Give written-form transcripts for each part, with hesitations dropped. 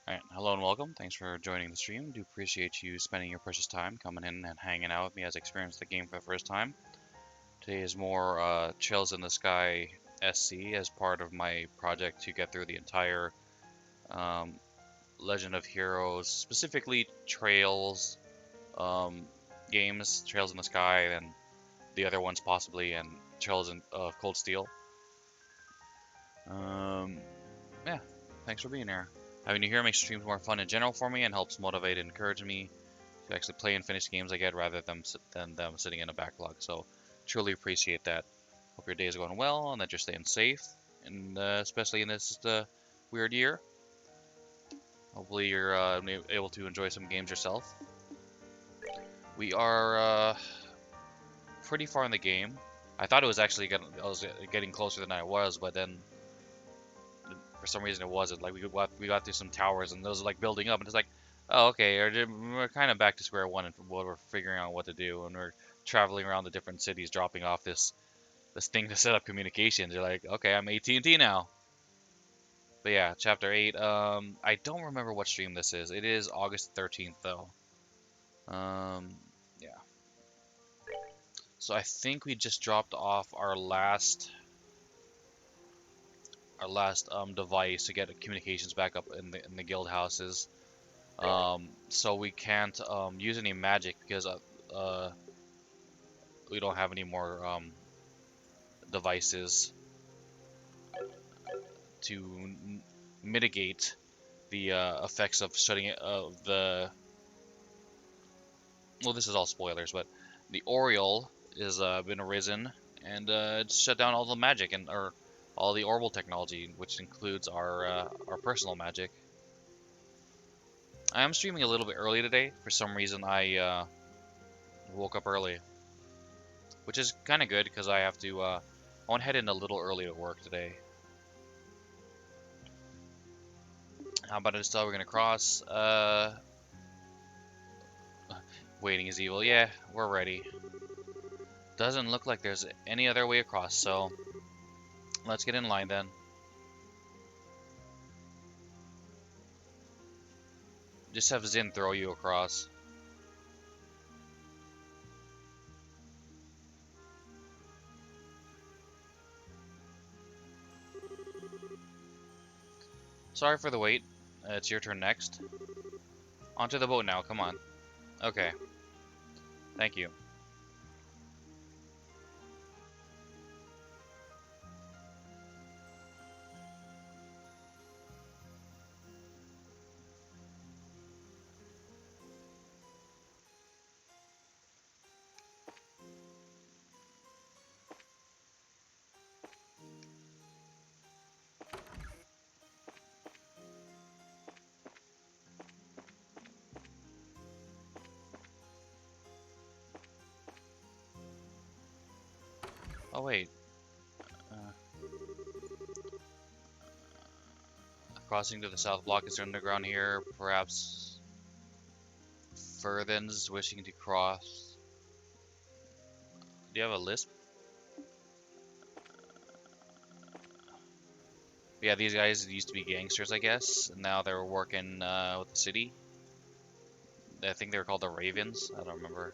Alright, hello and welcome. Thanks for joining the stream. Do appreciate you spending your precious time coming in and hanging out with me as I experience the game for the first time. Today is more Trails in the Sky SC as part of my project to get through the entire um, Legend of Heroes, specifically Trails games, Trails in the Sky, and the other ones possibly, and Trails in Cold Steel. Yeah, thanks for being here. Having you here makes streams more fun in general for me and helps motivate and encourage me to actually play and finish games I get rather than them sitting in a backlog. So truly appreciate that. Hope your day is going well and that you're staying safe, and especially in this weird year. Hopefully you're able to enjoy some games yourself. We are pretty far in the game. I thought it was actually getting closer than I was, but then for some reason it wasn't. Like we got through some towers and those are like building up, and it's like, oh okay, we're kind of back to square one and we're figuring out what to do, and we're traveling around the different cities, dropping off this thing to set up communications. You're like, okay, I'm AT&T now. But yeah, chapter 8. I don't remember what stream this is. It is August 13th though. Yeah. So I think we just dropped off our last device to get communications back up in the guild houses. So we can't use any magic because we don't have any more devices to mitigate the effects of shutting it the. Well, this is all spoilers, but the Oriole has been arisen and it's shut down all the magic and or all the orbital technology, which includes our personal magic. I am streaming a little bit early today. For some reason, I woke up early, which is kind of good because I have to. I want to head in a little early to work today. How about it? Still, we're gonna cross. Waiting is evil. Yeah, we're ready. Doesn't look like there's any other way across, so let's get in line then. Just have Zin throw you across. Sorry for the wait. It's your turn next. Onto the boat now, come on. Okay. Thank you. Oh wait. Uh, Crossing to the south block is underground here. Perhaps Furthens wishing to cross. Do you have a lisp? Yeah, these guys used to be gangsters, I guess, and now they're working with the city. I think they were called the Ravens. I don't remember.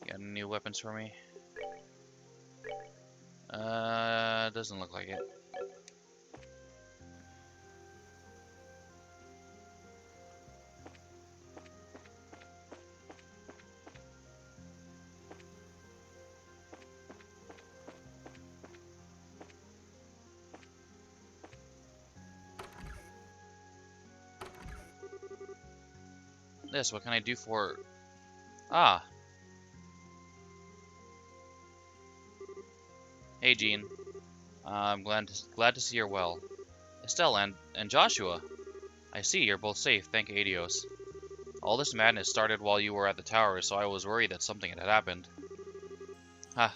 Got any new weapons for me? Doesn't look like it. This, what can I do for... Ah! Hey, Jean. I'm glad to see you're well. Estelle and Joshua! I see, you're both safe, thank Adios. All this madness started while you were at the tower, so I was worried that something had happened.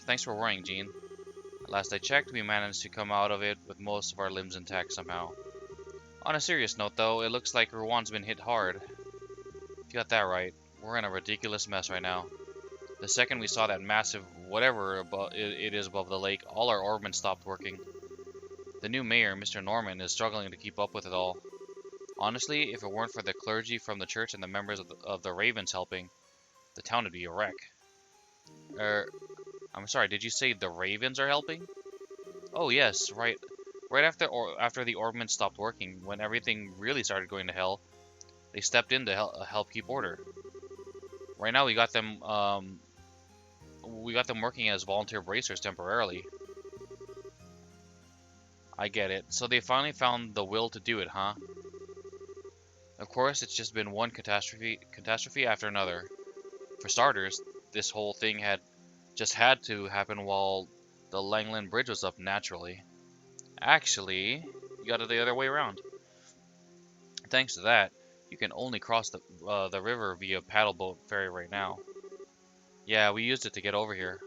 Thanks for worrying, Jean. Last I checked, we managed to come out of it with most of our limbs intact somehow. On a serious note, though, it looks like Rowan's been hit hard. You got that right. We're in a ridiculous mess right now. The second we saw that massive whatever it is above the lake, all our orbmen stopped working. The new mayor, Mr. Norman, is struggling to keep up with it all. Honestly, if it weren't for the clergy from the church and the members of the Ravens helping, the town would be a wreck. I'm sorry, did you say the Ravens are helping? Oh yes, right. Right after the Orbmen stopped working, when everything really started going to hell, they stepped in to help keep order. Right now, we got them working as volunteer bracers temporarily. I get it. So they finally found the will to do it, huh? Of course, it's just been one catastrophe after another. For starters, this whole thing had to happen while the Langland Bridge was up naturally. Actually, you got it the other way around. Thanks to that, you can only cross the river via paddleboat ferry right now. Yeah, we used it to get over here.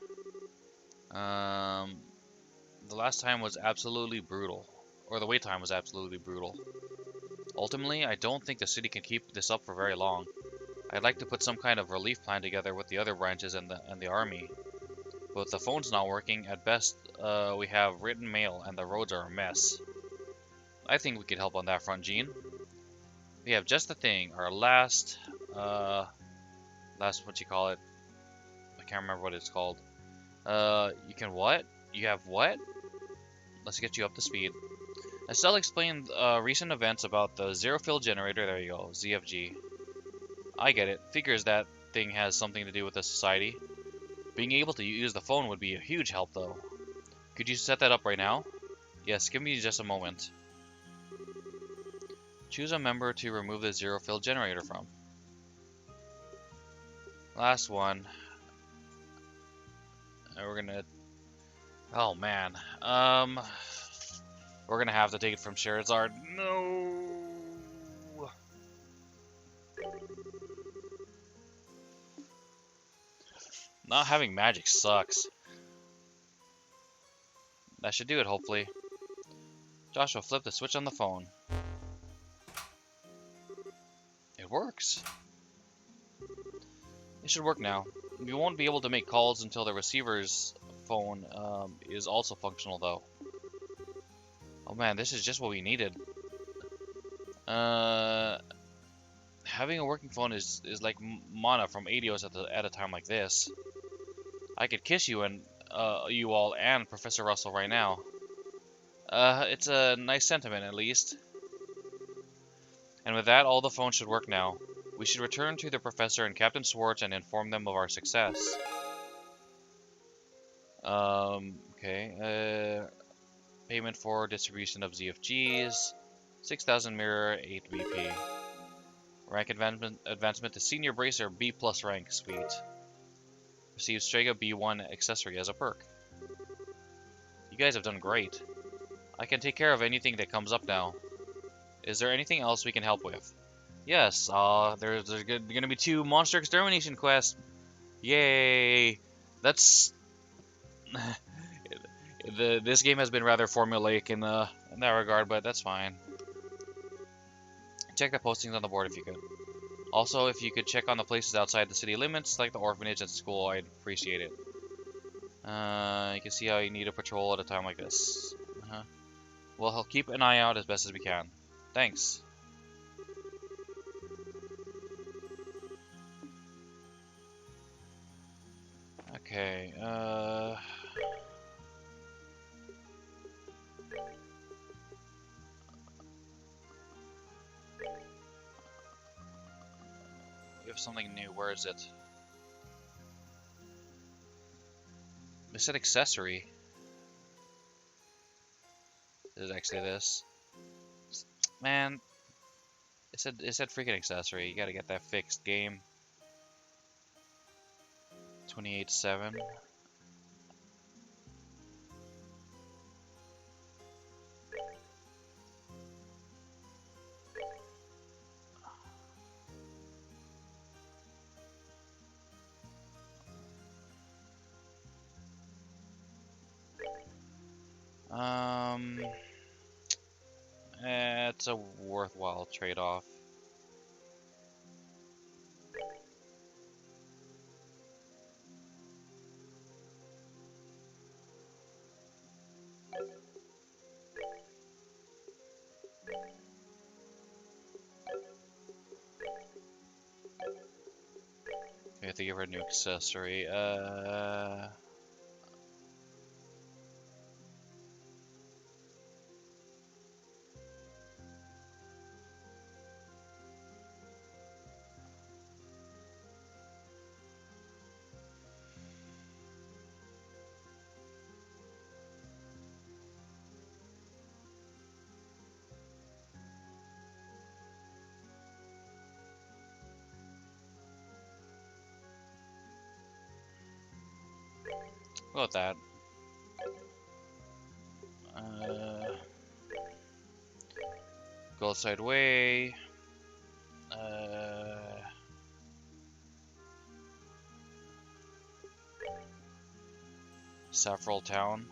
The last time was absolutely brutal. Or the wait time was absolutely brutal. Ultimately, I don't think the city can keep this up for very long. I'd like to put some kind of relief plan together with the other branches and the army. But if the phone's not working, at best, we have written mail and the roads are a mess. I think we could help on that front, Gene. We have just the thing. Our last what you call it? I can't remember what it's called. You can what? You have what? Let's get you up to speed. Estelle explained recent events about the zero fill generator. There you go, ZFG. I get it. Figures that thing has something to do with the society. Being able to use the phone would be a huge help, though. Could you set that up right now? Yes, give me just a moment. Choose a member to remove the zero fill generator from. Last one. We're gonna... Oh, man. We're gonna have to take it from Sherazard. No! Not having magic sucks. That should do it, hopefully. Joshua, flip the switch on the phone. It works. It should work now. We won't be able to make calls until the receiver's phone is also functional, though. Oh man, this is just what we needed. Having a working phone is like mana from Adios at a time like this. I could kiss you and you all and Professor Russell right now. It's a nice sentiment at least. And with that, all the phones should work now. We should return to the Professor and Captain Swartz and inform them of our success. Okay. Payment for distribution of ZFGs. 6,000 mirror, 8 BP. Rank advancement to Senior Bracer B+ rank. Sweet. Receive Strega B1 accessory as a perk. You guys have done great. I can take care of anything that comes up now. Is there anything else we can help with? Yes, there's gonna be 2 monster extermination quests. Yay! That's... this game has been rather formulaic in that regard, but that's fine. Check the postings on the board if you could. Also, if you could check on the places outside the city limits, like the orphanage and school, I'd appreciate it. You can see how you need a patrol at a time like this. Well, I'll keep an eye out as best as we can. Thanks. Okay, we have something new. Where is it? It said accessory. Is it actually this? Man, it said freaking accessory. You gotta get that fixed, game. 28/7. It's a worthwhile trade-off. they give her a new accessory. What about that? Go outside way. Saffron Town.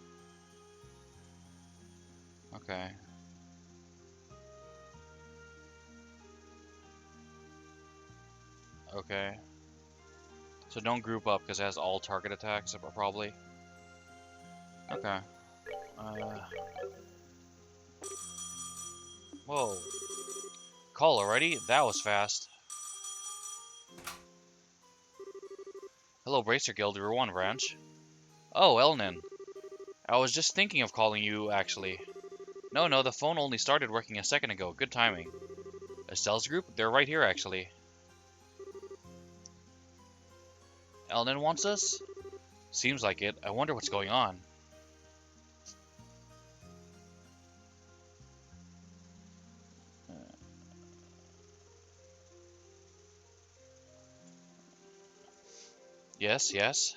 Okay. Okay. So don't group up because it has all target attacks, probably. Okay. Whoa. Call already? That was fast. Hello, Bracer Guild, Route 1 branch. Oh, Elnan. I was just thinking of calling you, actually. No, the phone only started working a second ago. Good timing. Estelle's group? They're right here, actually. Elnan wants us? Seems like it. I wonder what's going on. Yes.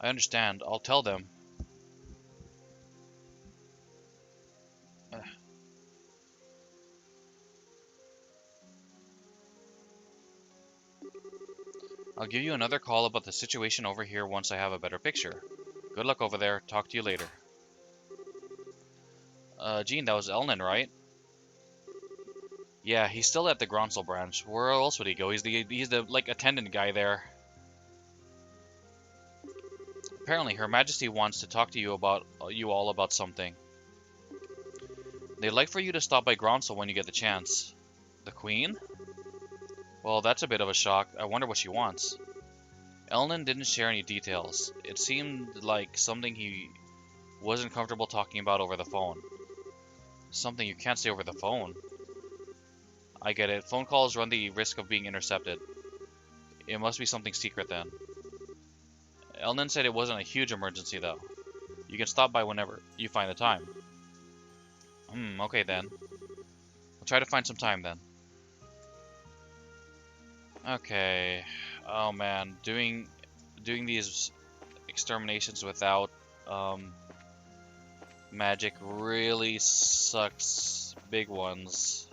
I understand. I'll tell them. I'll give you another call about the situation over here once I have a better picture. Good luck over there. Talk to you later. Gene, that was Elnan, right? Yeah, he's still at the Gronsel branch. Where else would he go? He's the like attendant guy there. Apparently, Her Majesty wants to talk to you all about something. They'd like for you to stop by Gronsel when you get the chance. The Queen? Well, that's a bit of a shock. I wonder what she wants. Elnan didn't share any details. It seemed like something he wasn't comfortable talking about over the phone. Something you can't say over the phone. I get it. Phone calls run the risk of being intercepted. It must be something secret then. Elnan said it wasn't a huge emergency though. You can stop by whenever you find the time. Okay then. I'll try to find some time then. Okay. Oh man, doing these exterminations without magic really sucks. Big ones.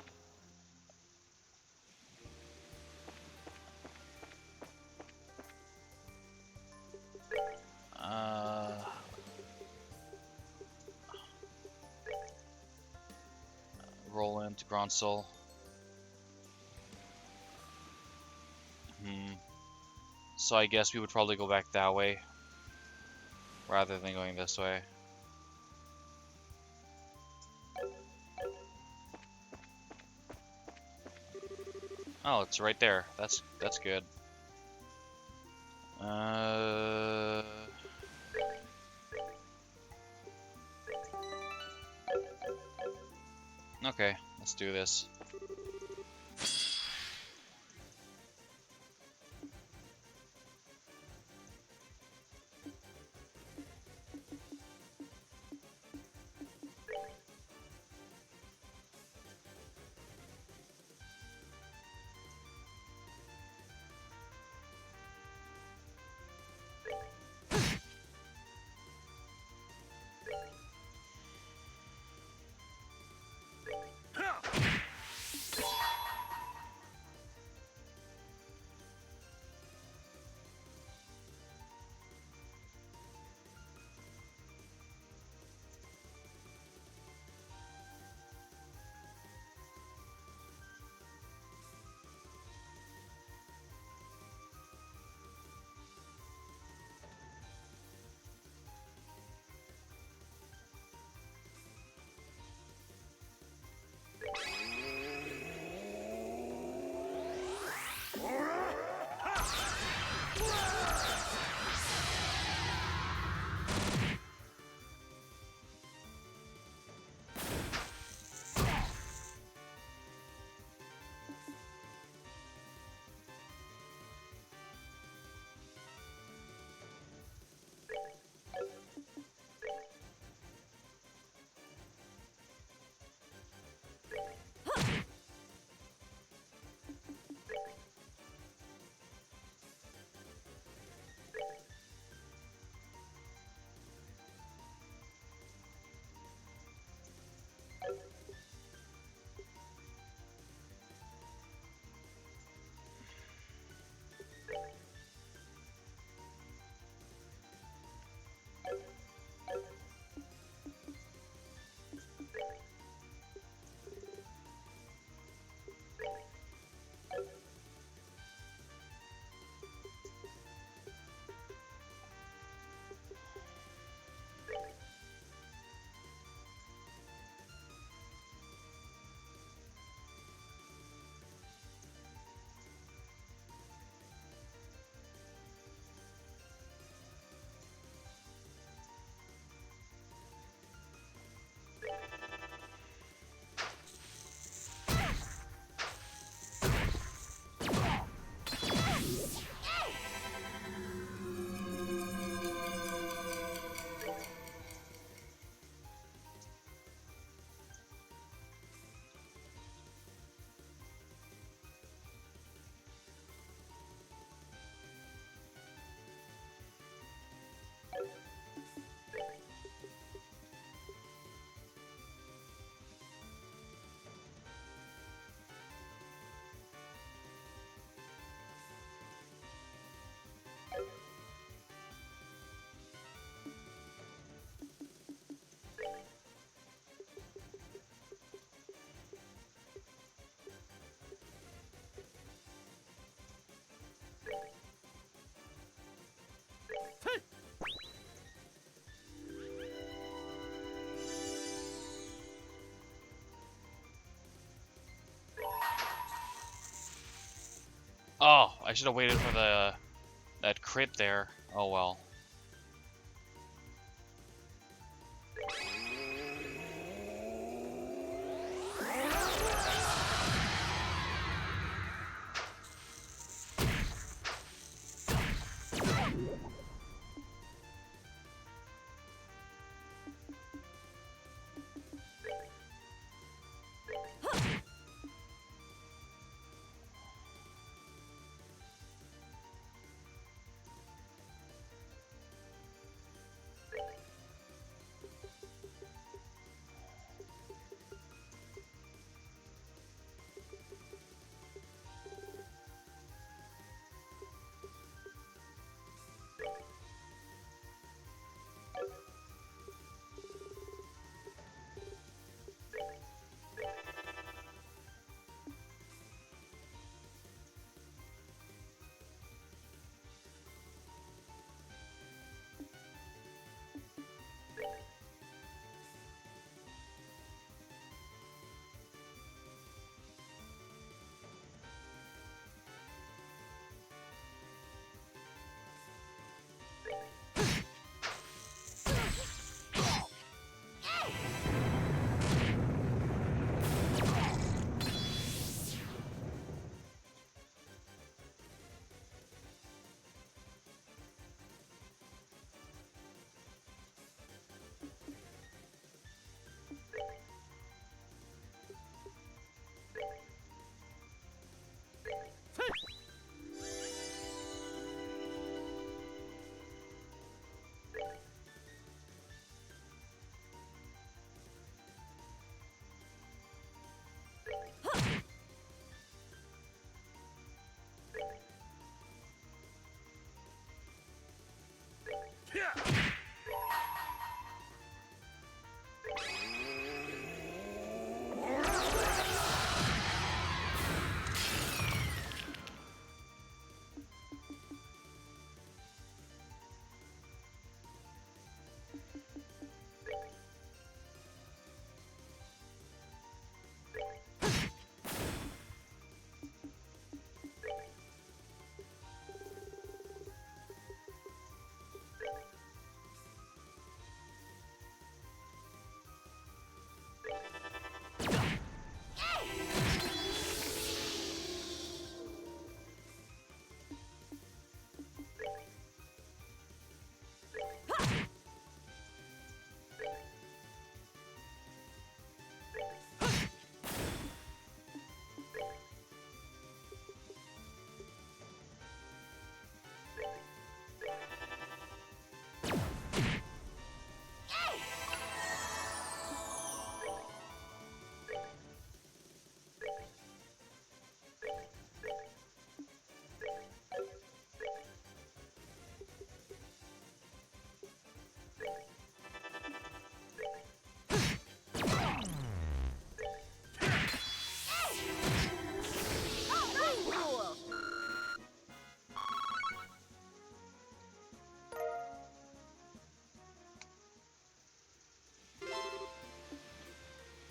Roll into Gronsel. So I guess we would probably go back that way rather than going this way. Oh, it's right there. That's good. Okay, let's do this. I should have waited for that crit there. Oh well.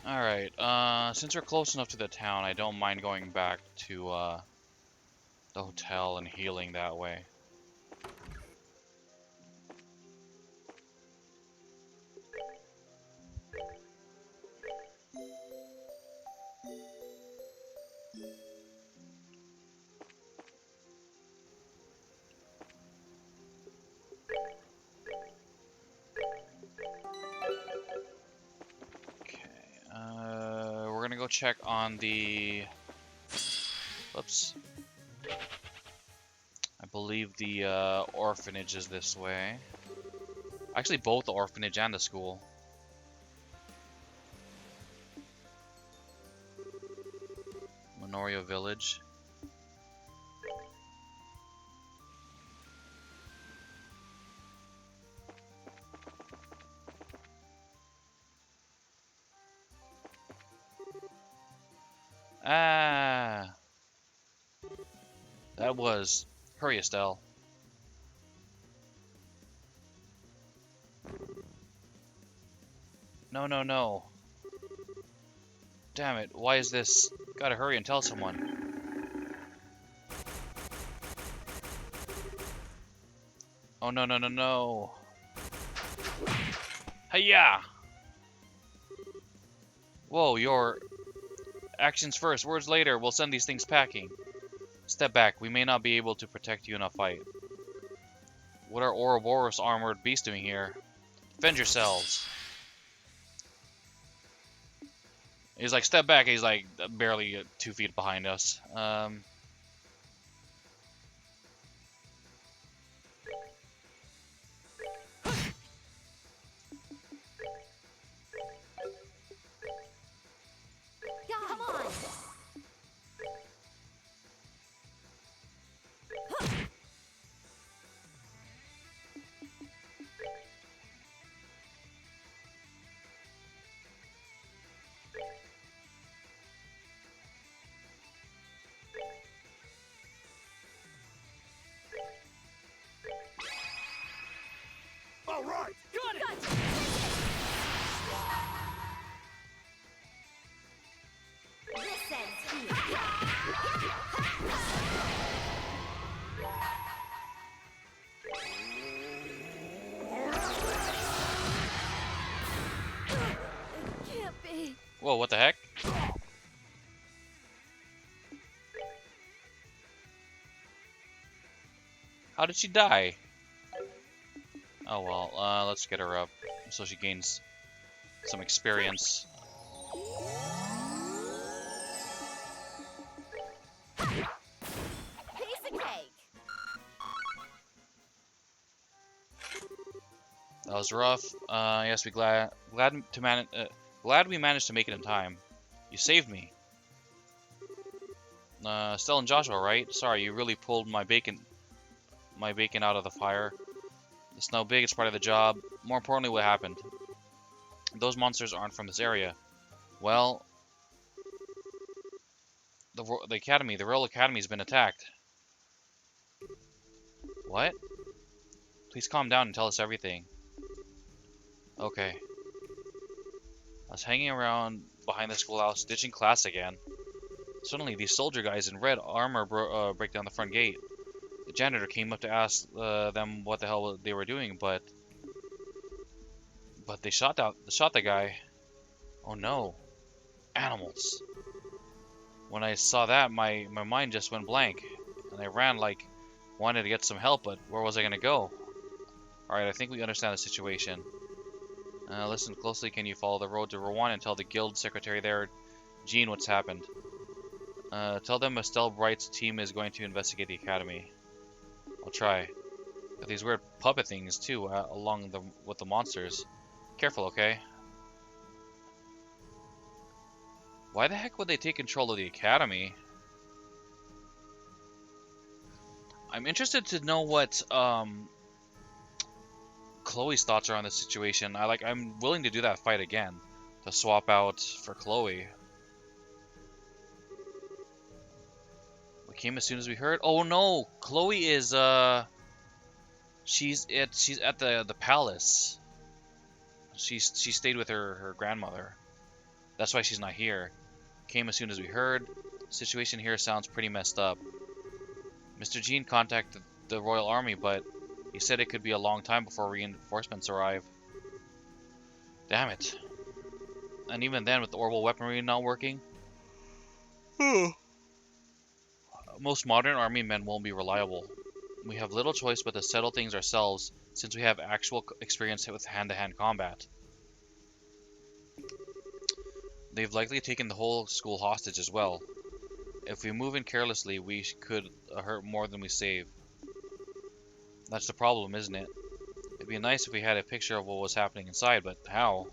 Alright, since we're close enough to the town, I don't mind going back to, the hotel and healing that way. We're gonna go check on the... Oops. I believe the orphanage is this way. Actually, both the orphanage and the school. Minoria Village. Ah! That was... Hurry, Estelle. No, no, no. Damn it, why is this? Gotta hurry and tell someone. Oh no no no no! Hiya! Whoa, your actions first, words later. We'll send these things packing. Step back. We may not be able to protect you in a fight. What are Ouroboros armored beasts doing here? Defend yourselves. He's like, step back. He's like barely 2 feet behind us. Come on. All right. Got it. This ends here. It can't be. Whoa, what the heck? How did she die? Oh well, let's get her up so she gains some experience. Piece of cake. That was rough. Yes, glad we managed to make it in time. You saved me. Stella and Joshua, right? Sorry, you really pulled my bacon out of the fire. It's no big, it's part of the job. More importantly, what happened? Those monsters aren't from this area. Well, the Royal Academy has been attacked. What? Please calm down and tell us everything. Okay. I was hanging around behind the schoolhouse, ditching class again. Suddenly, these soldier guys in red armor break down the front gate. The janitor came up to ask them what the hell they were doing, but they shot the guy. Oh no, animals! When I saw that, my mind just went blank, and I ran like wanted to get some help, but where was I gonna go? All right, I think we understand the situation. Listen closely. Can you follow the road to Rowan and tell the guild secretary there, Jean, what's happened? Tell them Estelle Bright's team is going to investigate the academy. I'll try. Got these weird puppet things too, with the monsters. Careful, okay? Why the heck would they take control of the academy? I'm interested to know what Chloe's thoughts are on this situation. I'm willing to do that fight again to swap out for Chloe. We came as soon as we heard. Oh no, Chloe is she's at the palace. She stayed with her grandmother. That's why she's not here. Came as soon as we heard. Situation here sounds pretty messed up. Mr. Jean contacted the Royal Army, but he said it could be a long time before reinforcements arrive. Damn it. And even then, with the orbital weaponry not working, most modern army men won't be reliable. We have little choice but to settle things ourselves, since we have actual experience with hand-to-hand combat. They've likely taken the whole school hostage as well. If we move in carelessly, we could hurt more than we save. That's the problem, isn't it? It'd be nice if we had a picture of what was happening inside, but how?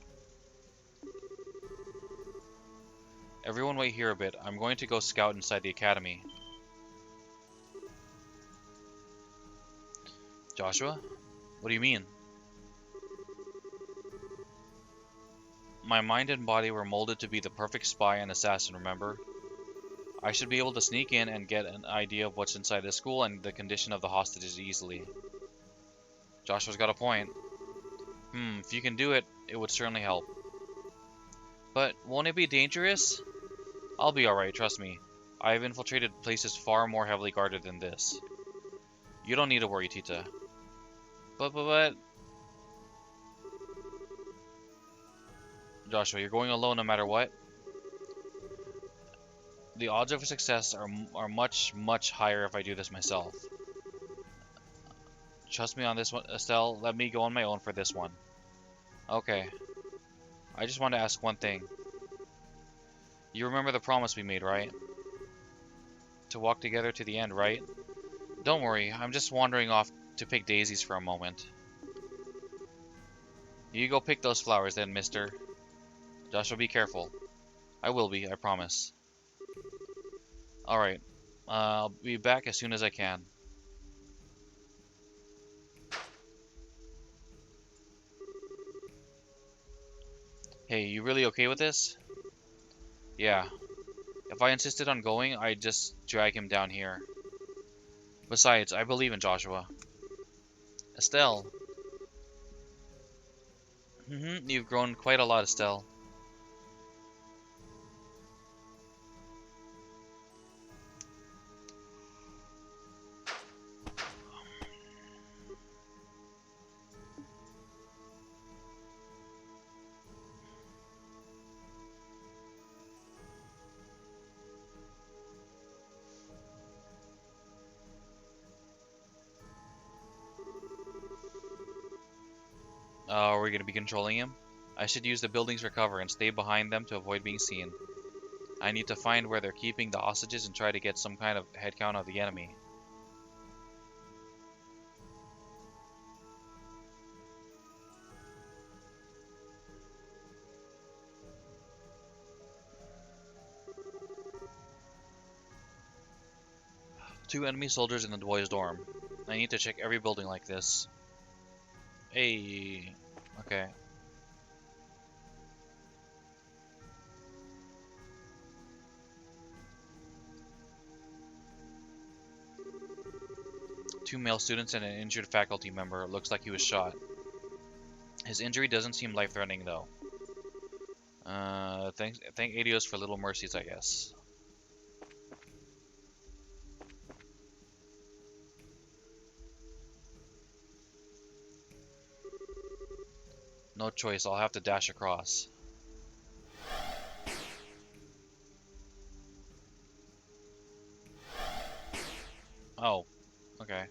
Everyone wait here a bit. I'm going to go scout inside the academy. Joshua? What do you mean? My mind and body were molded to be the perfect spy and assassin, remember? I should be able to sneak in and get an idea of what's inside the school and the condition of the hostages easily. Joshua's got a point. If you can do it, it would certainly help. But won't it be dangerous? I'll be alright, trust me. I've infiltrated places far more heavily guarded than this. You don't need to worry, Tita. But... Joshua, you're going alone no matter what? The odds of success are much, much higher if I do this myself. Trust me on this one, Estelle. Let me go on my own for this one. Okay. I just want to ask one thing. You remember the promise we made, right? To walk together to the end, right? Don't worry, I'm just wandering off to pick daisies for a moment. You go pick those flowers then, mister. Joshua, be careful. I will be, I promise. Alright. I'll be back as soon as I can. Hey, you really okay with this? Yeah. If I insisted on going, I'd just drag him down here. Besides, I believe in Joshua. Estelle. You've grown quite a lot, Estelle. Are we going to be controlling him? I should use the buildings for cover and stay behind them to avoid being seen. I need to find where they're keeping the hostages and try to get some kind of head count of the enemy. Two enemy soldiers in the boys' dorm. I need to check every building like this. Hey. Okay. Two male students and an injured faculty member. Looks like he was shot. His injury doesn't seem life-threatening though. Thank Adios for little mercies, I guess. No choice, I'll have to dash across. Oh, okay.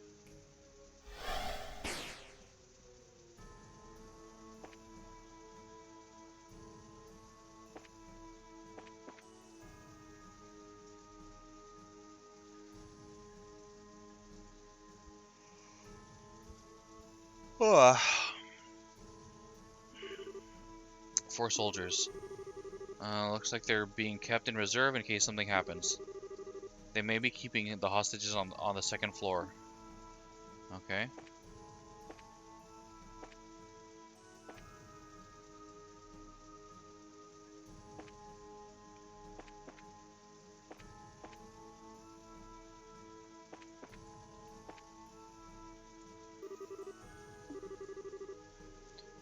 Four soldiers. Looks like they're being kept in reserve in case something happens. They may be keeping the hostages on the second floor. Okay.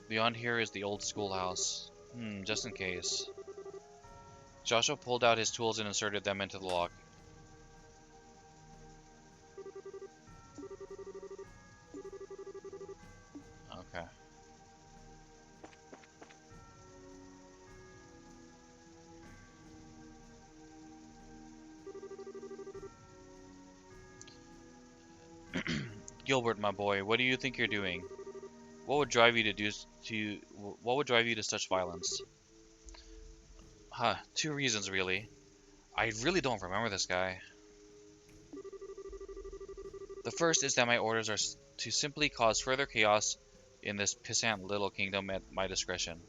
Beyond here is the old schoolhouse. Just in case. Joshua pulled out his tools and inserted them into the lock. Okay. Gilbert, my boy, what do you think you're doing? What would drive you to such violence? Two reasons really. I really don't remember this guy. The first is that my orders are to simply cause further chaos in this pissant little kingdom at my discretion.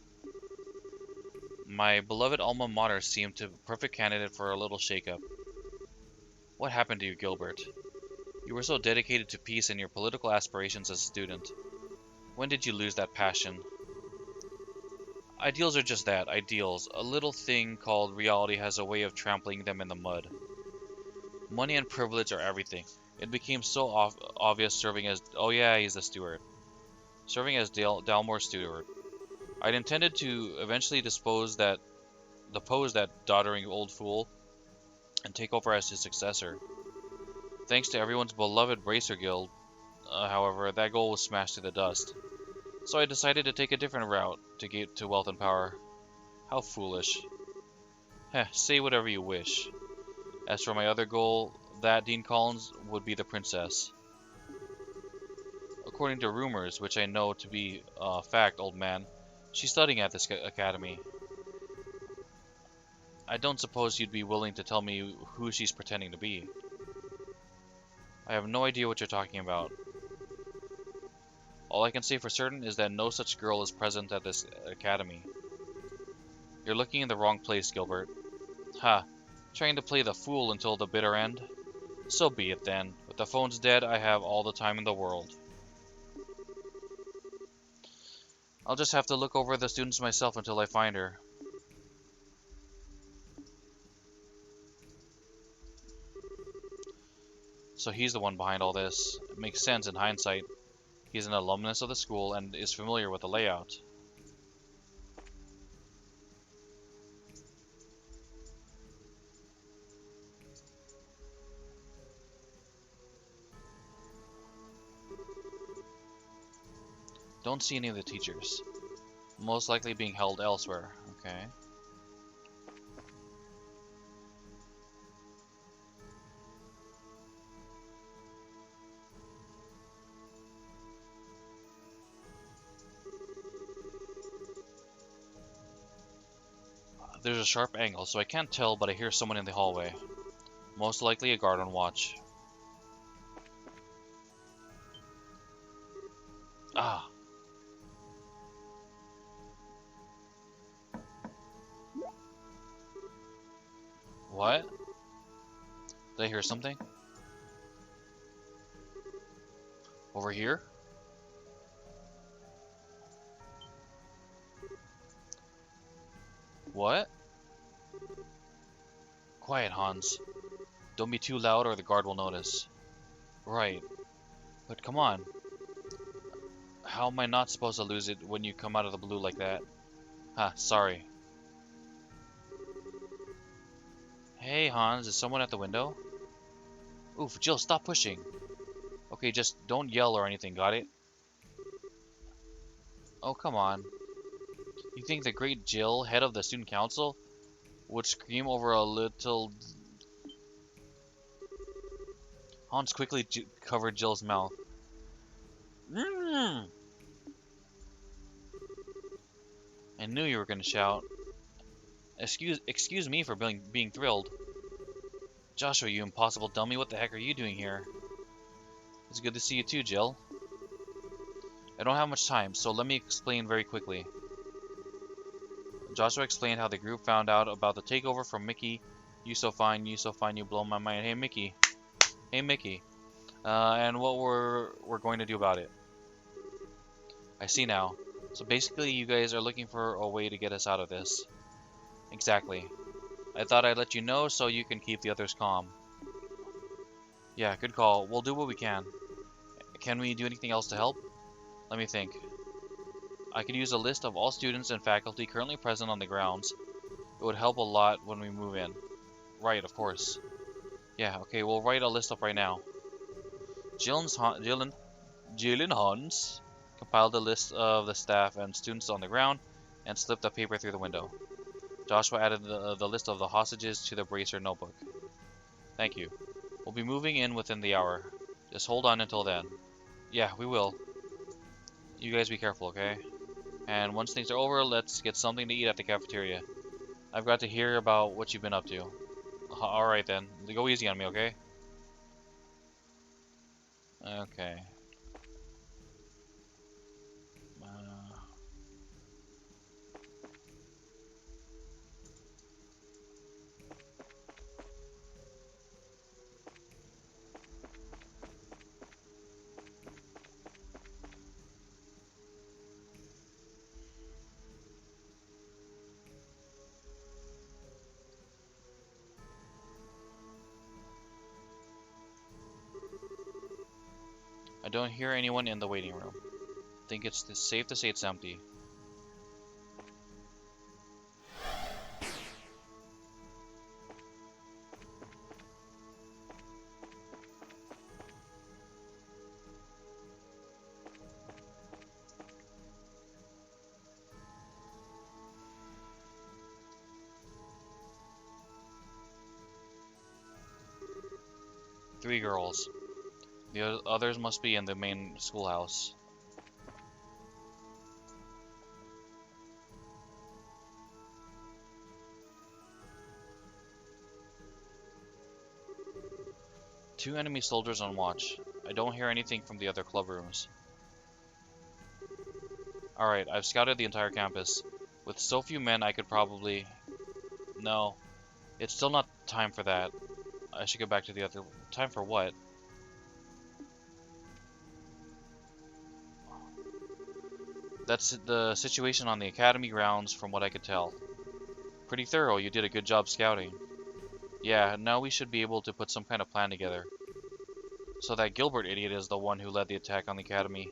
My beloved alma mater seemed a perfect candidate for a little shakeup. What happened to you, Gilbert? You were so dedicated to peace and your political aspirations as a student. When did you lose that passion? Ideals are just that, ideals. A little thing called reality has a way of trampling them in the mud. Money and privilege are everything. It became so obvious serving as... Oh yeah, he's the steward. Serving as Dalmore's steward. I'd intended to eventually depose that doddering old fool and take over as his successor. Thanks to everyone's beloved Bracer Guild, However, that goal was smashed to the dust. So I decided to take a different route to get to wealth and power. How foolish. Heh, say whatever you wish. As for my other goal, that, Dean Collins, would be the princess. According to rumors, which I know to be fact, old man, she's studying at this academy. I don't suppose you'd be willing to tell me who she's pretending to be. I have no idea what you're talking about. All I can say for certain is that no such girl is present at this academy. You're looking in the wrong place, Gilbert. Ha! Trying to play the fool until the bitter end? So be it then. If the phone's dead, I have all the time in the world. I'll just have to look over the students myself until I find her. So he's the one behind all this. It makes sense in hindsight. He's an alumnus of the school and is familiar with the layout. Don't see any of the teachers. Most likely being held elsewhere. Okay. There's a sharp angle, so I can't tell, but I hear someone in the hallway. Most likely a guard on watch. Ah. What? Did I hear something? Over here? What? Quiet, Hans. Don't be too loud or the guard will notice. Right. But come on. How am I not supposed to lose it when you come out of the blue like that? Ha, sorry. Hey, Hans, is someone at the window? Oof, Jill, stop pushing. Okay, just don't yell or anything, got it? Oh, come on. You think the great Jill, head of the student council, would scream over a little... Hans quickly covered Jill's mouth. I knew you were going to shout. Excuse me for being thrilled. Joshua, you impossible dummy, what the heck are you doing here? It's good to see you too, Jill. I don't have much time, so let me explain very quickly. Joshua explained how the group found out about the takeover from Mickey. You so fine, you blow my mind. Hey, Mickey. Hey, Mickey. And what we're going to do about it. I see now. So basically, you guys are looking for a way to get us out of this. Exactly. I thought I'd let you know so you can keep the others calm. Yeah, good call. We'll do what we can. Can we do anything else to help? Let me think. I could use a list of all students and faculty currently present on the grounds. It would help a lot when we move in. Right, of course. Yeah, okay, we'll write a list up right now. Jill and Hans compiled a list of the staff and students on the ground and slipped the paper through the window. Joshua added the list of the hostages to the bracer notebook. Thank you. We'll be moving in within the hour. Just hold on until then. Yeah, we will. You guys be careful, okay? And once things are over, let's get something to eat at the cafeteria. I've got to hear about what you've been up to. Alright then. Go easy on me, okay? Okay. I don't hear anyone in the waiting room. I think it's safe to say it's empty. 3 girls. The others must be in the main schoolhouse. Two enemy soldiers on watch. I don't hear anything from the other club rooms. Alright, I've scouted the entire campus. With so few men, I could probably... No, it's still not time for that. I should go back to the other... Time for what? That's the situation on the academy grounds from what I could tell. Pretty thorough, you did a good job scouting. Yeah, now we should be able to put some kind of plan together. So that Gilbert idiot is the one who led the attack on the academy.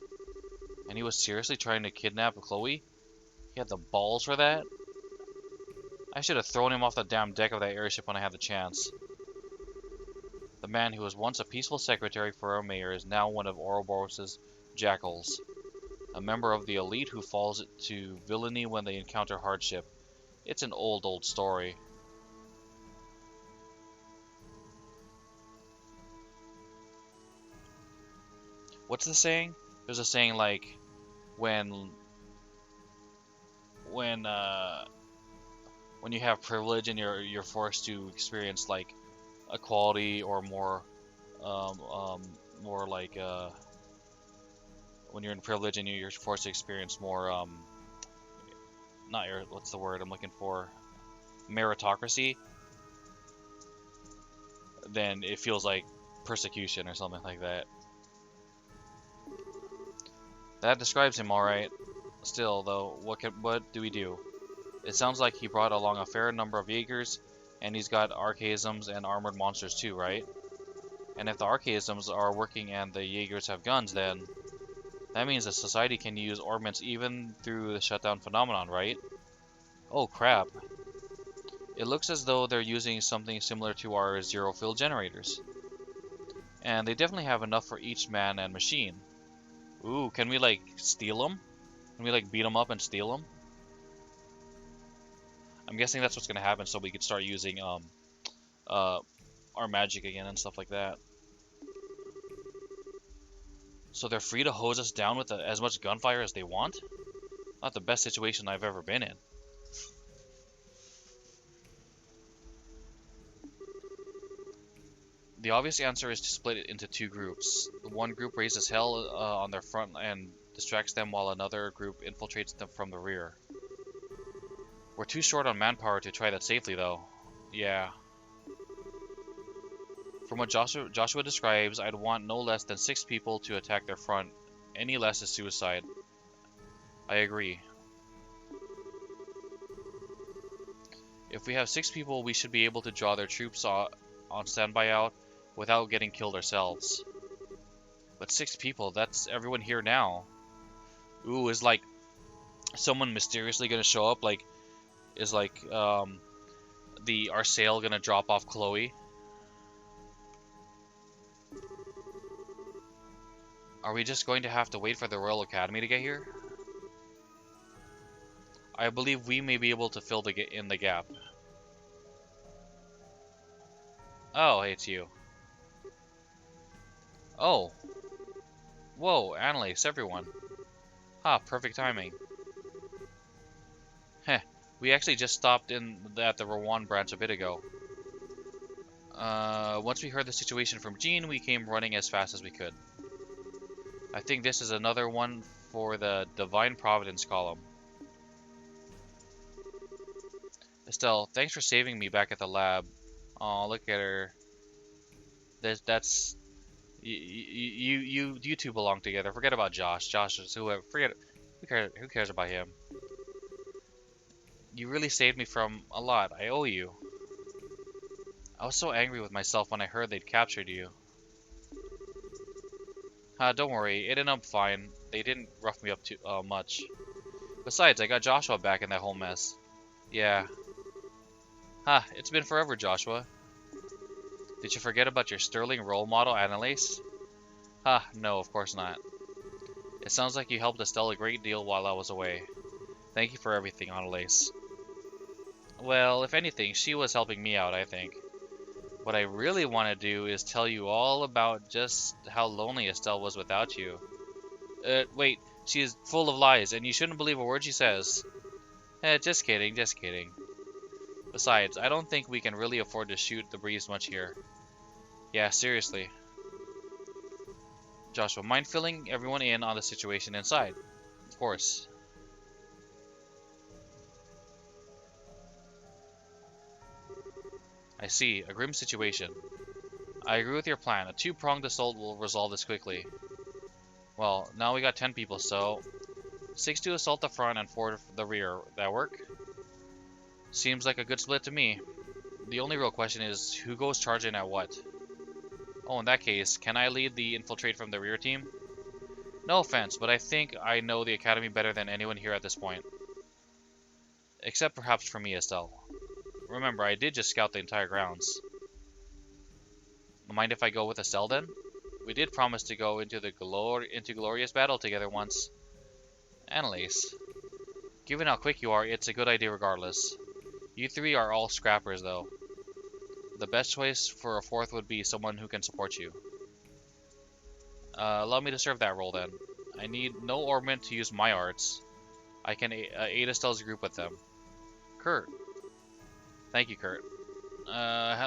And he was seriously trying to kidnap Chloe? He had the balls for that? I should have thrown him off the damn deck of that airship when I had the chance. The man who was once a peaceful secretary for our mayor is now one of Ouroboros' jackals. A member of the elite who falls to villainy when they encounter hardship. It's an old story. What's the saying? There's a saying like, when you have privilege and you're forced to experience like equality or more like when you're in privilege and you're forced to experience more not your what's the word I'm looking for, meritocracy, then it feels like persecution or something like that. That describes him alright. Still, though, what do we do? It sounds like he brought along a fair number of Jaegers, and he's got archaisms and armored monsters too, right? And if the archaisms are working and the Jaegers have guns, then that means the society can use ornaments even through the shutdown phenomenon, right? Oh crap. It looks as though they're using something similar to our zero-fill generators. And they definitely have enough for each man and machine. Ooh, can we like steal them? Can we like beat them up and steal them? I'm guessing that's what's gonna happen, so we could start using our magic again and stuff like that. So they're free to hose us down with as much gunfire as they want? Not the best situation I've ever been in. The obvious answer is to split it into 2 groups. One group raises hell on their front and distracts them, while another group infiltrates them from the rear. We're too short on manpower to try that safely, though. Yeah. From what Joshua describes, I'd want no less than 6 people to attack their front. Any less is suicide. I agree. If we have 6 people, we should be able to draw their troops on standby out without getting killed ourselves. But 6 people, that's everyone here now. Ooh, is like someone mysteriously gonna show up? Like, is like our sale gonna drop off Chloe? Are we just going to have to wait for the Royal Academy to get here? I believe we may be able to fill in the gap. Oh, hey, it's you. Oh. Whoa, Annalise, everyone. Ah, perfect timing. Heh, we actually just stopped in at the Rowan branch a bit ago. Once we heard the situation from Jean, we came running as fast as we could. I think this is another one for the Divine Providence column. Estelle, thanks for saving me back at the lab. Oh, look at her. That's you two belong together. Forget about Josh. Josh is whoever. Forget it. Who cares about him? You really saved me from a lot. I owe you. I was so angry with myself when I heard they'd captured you. Don't worry. It ended up fine. They didn't rough me up too much. Besides, I got Joshua back in that whole mess. Yeah. It's been forever, Joshua. Did you forget about your sterling role model, Annalise? No, of course not. It sounds like you helped Estelle a great deal while I was away. Thank you for everything, Annalise. Well, if anything, she was helping me out, I think. What I really want to do is tell you all about just how lonely Estelle was without you. Wait, she is full of lies, and you shouldn't believe a word she says. Just kidding, just kidding. Besides, I don't think we can really afford to shoot the breeze much here. Yeah, seriously. Joshua, mind filling everyone in on the situation inside? Of course. I see, a grim situation. I agree with your plan. A two-pronged assault will resolve this quickly. Well, now we got 10 people, so 6 to assault the front and 4 the rear. That work? Seems like a good split to me. The only real question is, who goes charging at what? Oh, in that case, can I lead the infiltrate from the rear team? No offense, but I think I know the academy better than anyone here at this point. Except perhaps for me, Estelle. Remember, I did just scout the entire grounds. Mind if I go with Estelle then? We did promise to go into glorious battle together once. Annalise. Given how quick you are, it's a good idea regardless. You three are all scrappers, though. The best choice for a fourth would be someone who can support you. Allow me to serve that role, then. I need no orbment to use my arts. I can aid Estelle's group with them. Kurt. Thank you, Kurt.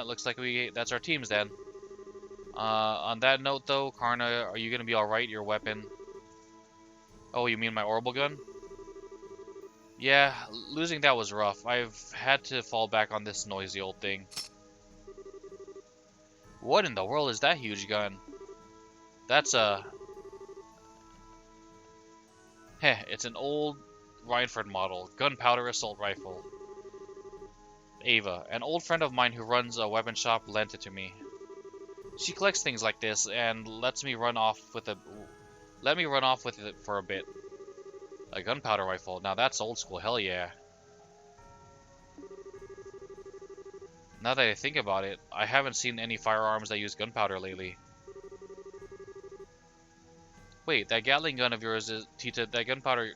Looks like that's our teams, then. On that note, though, Karna, are you gonna be alright, your weapon? Oh, you mean my orbital gun? Yeah, losing that was rough. I've had to fall back on this noisy old thing. What in the world is that huge gun? That's a... Heh, it's an old Reinford model, gunpowder assault rifle. Ava, an old friend of mine who runs a weapon shop, lent it to me. She collects things like this and lets me run off with it for a bit. A gunpowder rifle, now that's old school, hell yeah. Now that I think about it, I haven't seen any firearms that use gunpowder lately. Wait, that Gatling gun of yours is Tita. That gunpowder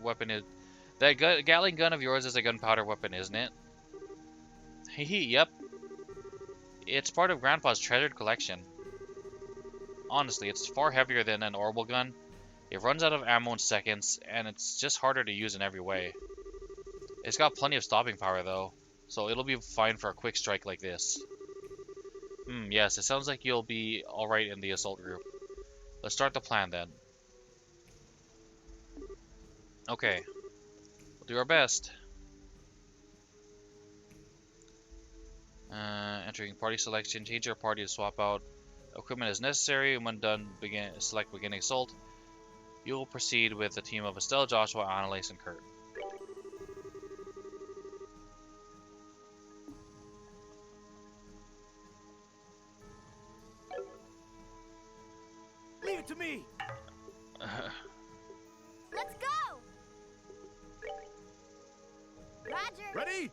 weapon is Gatling gun of yours is a gunpowder weapon, isn't it? Hehe, yep. It's part of Grandpa's treasured collection. Honestly, it's far heavier than an orbital gun. It runs out of ammo in seconds, and it's just harder to use in every way. It's got plenty of stopping power, though, so it'll be fine for a quick strike like this. Yes, it sounds like you'll be alright in the assault group. Let's start the plan, then. Okay. We'll do our best. Entering party selection. Change your party to swap out equipment as necessary. When done, select beginning assault. You will proceed with a team of Estelle, Joshua, Annalise, and Kurt. Leave it to me. Let's go! Roger! Ready?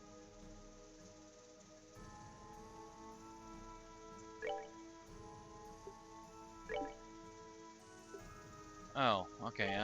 Oh, okay,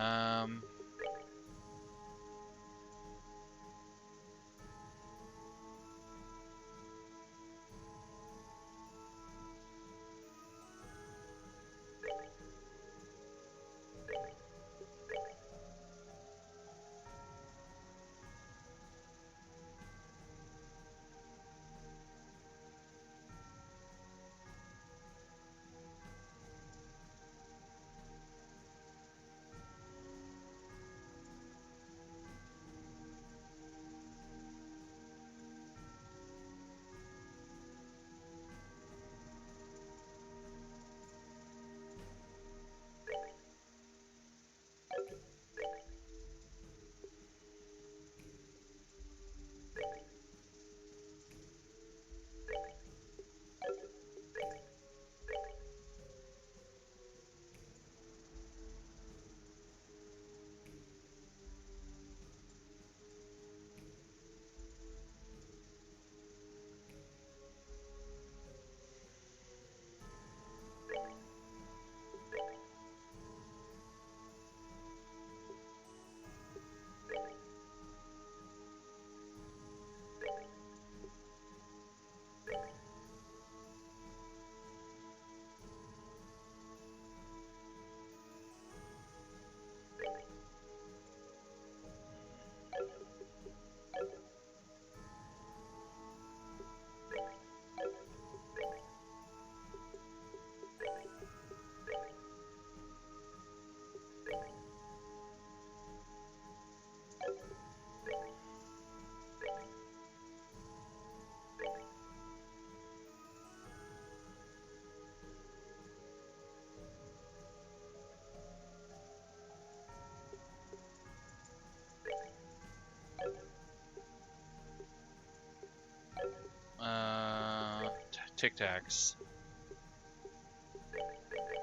Tic Tacs.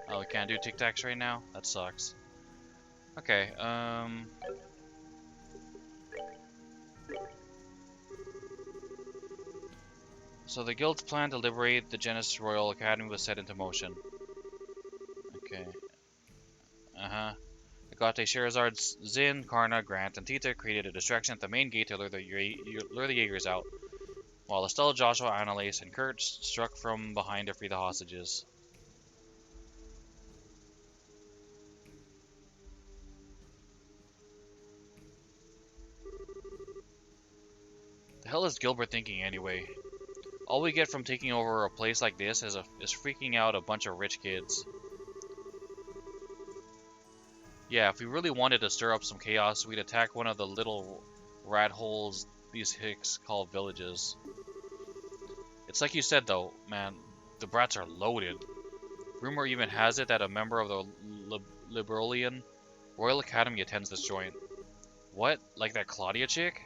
Oh, we can't do Tic Tacs right now? That sucks. Okay, so the guild's plan to liberate the Genesis Royal Academy was set into motion. Okay. Agate, Sherazard, Zin, Karna, Grant, and Tita created a distraction at the main gate to lure the Jaegers out, while Estelle, Joshua, Annalise, and Kurt struck from behind to free the hostages. The hell is Gilbert thinking anyway? All we get from taking over a place like this is freaking out a bunch of rich kids. Yeah, if we really wanted to stir up some chaos, we'd attack one of the little rat holes these hicks call villages. It's like you said though, man, the brats are loaded. Rumor even has it that a member of the Liberalian Royal Academy attends this joint. What? Like that Claudia chick?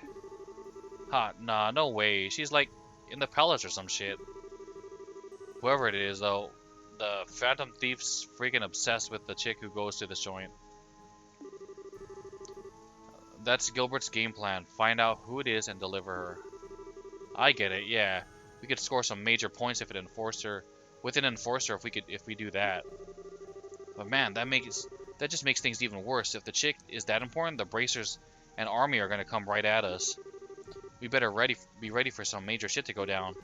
Ha, nah, no way. She's like in the palace or some shit. Whoever it is though, the Phantom Thief's freaking obsessed with the chick who goes to this joint. That's Gilbert's game plan. Find out who it is and deliver her. I get it, yeah. We could score some major points if with an enforcer if we do that. But man, that just makes things even worse. If the chick is that important, the bracers and army are gonna come right at us. We better be ready for some major shit to go down.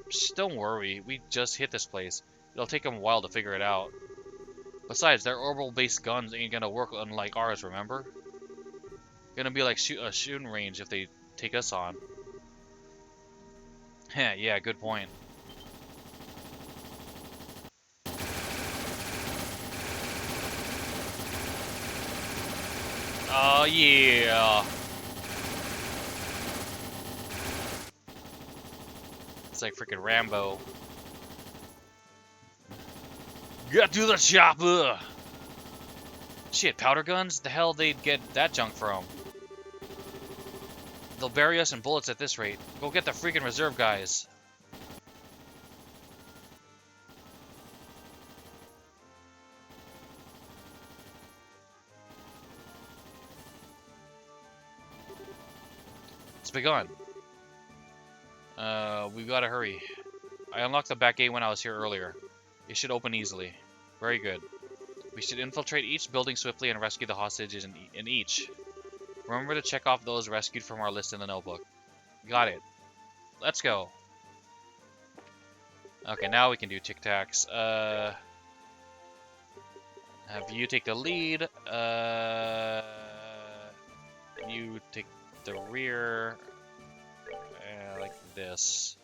Psh, don't worry, we just hit this place. It'll take them a while to figure it out. Besides, their orbital-based guns ain't gonna work unlike ours, remember? Gonna be like a shooting range if they take us on. Heh, yeah, good point. Oh yeah. It's like freaking Rambo. Get to the chopper! Shit, powder guns? The hell they'd get that junk from? They'll bury us in bullets at this rate. Go get the freaking reserve guys. It's begun. We've got to hurry. I unlocked the back gate when I was here earlier. It should open easily. Very good. We should infiltrate each building swiftly and rescue the hostages in each. Remember to check off those rescued from our list in the notebook. Got it. Let's go. Okay, now we can do Tic Tacs. Have you take the lead. You take the rear. Like this.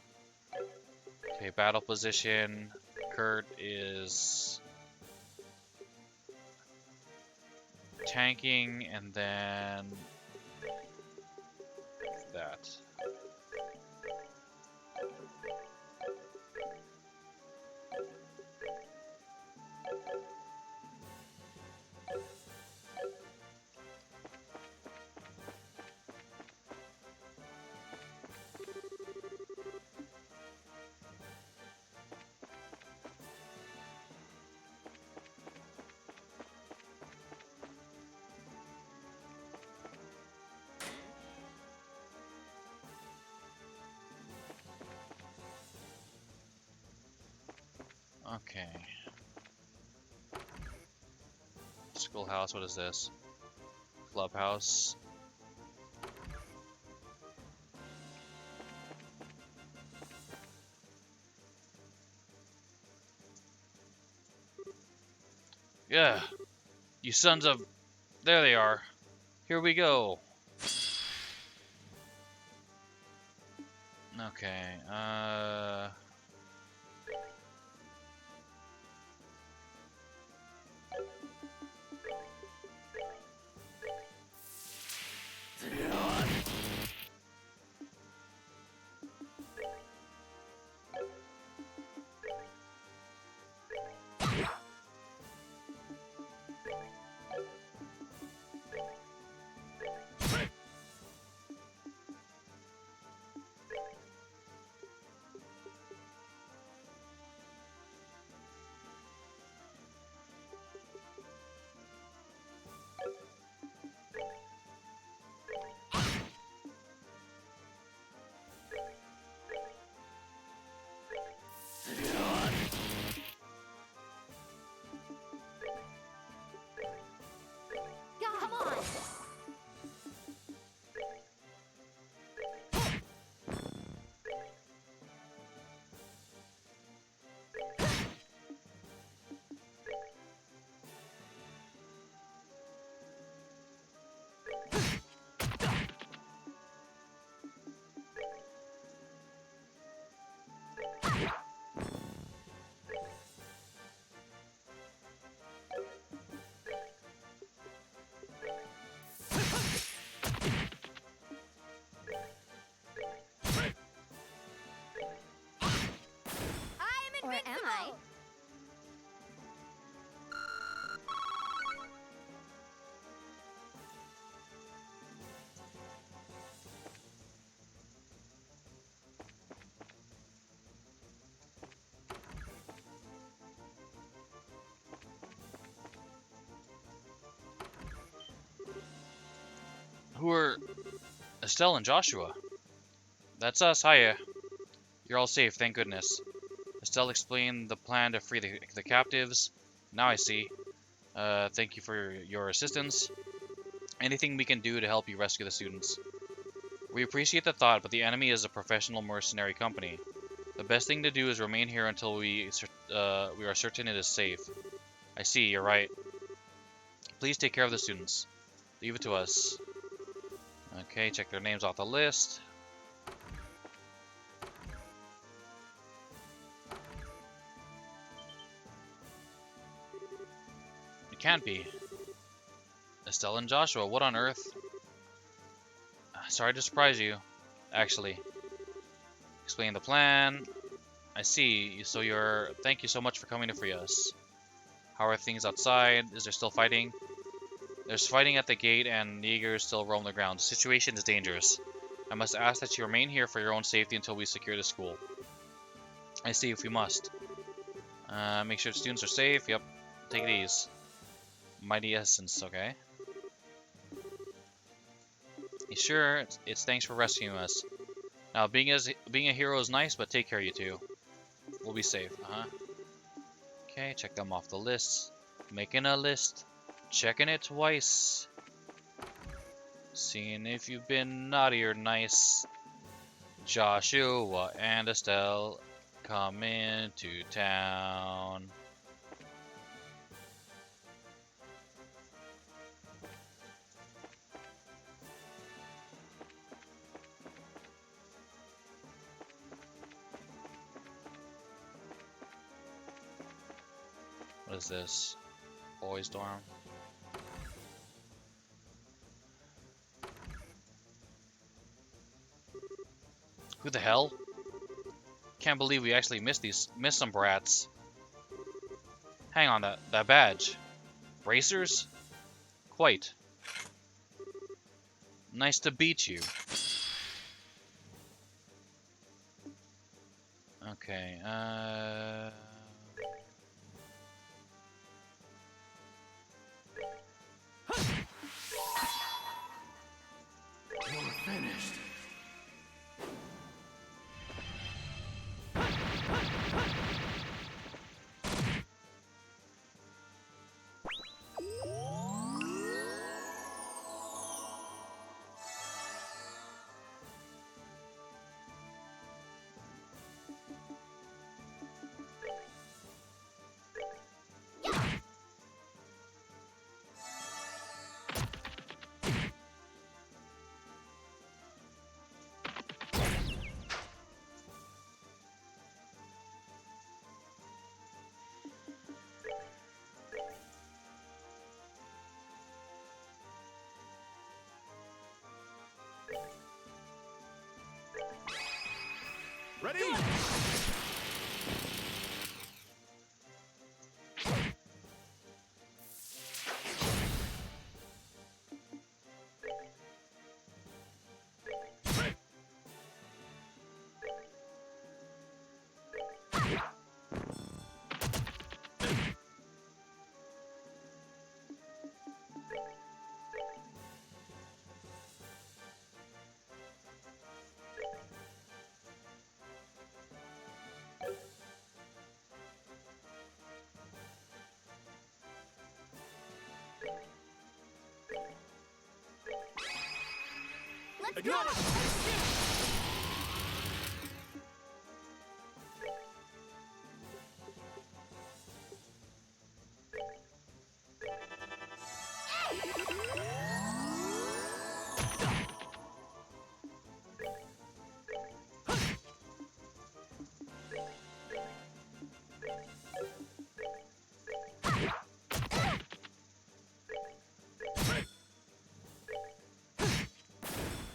Okay, battle position. Kurt is tanking, and then that. Okay. Schoolhouse, what is this? Clubhouse. Yeah. You sons of... There they are. Here we go. Okay, Who are Estelle and Joshua? That's us, hiya. You're all safe, thank goodness. Estelle explained the plan to free the captives. Now I see. Thank you for your assistance. Anything we can do to help you rescue the students. We appreciate the thought, but the enemy is a professional mercenary company. The best thing to do is remain here until we are certain it is safe. I see, you're right. Please take care of the students. Leave it to us. Okay, check their names off the list. It can't be. Estelle and Joshua, what on earth? Sorry to surprise you, actually. Explain the plan. I see. So thank you so much for coming to free us. How are things outside? Is there still fighting? There's fighting at the gate and Jaegers still roam the ground. The situation is dangerous. I must ask that you remain here for your own safety until we secure the school. I see, if we must. Make sure the students are safe. Yep. Take it easy. Mighty Essence, okay. Sure, it's thanks for rescuing us. Now, being a hero is nice, but take care, you two. We'll be safe, Okay, check them off the list. Making a list. Checking it twice. Seeing if you've been naughty or nice. Joshua and Estelle come into town. What is this? Boys' dorm. Who the hell? Can't believe we actually missed some brats. Hang on, that badge. Racers? Quite. Nice to beat you. Okay, You're finished. Ready? Let's I go! got it.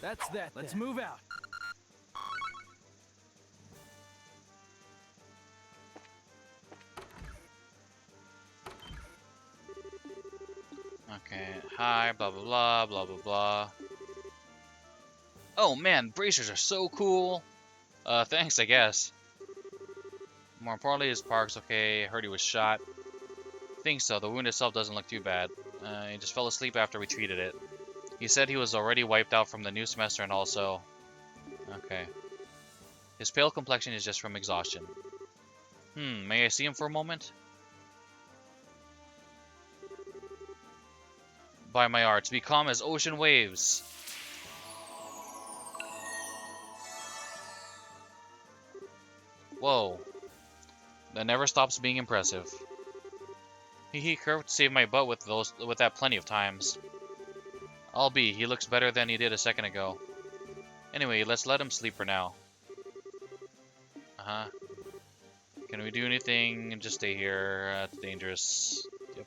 That's that. Let's move out. okay. Hi, blah blah blah, blah blah blah. Oh man, bracers are so cool. Thanks, I guess. More importantly, his park's okay. I heard he was shot. Think so. The wound itself doesn't look too bad. He just fell asleep after we treated it. He said he was already wiped out from the new semester and also... Okay. His pale complexion is just from exhaustion. May I see him for a moment? By my arts, be calm as ocean waves. Whoa. That never stops being impressive. He curved saved my butt with that plenty of times. He looks better than he did a second ago. Anyway, let's let him sleep for now. Can we do anything? Just stay here. That's dangerous. Yep.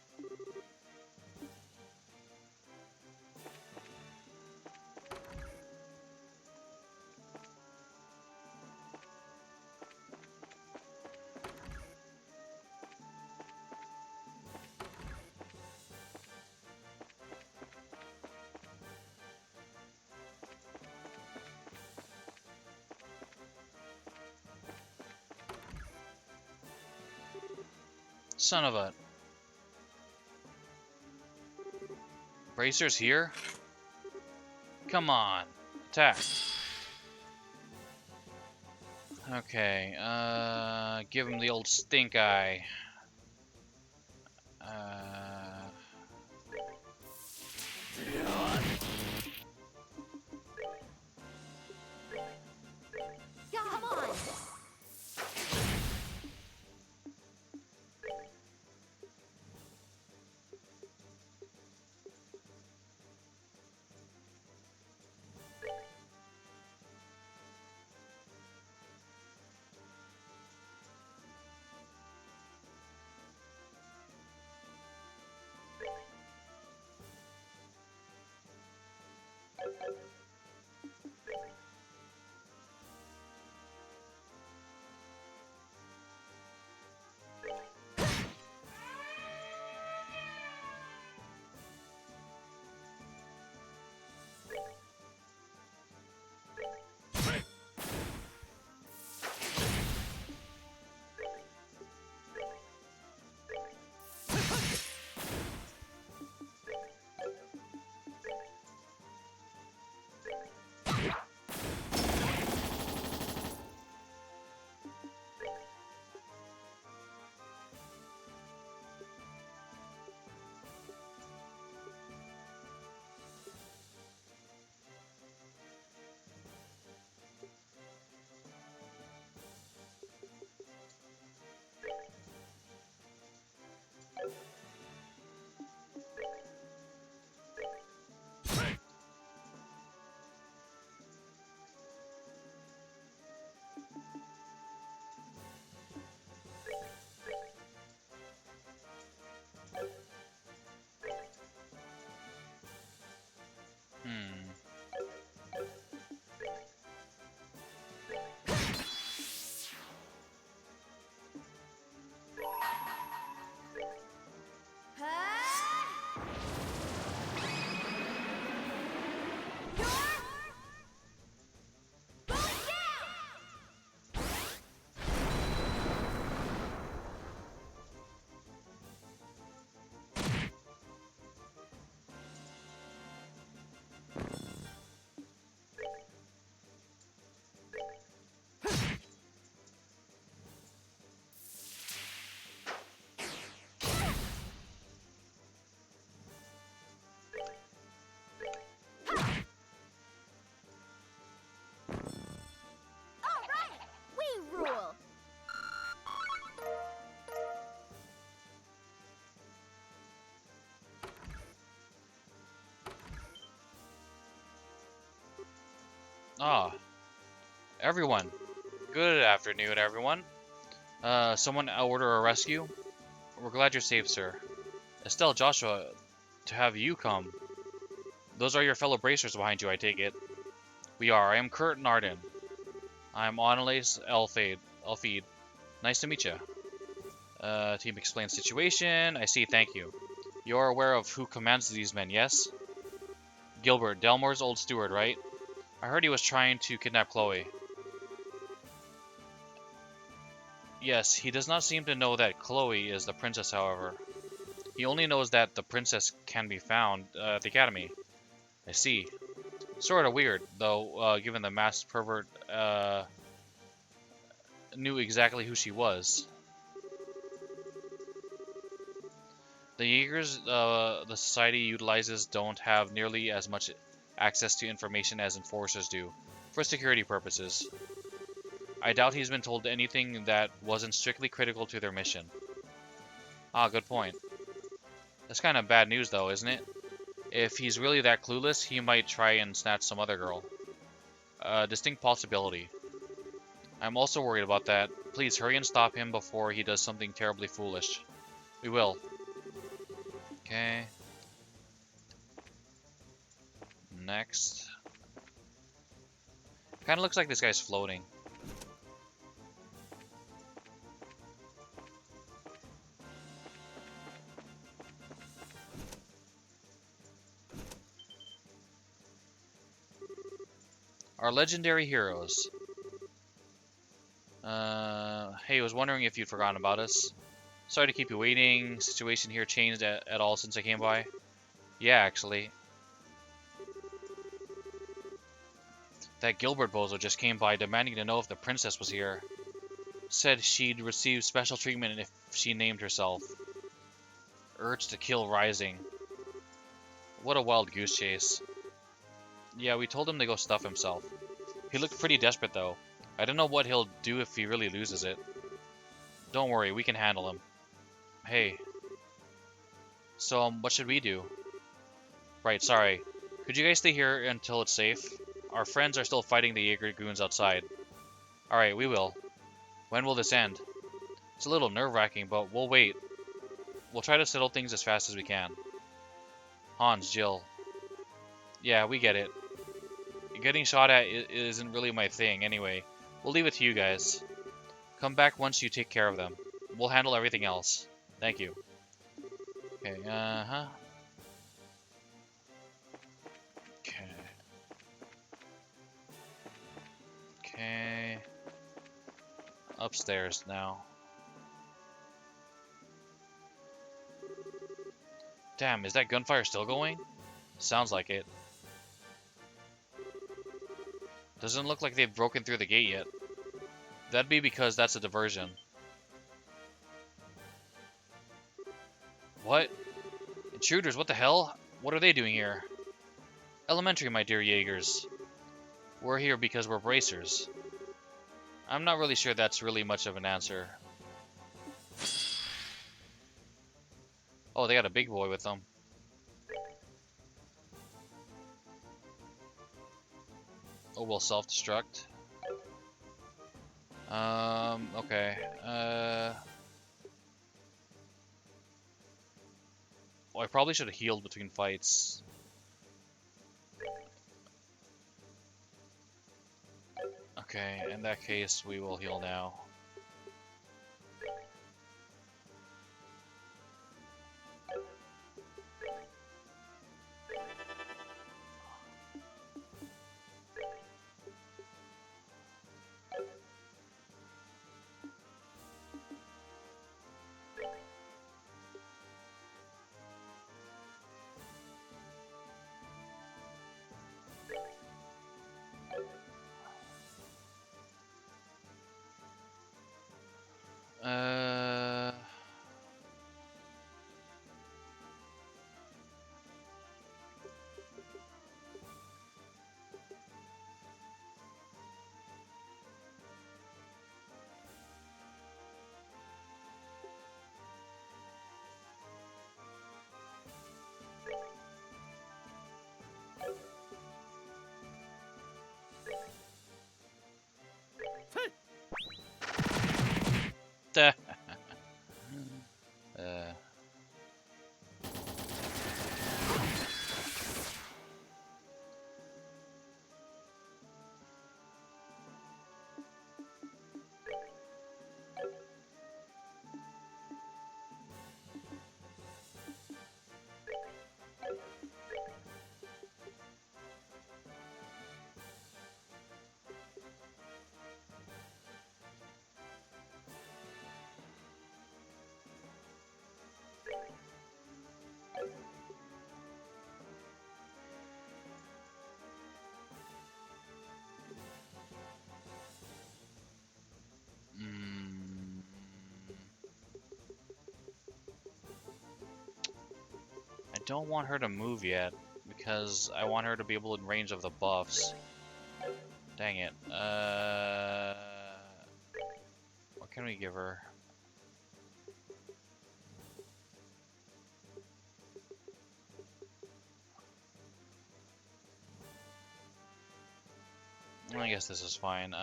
Son of a... Bracers here? Come on. Attack. Okay, give him the old stink eye. Come on. Rule. Everyone. Good afternoon, everyone. Someone order a rescue? We're glad you're safe, sir. Estelle, Joshua, to have you come. Those are your fellow bracers behind you, I take it. We are. I am Kurt Narden. I'm Onelace Elfeed. Nice to meet you. Team explains situation. I see, thank you. You're aware of who commands these men, yes? Gilbert, Delmore's old steward, right? I heard he was trying to kidnap Chloe. Yes, he does not seem to know that Chloe is the princess, however. He only knows that the princess can be found at the academy. I see. Sort of weird, though, given the masked pervert knew exactly who she was. The Jaegers the society utilizes don't have nearly as much access to information as enforcers do, for security purposes. I doubt he's been told anything that wasn't strictly critical to their mission. Ah, good point. That's kind of bad news though, isn't it? If he's really that clueless, he might try and snatch some other girl. A distinct possibility. I'm also worried about that. Please hurry and stop him before he does something terribly foolish. We will. Okay. Next. Kind of looks like this guy's floating. Our legendary heroes. Hey, I was wondering if you'd forgotten about us. Sorry to keep you waiting. Situation here changed at all since I came by? Yeah, actually. That Gilbert bozo just came by demanding to know if the princess was here. Said she'd receive special treatment if she named herself. Urge to kill rising. What a wild goose chase. Yeah, we told him to go stuff himself. He looked pretty desperate though. I don't know what he'll do if he really loses it. Don't worry, we can handle him. Hey. So, what should we do? Right, sorry. Could you guys stay here until it's safe? Our friends are still fighting the Jaeger goons outside. Alright, we will. When will this end? It's a little nerve-wracking, but we'll wait. We'll try to settle things as fast as we can. Hans, Jill. Yeah, we get it. Getting shot at isn't really my thing, anyway. We'll leave it to you guys. Come back once you take care of them. We'll handle everything else. Thank you. Okay, uh-huh. Okay. Okay. Upstairs now. Damn, is that gunfire still going? Sounds like it. Doesn't look like they've broken through the gate yet. That'd be because that's a diversion. What? Intruders, what the hell? What are they doing here? Elementary, my dear Jaegers. We're here because we're bracers. I'm not really sure that's really much of an answer. Oh, they got a big boy with them. Oh, we'll self-destruct. Okay. Well, I probably should have healed between fights. Okay, in that case, we will heal now. don't want her to move yet because I want her to be able in range of the buffs. Dang it. What can we give her? I guess this is fine.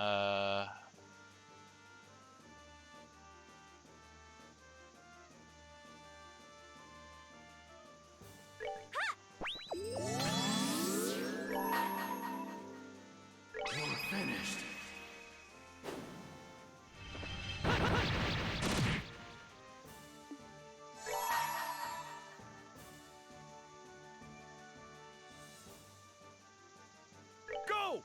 You're finished. Go!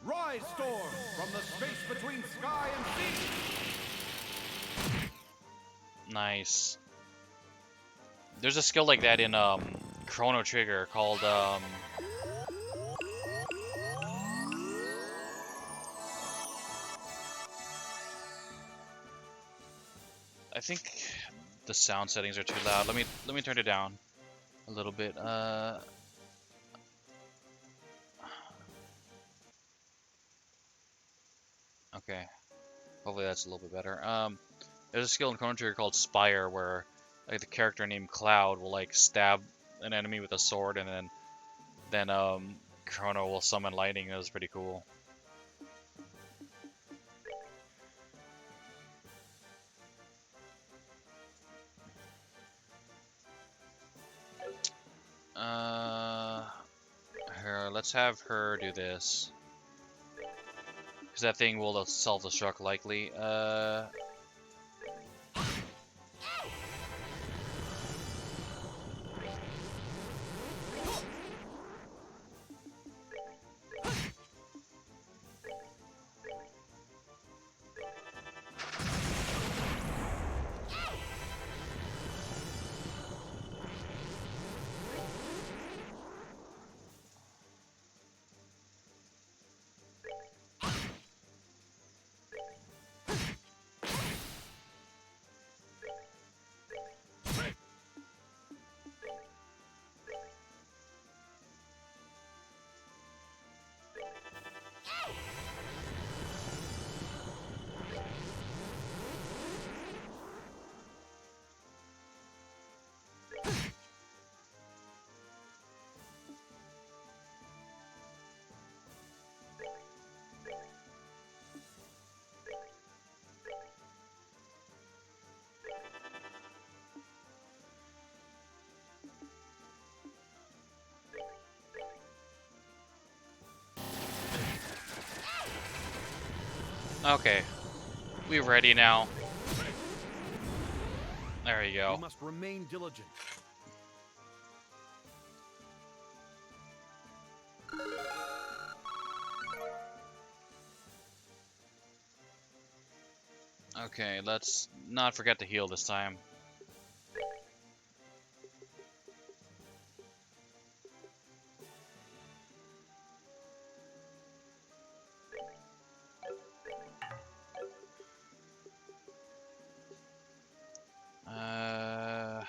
Rise, Storm, from the space between sky and sea. Nice. There's a skill like that in Chrono Trigger called I think the sound settings are too loud. Let me turn it down a little bit. Okay. Hopefully that's a little bit better. There's a skill in Chrono Trigger called Spire where like the character named Cloud will like stab an enemy with a sword and then Chrono will summon lightning. It was pretty cool. Let's have her do this. Because that thing will self-destruct likely. Okay, we're ready now. There you We go. must remain diligent. Okay, let's not forget to heal this time. Uh,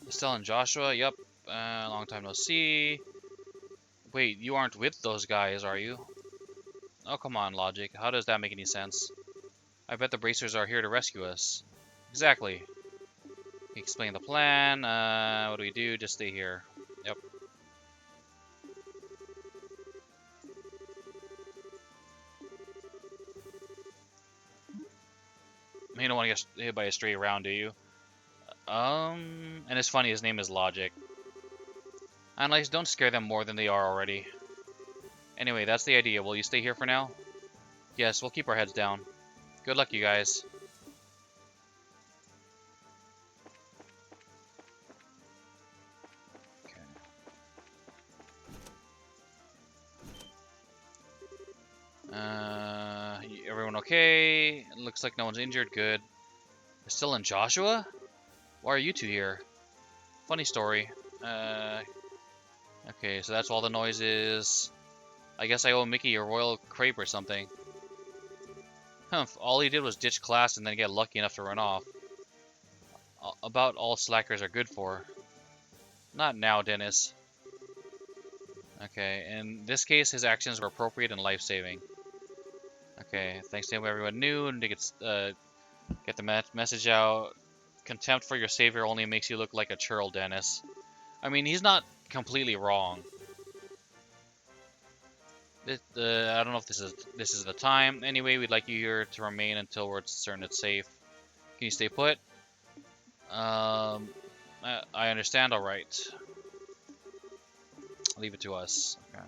Estelle and Joshua, yep. Long time no see. Wait, you aren't with those guys, are you? Oh, come on, Logic. How does that make any sense? I bet the Bracers are here to rescue us. Exactly. Explain the plan. What do we do? Just stay here. Yep. You don't want to get hit by a stray round, do you? And it's funny, his name is Logic. Analyze, don't scare them more than they are already. Anyway, that's the idea. Will you stay here for now? Yes, we'll keep our heads down. Good luck, you guys. Everyone okay? Looks like no one's injured. Good. We're still in Joshua? Why are you two here? Funny story. Okay, so that's all the noise is. I guess I owe Mickey a royal crepe or something. Humph, all he did was ditch class and then get lucky enough to run off. About all slackers are good for. Not now, Dennis. Okay, in this case, his actions were appropriate and life-saving. Okay, thanks to him, everyone knew and to get the message out. Contempt for your savior only makes you look like a churl, Dennis. I mean, he's not completely wrong. I don't know if this is the time. Anyway, we'd like you here to remain until we're certain it's safe. Can you stay put? I understand. All right. Leave it to us. Okay.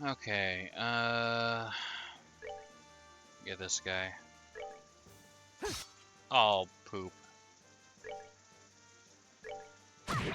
Okay, get this guy. Oh, poop. Come on.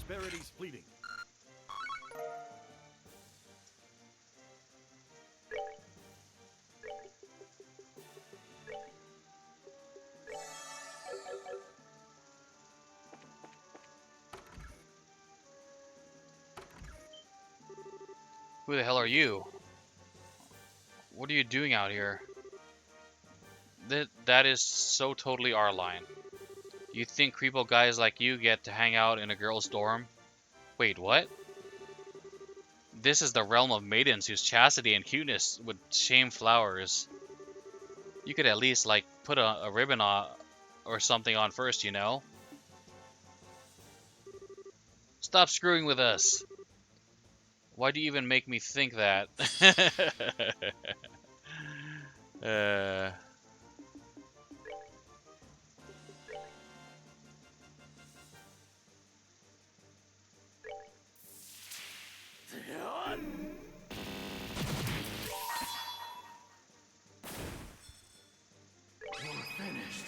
Prosperity's fleeting. Who the hell are you? What are you doing out here? That is so totally our line. You think creepo guys like you get to hang out in a girl's dorm? Wait, what? This is the realm of maidens whose chastity and cuteness would shame flowers. You could at least, like, put a ribbon on or something on first, you know? Stop screwing with us! Why do you even make me think that? uh... Finished.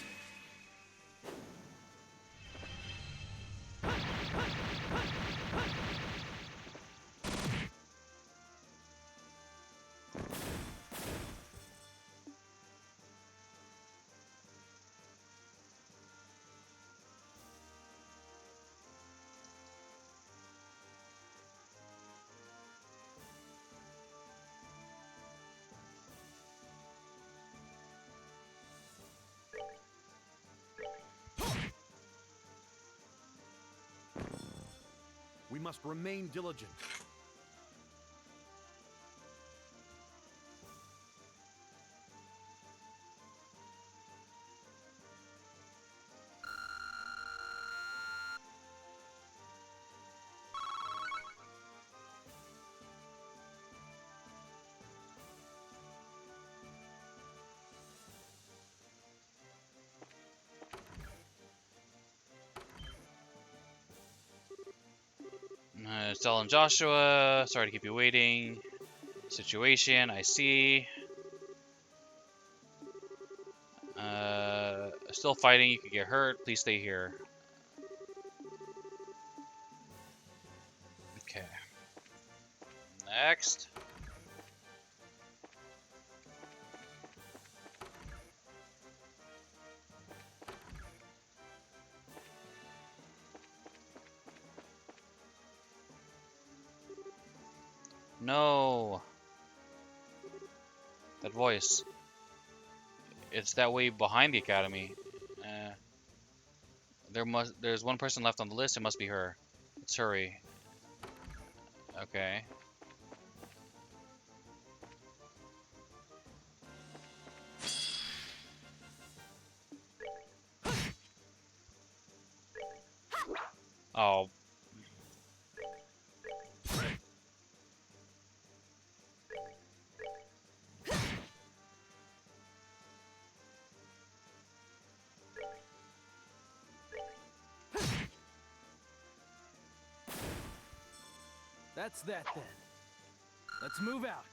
We must remain diligent. Estelle and Joshua. Sorry to keep you waiting. Situation, I see. Still fighting, you could get hurt. Please stay here. Okay. Next. No. That voice. It's that way behind the academy. There's one person left on the list. It must be her. Let's hurry. Okay. Oh. That's that then. Let's move out.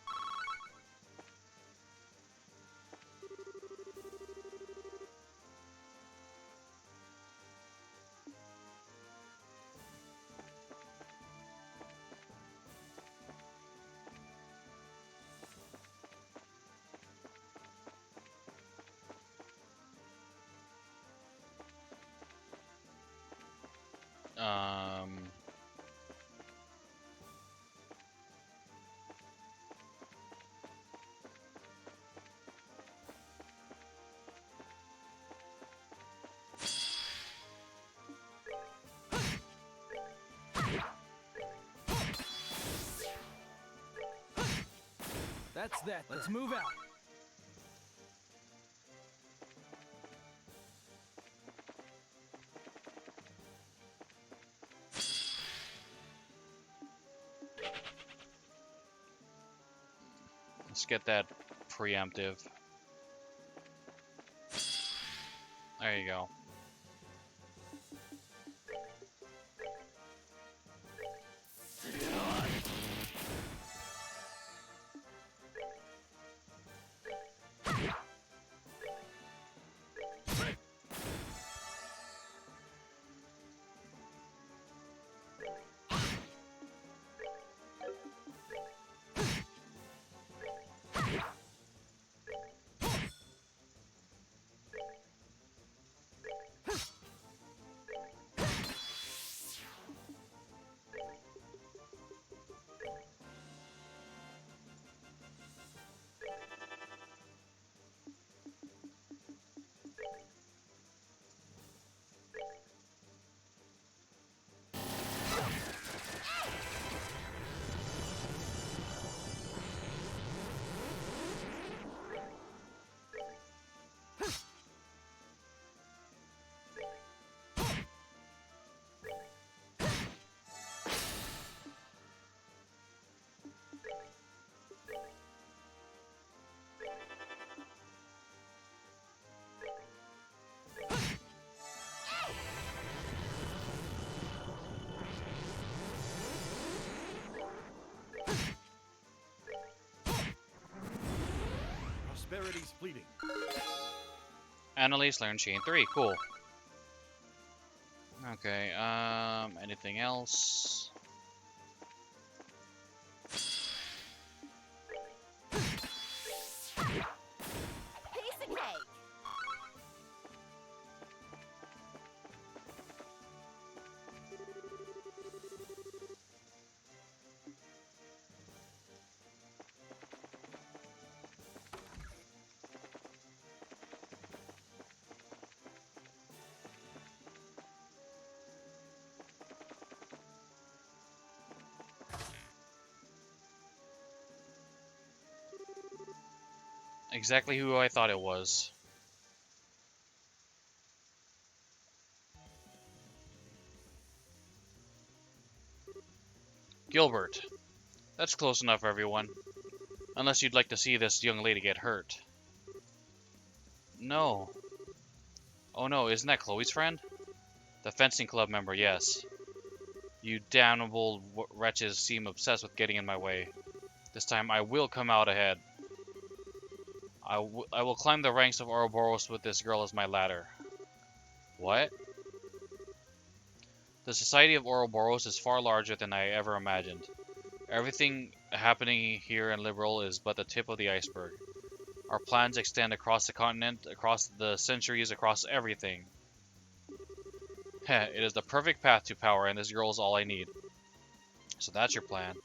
That's that. Let's move out. Let's get that preemptive. There you go. Prosperity's fleeting. Annalise learned Chain 3. Cool. Okay, anything else? Piece of cake. Exactly who I thought it was. Gilbert. That's close enough, everyone. Unless you'd like to see this young lady get hurt. No. Oh no, isn't that Chloe's friend? The fencing club member, yes. You damnable wretches seem obsessed with getting in my way. This time I will come out ahead. I will climb the ranks of Ouroboros with this girl as my ladder. What? The Society of Ouroboros is far larger than I ever imagined. Everything happening here in Liberal is but the tip of the iceberg. Our plans extend across the continent, across the centuries, across everything. Heh, it is the perfect path to power, and this girl is all I need. So that's your plan.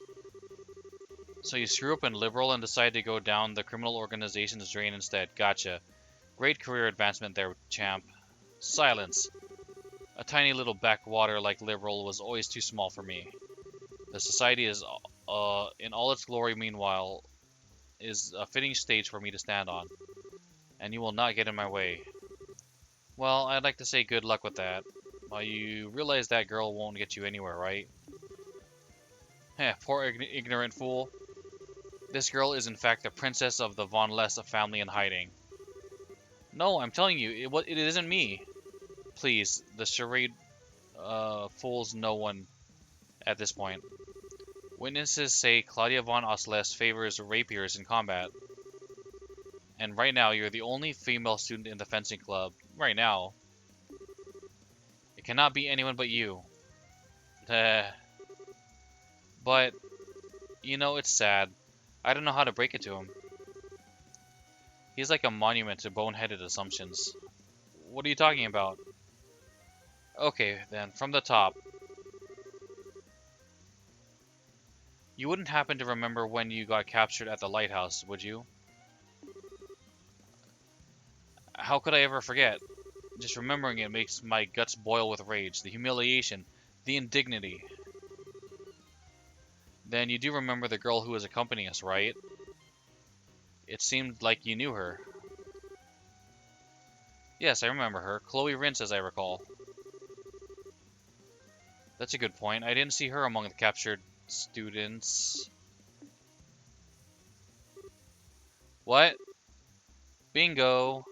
So you screw up in Liberal and decide to go down the criminal organization's drain instead. Gotcha. Great career advancement there, champ. Silence. A tiny little backwater like Liberal was always too small for me. The Society is, in all its glory meanwhile, is a fitting stage for me to stand on. And you will not get in my way. Well, I'd like to say good luck with that. Well, you realize that girl won't get you anywhere, right? Heh, poor ignorant fool. This girl is in fact the princess of the Von Less family in hiding. No, I'm telling you, it isn't me. Please, the charade fools no one at this point. Witnesses say Claudia von Osles favors rapiers in combat. And right now, you're the only female student in the fencing club. Right now. It cannot be anyone but you. But, you know, it's sad. I don't know how to break it to him. He's like a monument to boneheaded assumptions. What are you talking about? Okay, then, from the top. You wouldn't happen to remember when you got captured at the lighthouse, would you? How could I ever forget? Just remembering it makes my guts boil with rage. The humiliation, the indignity. Then you do remember the girl who was accompanying us, right? It seemed like you knew her. Yes, I remember her. Chloe Rince, as I recall. That's a good point. I didn't see her among the captured students. What? Bingo!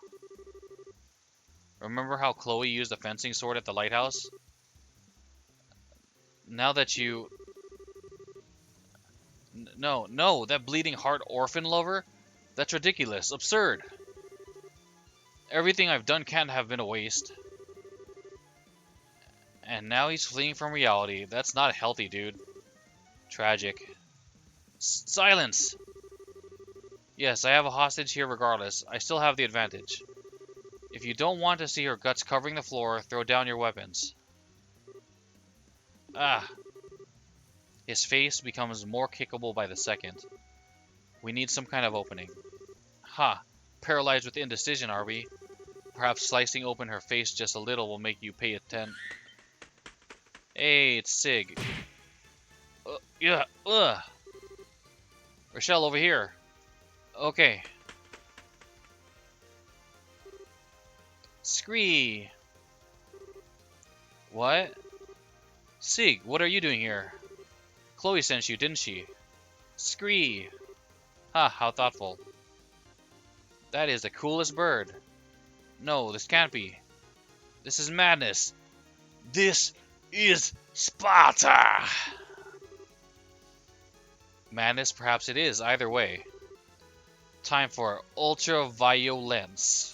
Remember how Chloe used the fencing sword at the lighthouse? Now that you... No, that bleeding heart orphan lover? That's ridiculous, absurd. Everything I've done can't have been a waste. And now he's fleeing from reality. That's not healthy, dude. Tragic. Silence! Yes, I have a hostage here regardless. I still have the advantage. If you don't want to see her guts covering the floor, throw down your weapons. Ah. His face becomes more kickable by the second. We need some kind of opening. Ha! Paralyzed with indecision, are we? Perhaps slicing open her face just a little will make you pay attention. Hey, it's Sig. Yeah, Rochelle, over here. Okay. Scree. What? Sig, what are you doing here? Chloe sent you, didn't she? Scree. Ha, how thoughtful. That is the coolest bird. No, this can't be. This is madness. This is Sparta! Madness, perhaps it is, either way. Time for ultra-violence.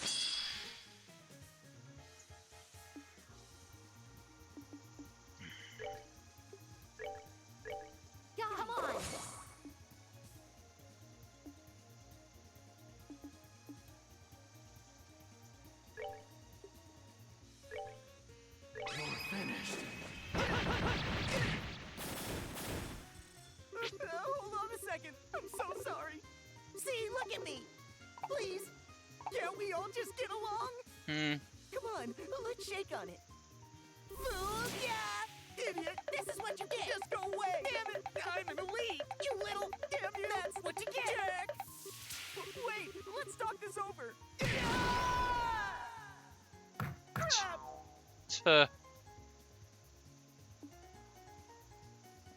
Come on. You're finished. Hold on a second. I'm so sorry. See, look at me. Please. Can't we all just get along? Come on, let's shake on it. Booyah! Idiot! This is what you get. Just go away! Damn it! I'm an elite! You little... Damn you! That's what you get. Jack! Wait! Let's talk this over! Crap!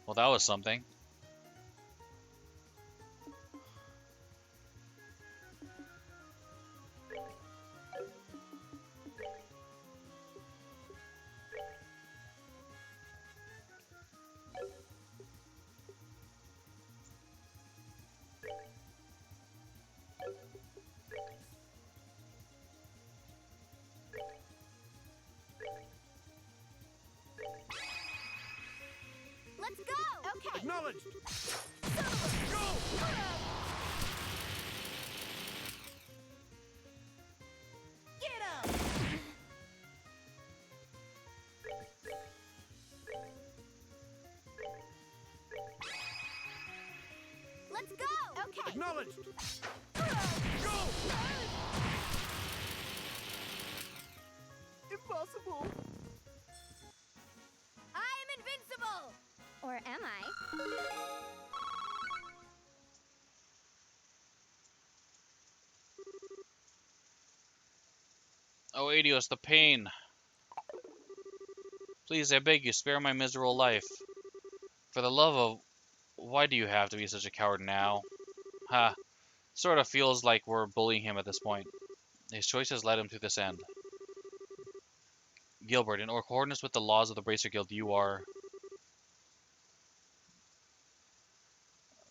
Well, that was something. Acknowledged. Get him! Let's go! Okay. Acknowledged. Impossible. I am invincible! Or am I? Oh, Adios, the pain. Please, I beg you, spare my miserable life. For the love of... Why do you have to be such a coward now? Ha. Sort of feels like we're bullying him at this point. His choices led him to this end. Gilbert, in accordance with the laws of the Bracer Guild, you are...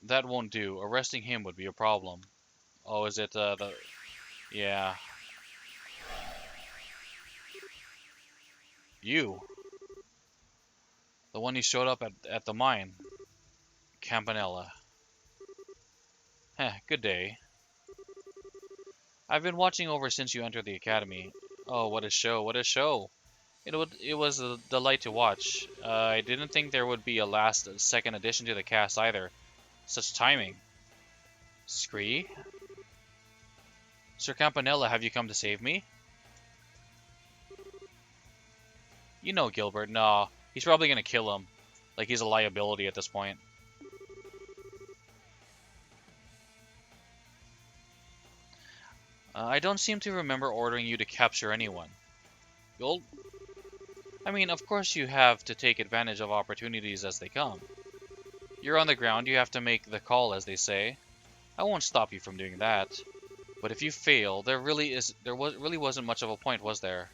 That won't do. Arresting him would be a problem. Oh, is it, the... Yeah. You. The one who showed up at the mine. Campanella. Heh, good day. I've been watching over since you entered the academy. Oh, what a show, what a show. It was a delight to watch. I didn't think there would be a second addition to the cast either. Such timing. Scree? Sir Campanella, have you come to save me? You know Gilbert, nah. He's probably gonna kill him. Like he's a liability at this point. I don't seem to remember ordering you to capture anyone. You'll... I mean, of course you have to take advantage of opportunities as they come. You're on the ground, you have to make the call, as they say. I won't stop you from doing that. But if you fail, there really wasn't much of a point, was there?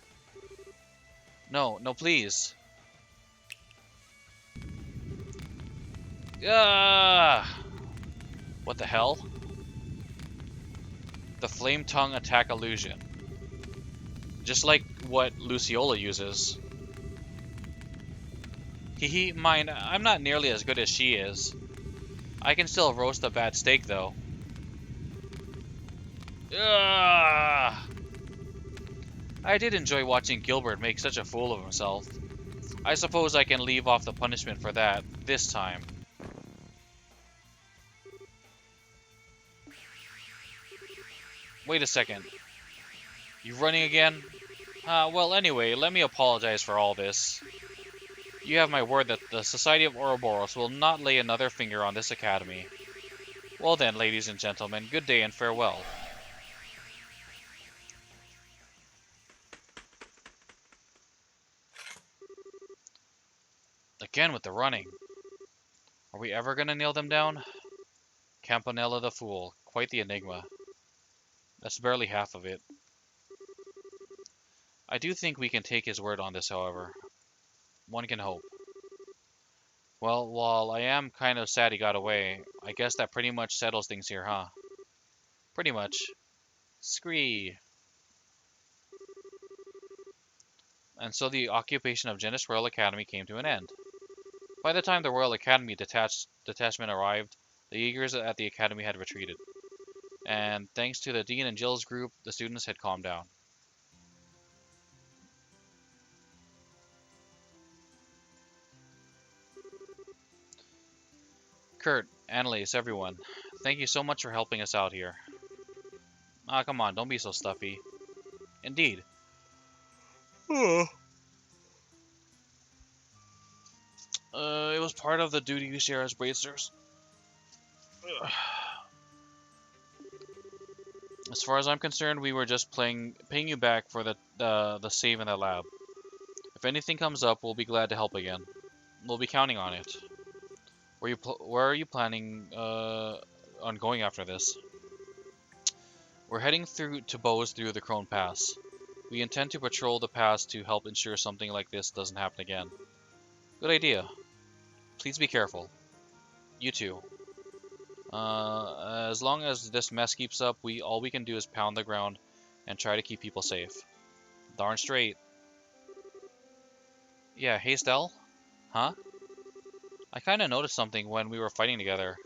No, no, please. Ah! What the hell? The Flame Tongue attack illusion. Just like what Luciola uses. Hehe, mind, I'm not nearly as good as she is. I can still roast a bad steak, though. Ugh! I did enjoy watching Gilbert make such a fool of himself. I suppose I can leave off the punishment for that, this time. Wait a second. You running again? Well anyway, let me apologize for all this. You have my word that the Society of Ouroboros will not lay another finger on this academy. Well then, ladies and gentlemen, good day and farewell. Again with the running. Are we ever gonna nail them down? Campanella the Fool, quite the enigma. That's barely half of it. I do think we can take his word on this, however. One can hope. Well, while I am kind of sad he got away, I guess that pretty much settles things here, huh? Pretty much. Scree. And so the occupation of Genis Royal Academy came to an end. By the time the Royal Academy detachment arrived, the Jaegers at the Academy had retreated. And thanks to the Dean and Jill's group, the students had calmed down. Kurt, Annalise, everyone, thank you so much for helping us out here. Ah, come on, don't be so stuffy. Indeed. It was part of the duty we share as Bracers. As far as I'm concerned, we were just paying you back for the save in the lab. If anything comes up, we'll be glad to help again. We'll be counting on it. Where are you planning on going after this? We're heading to Bose through the Crone Pass. We intend to patrol the pass to help ensure something like this doesn't happen again. Good idea. Please be careful. You too. As long as this mess keeps up, all we can do is pound the ground and try to keep people safe. Darn straight. Yeah, hey Stell? Huh? I kind of noticed something when we were fighting together.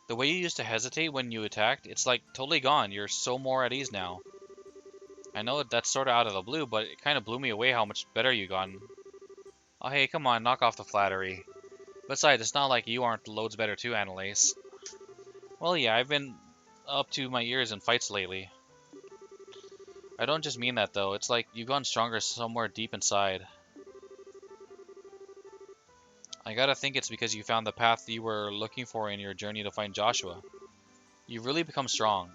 The way you used to hesitate when you attacked, it's like totally gone. You're so more at ease now. I know that's sort of out of the blue, but it kind of blew me away how much better you gotten. Oh hey, come on, knock off the flattery. Besides, it's not like you aren't loads better too, Annalise. Well, yeah, I've been up to my ears in fights lately. I don't just mean that though, it's like you've gotten stronger somewhere deep inside. I gotta think it's because you found the path you were looking for in your journey to find Joshua. You've really become strong.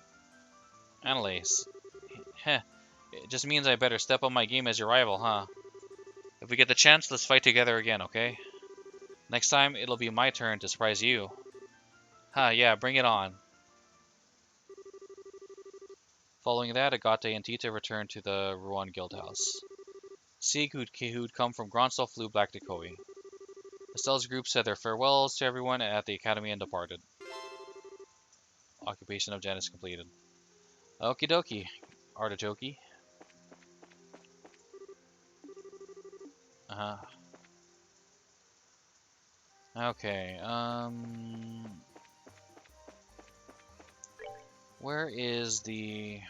Annalise. Heh, it just means I better step up my game as your rival, huh? If we get the chance, let's fight together again, okay? Next time, it'll be my turn to surprise you. Huh, yeah, bring it on. Following that, Agate and Tita returned to the Ruan Guildhouse. Sieg, who'd come from Gronsel, flew back to Koi. Estelle's group said their farewells to everyone at the academy and departed. Occupation of Janus completed. Okie dokie, artichoke. Uh-huh. Okay, where is the...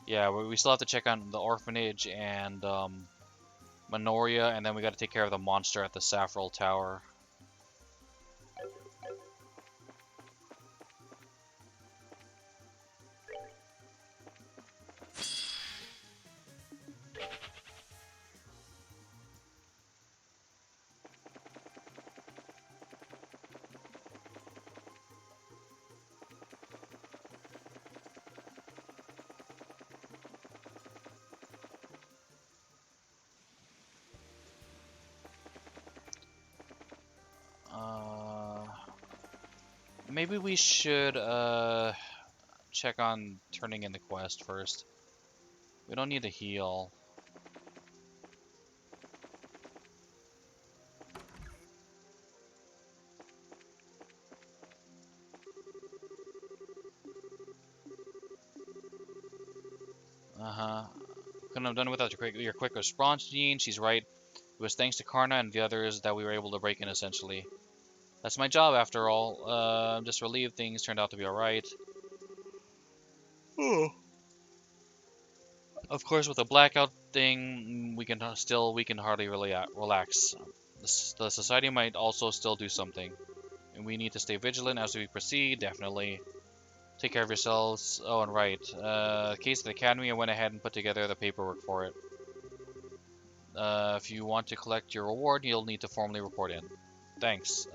Yeah, we still have to check on the orphanage and Minoria, and then we got to take care of the monster at the Saffrel Tower. Maybe we should check on turning in the quest first. We don't need to heal. Couldn't have done it without your quick response, Jean. She's right. It was thanks to Karna and the others that we were able to break in, essentially. That's my job, after all. I'm just relieved things turned out to be alright. Oh. Of course, with the blackout thing, we can hardly really relax. The society might also still do something, and we need to stay vigilant as we proceed. Definitely. Take care of yourselves. Oh, and right. Case of the Academy, I went ahead and put together the paperwork for it. If you want to collect your reward, you'll need to formally report in. Thanks.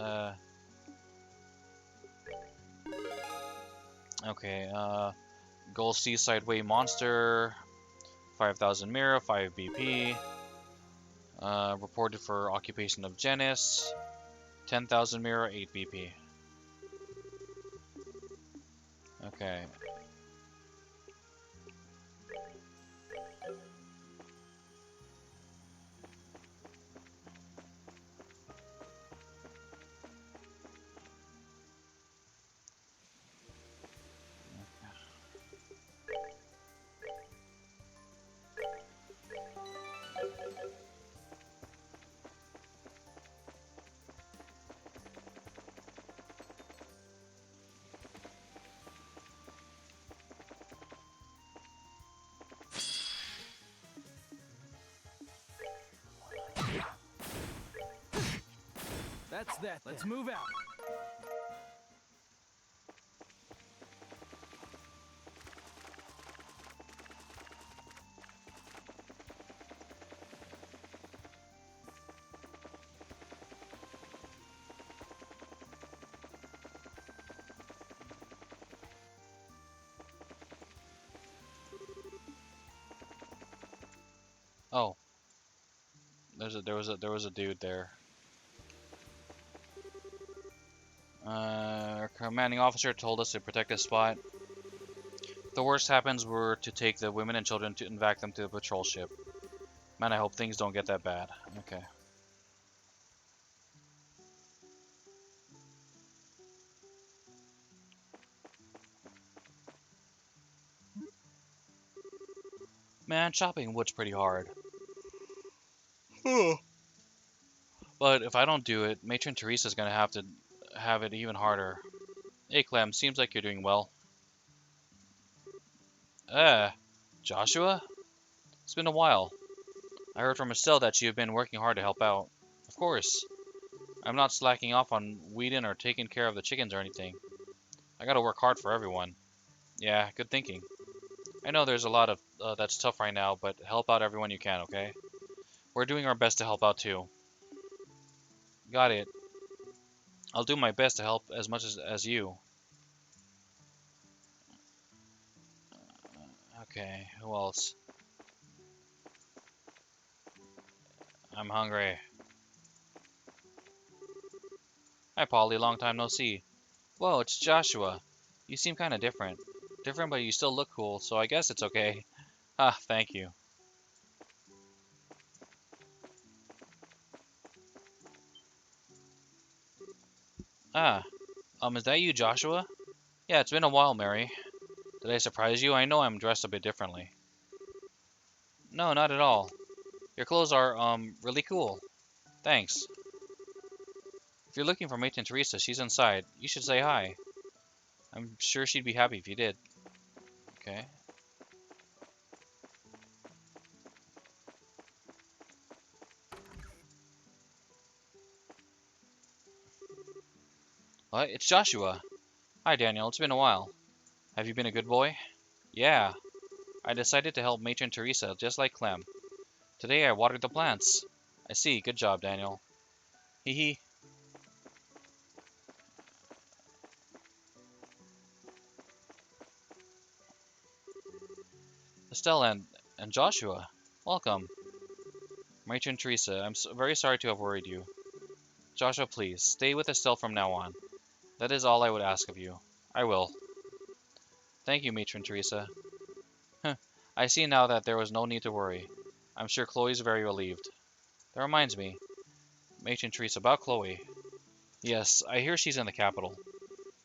Okay, Gold Seaside Way Monster, 5,000 Mira, 5 BP. Reported for Occupation of Janus, 10,000 Mira, 8 BP. Okay. That's that. Let's move out. Oh. There was a dude there. Our commanding officer told us to protect this spot. If the worst happens, we're to take the women and children and back them to the patrol ship. Man, I hope things don't get that bad. Okay. Man, chopping wood's pretty hard. But if I don't do it, Matron Teresa's gonna have to have it even harder. Hey Clem, seems like you're doing well. Eh, Joshua? It's been a while. I heard from Estelle that you've been working hard to help out. Of course. I'm not slacking off on weeding or taking care of the chickens or anything. I gotta work hard for everyone. Yeah, good thinking. I know there's a lot of that's tough right now, but help out everyone you can, okay? We're doing our best to help out too. Got it. I'll do my best to help as much as you. Okay, who else? I'm hungry. Hi, Polly. Long time no see. Whoa, it's Joshua. You seem kind of different. Different, but you still look cool, so I guess it's okay. Ah, thank you. Ah, is that you, Joshua? Yeah, it's been a while, Mary. Did I surprise you? I know I'm dressed a bit differently. No, not at all. Your clothes are, really cool. Thanks. If you're looking for Matron Teresa, she's inside. You should say hi. I'm sure she'd be happy if you did. Okay. What? It's Joshua. Hi, Daniel. It's been a while. Have you been a good boy? Yeah. I decided to help Matron Teresa, just like Clem. Today I watered the plants. I see. Good job, Daniel. Hee hee. Estelle and Joshua. Welcome. Matron Teresa, I'm very sorry to have worried you. Joshua, please, stay with Estelle from now on. That is all I would ask of you. I will. Thank you, Matron Teresa. I see now that there was no need to worry. I'm sure Chloe's very relieved. That reminds me, Matron Teresa, about Chloe. Yes, I hear she's in the capital.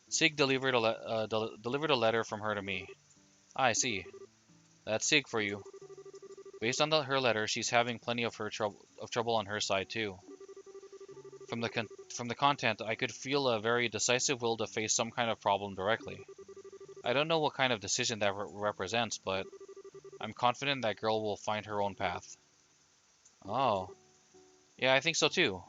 Sig delivered a letter from her to me. I see. That's Sig for you. Based on her letter, she's having plenty of trouble on her side too. From the content, I could feel a very decisive will to face some kind of problem directly. I don't know what kind of decision that represents, but I'm confident that girl will find her own path. Oh, yeah, I think so too.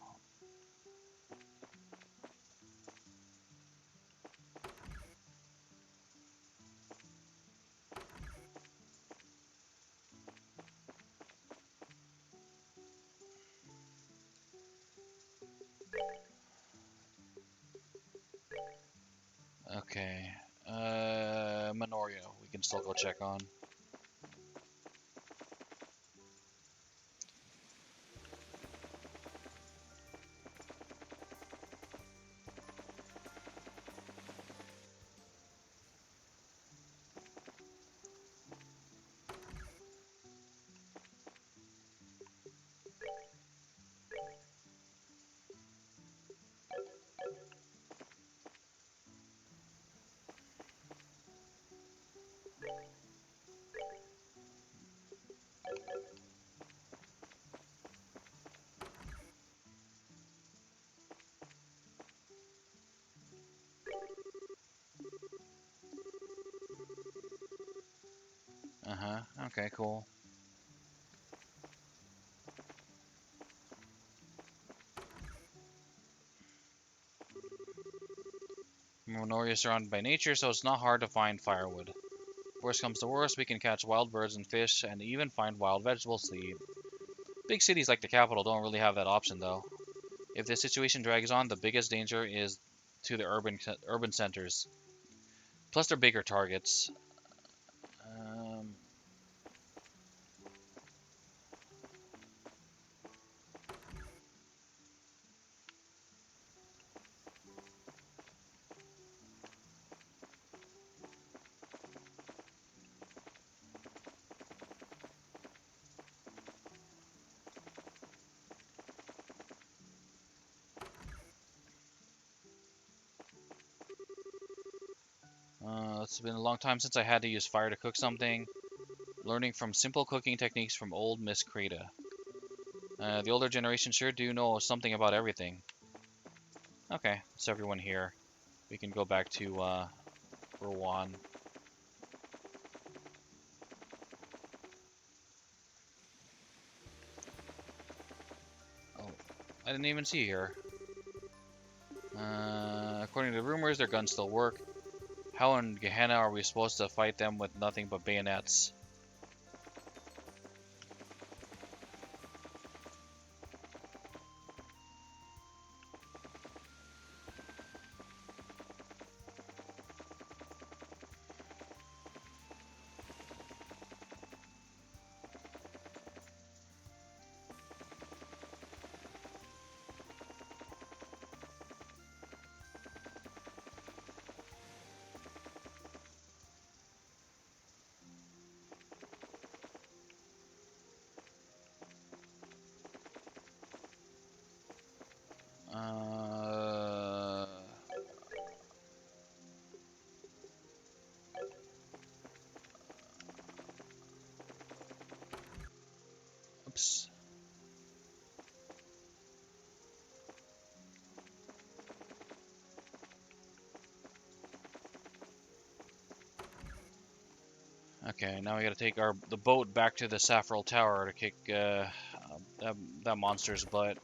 Okay, Minoria, we can still go check on. Uh-huh, okay, cool. Minoria is surrounded by nature, so it's not hard to find firewood. Worst comes to worst, we can catch wild birds and fish, and even find wild vegetables to eat. Big cities like the capital don't really have that option, though. If this situation drags on, the biggest danger is to the urban centers. Plus, they're bigger targets. Um, it's been a long time since I had to use fire to cook something. Learning from simple cooking techniques from old Miss Krita. The older generation sure do know something about everything. Okay, it's everyone here. We can go back to Rowan. Oh, I didn't even see her. According to the rumors, their guns still work. How in Gehenna are we supposed to fight them with nothing but bayonets? Oops. Okay, now we gotta take the boat back to the Saffrel Tower to kick that monster's butt.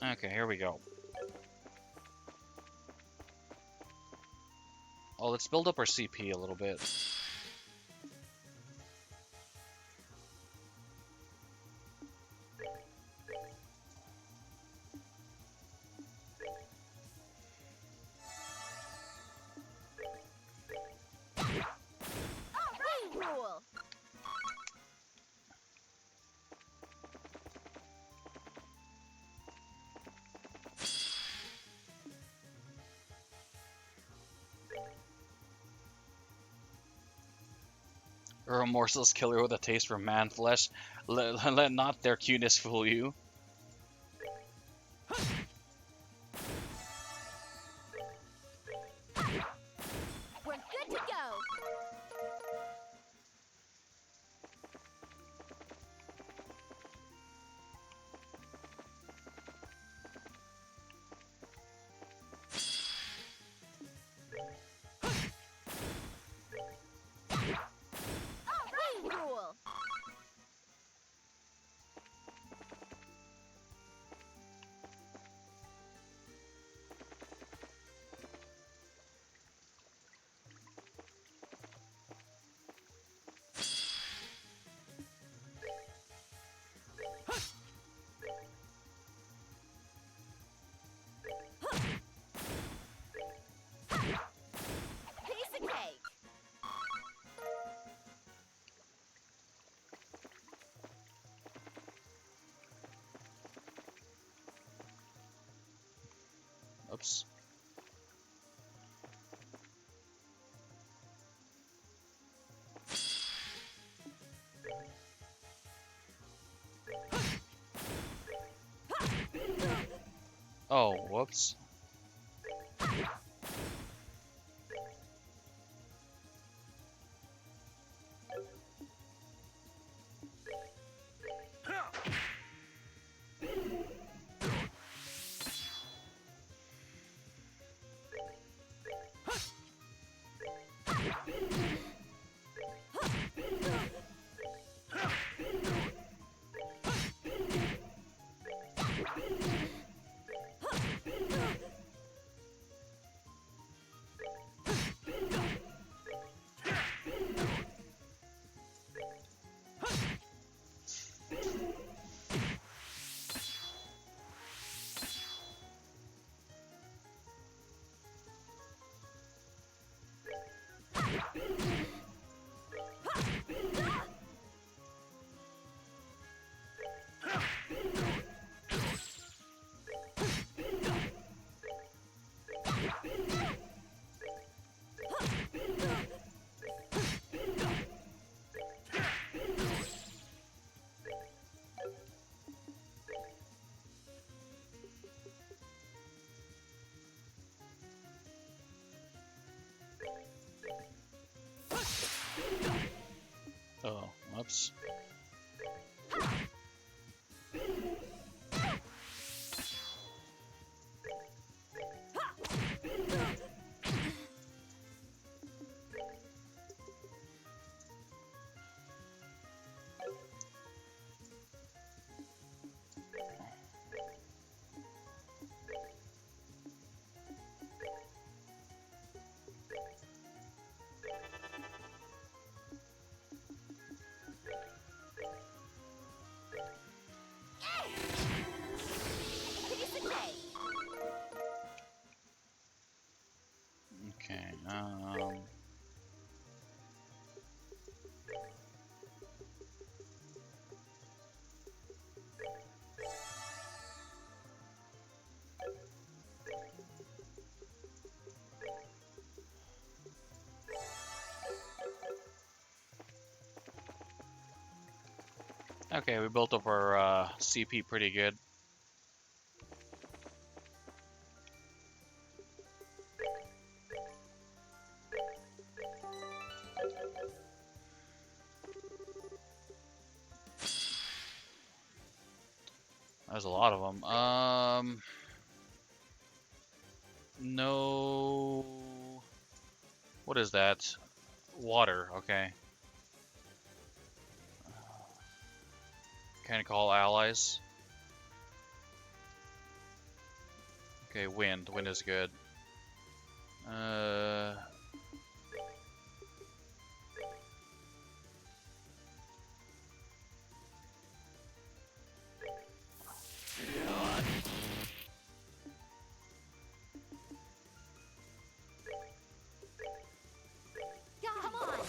Okay, here we go. Oh, let's build up our CP a little bit. Rule. A remorseless killer with a taste for man flesh. Let not their cuteness fool you. We're good to go. Rule. Piece of cake. Oops. Oh, whoops. Oh, whoops. Piece of cake. Okay, okay, we built up our CP pretty good. There's a lot of them. No. What is that? Water. Okay. Can I call allies? Okay, wind. Wind is good. Come on.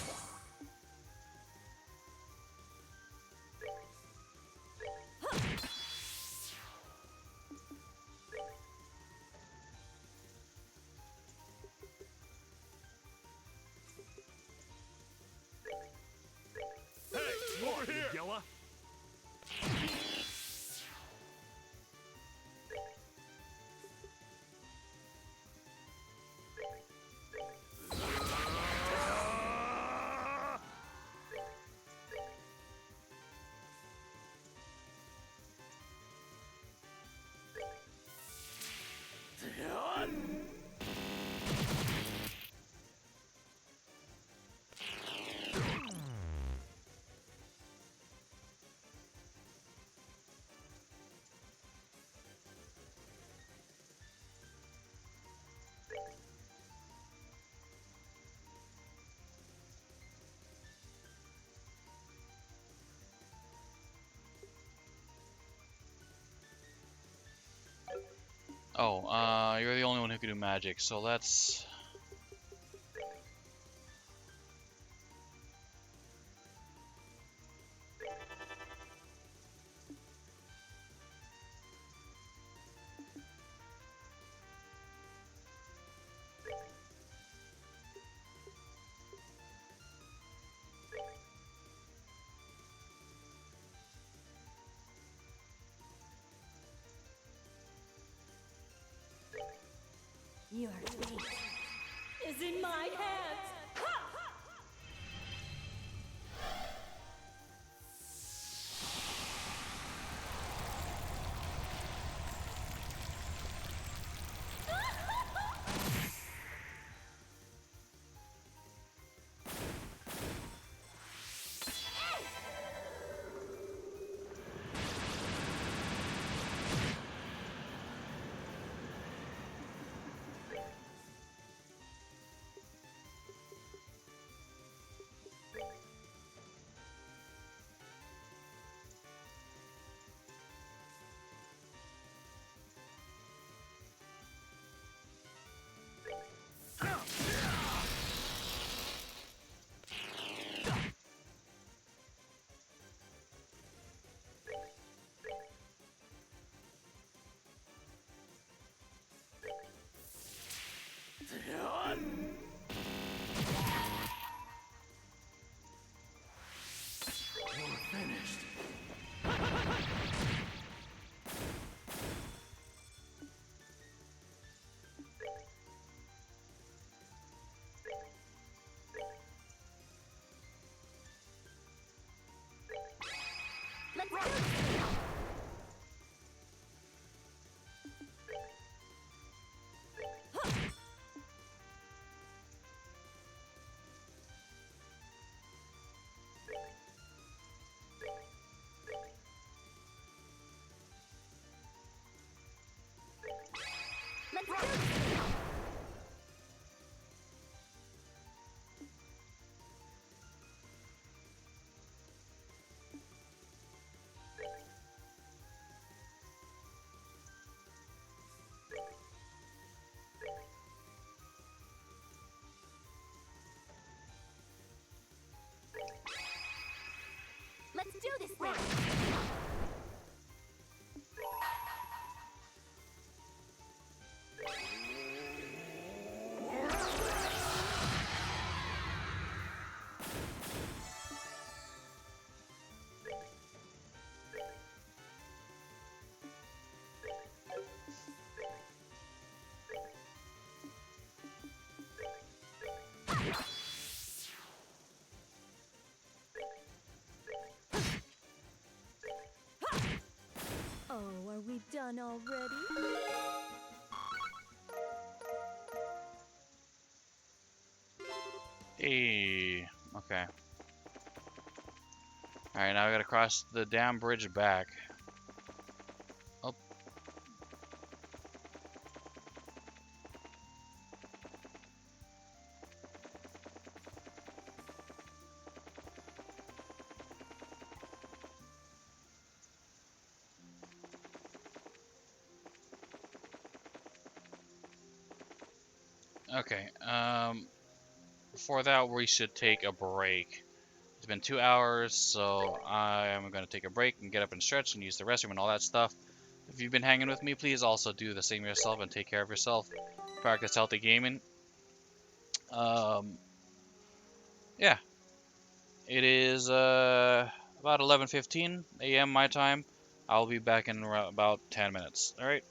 Hey, over here! Yella. Oh, you're the only one who can do magic, so let's... Your fate is in my hands. Oh, are we done already? Hey. Okay. Alright, now we gotta cross the damn bridge back. Oh. Okay, before that we should take a break. It's been 2 hours, so I am going to take a break and get up and stretch and use the restroom and all that stuff. If you've been hanging with me, please also do the same yourself and take care of yourself. Practice healthy gaming. Yeah. It is about 11:15 a.m. my time. I'll be back in about 10 minutes. Alright?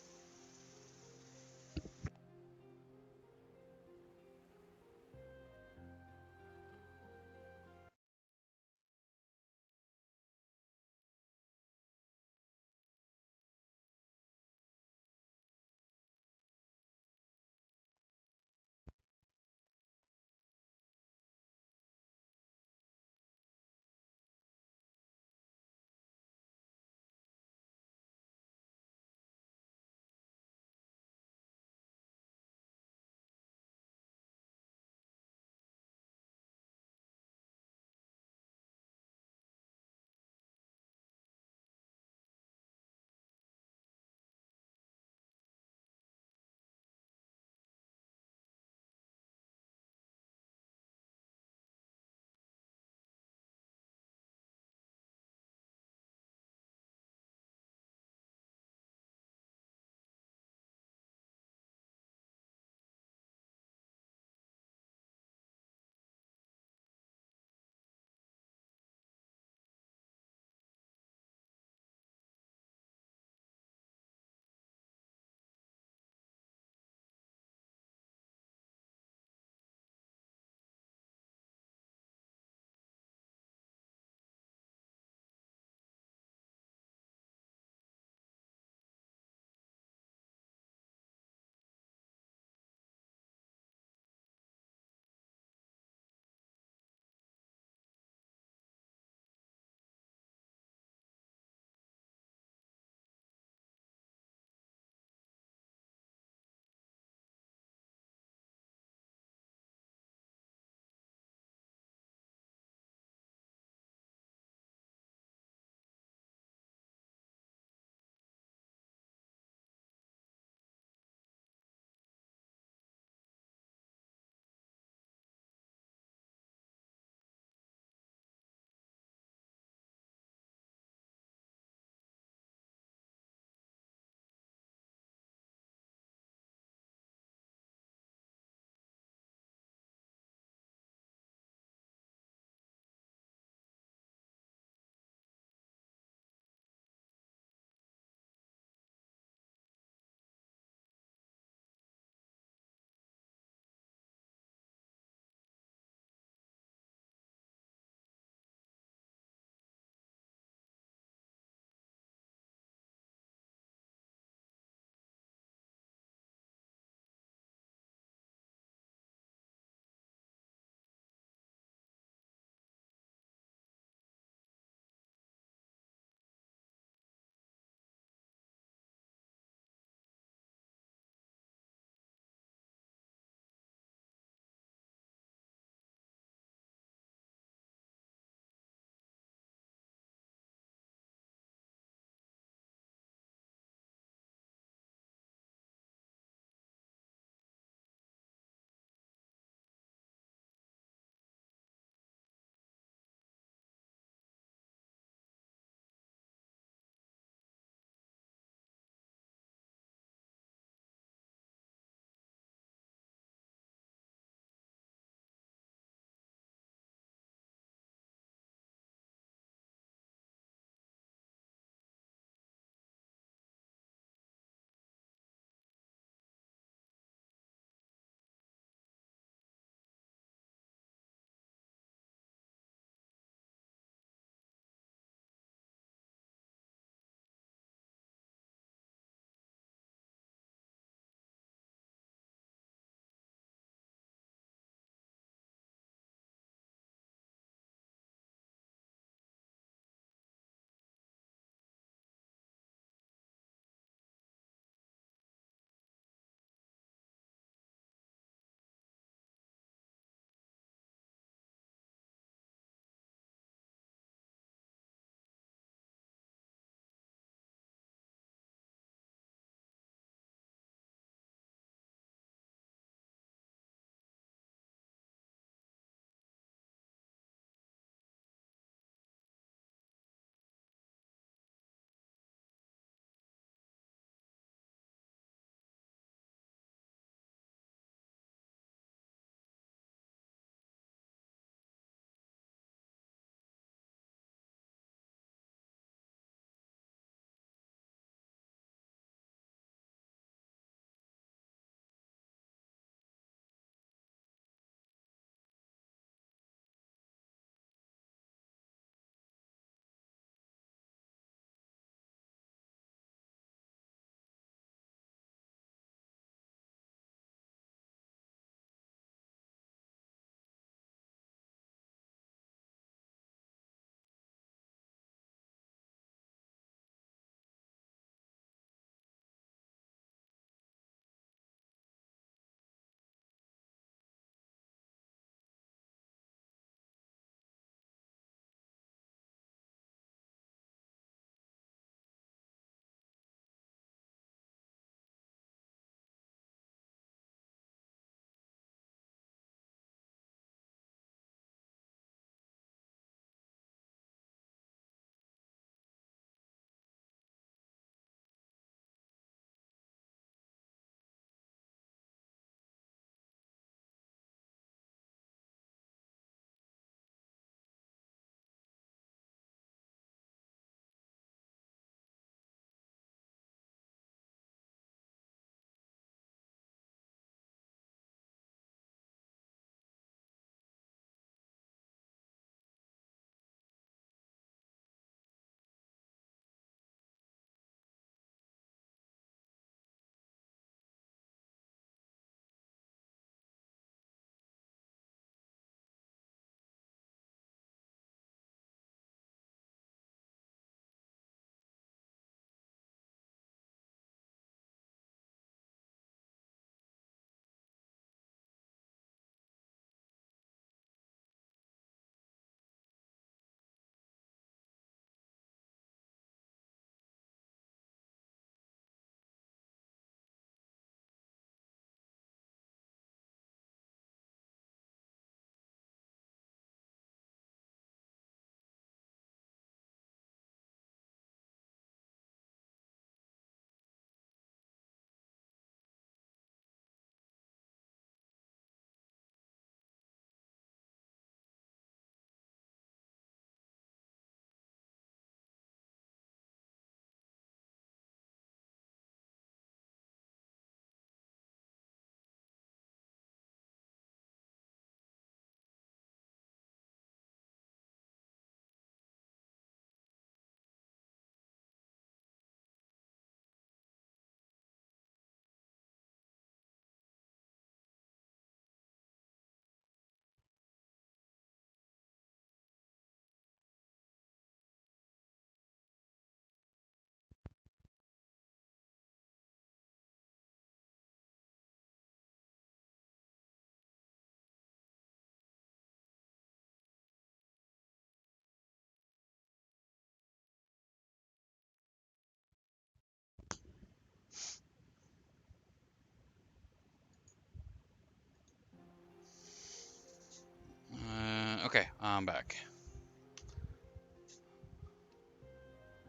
Okay, I'm back.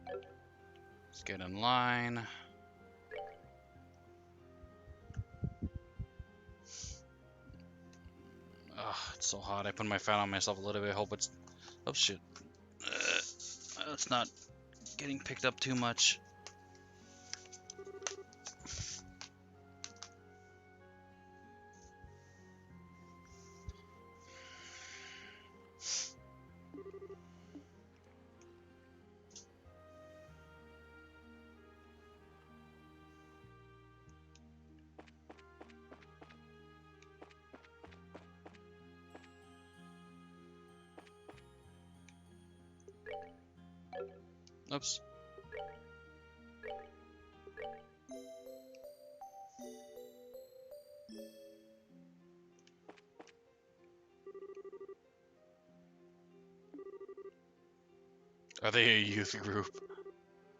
Let's get in line. Ugh, it's so hot. I put my fan on myself a little bit. Hope it's... Oh, shit. It's not getting picked up too much. Oops. Are they a youth group?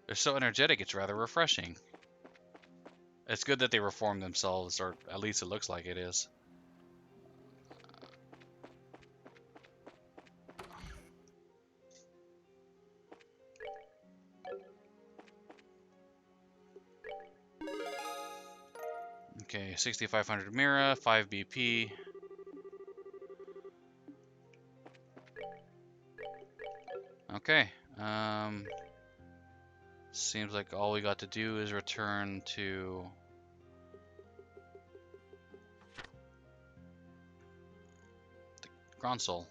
They're so energetic, it's rather refreshing. It's good that they reformed themselves, or at least it looks like it is. Okay, 6500 Mira, 5 BP. Okay, seems like all we got to do is return to the console.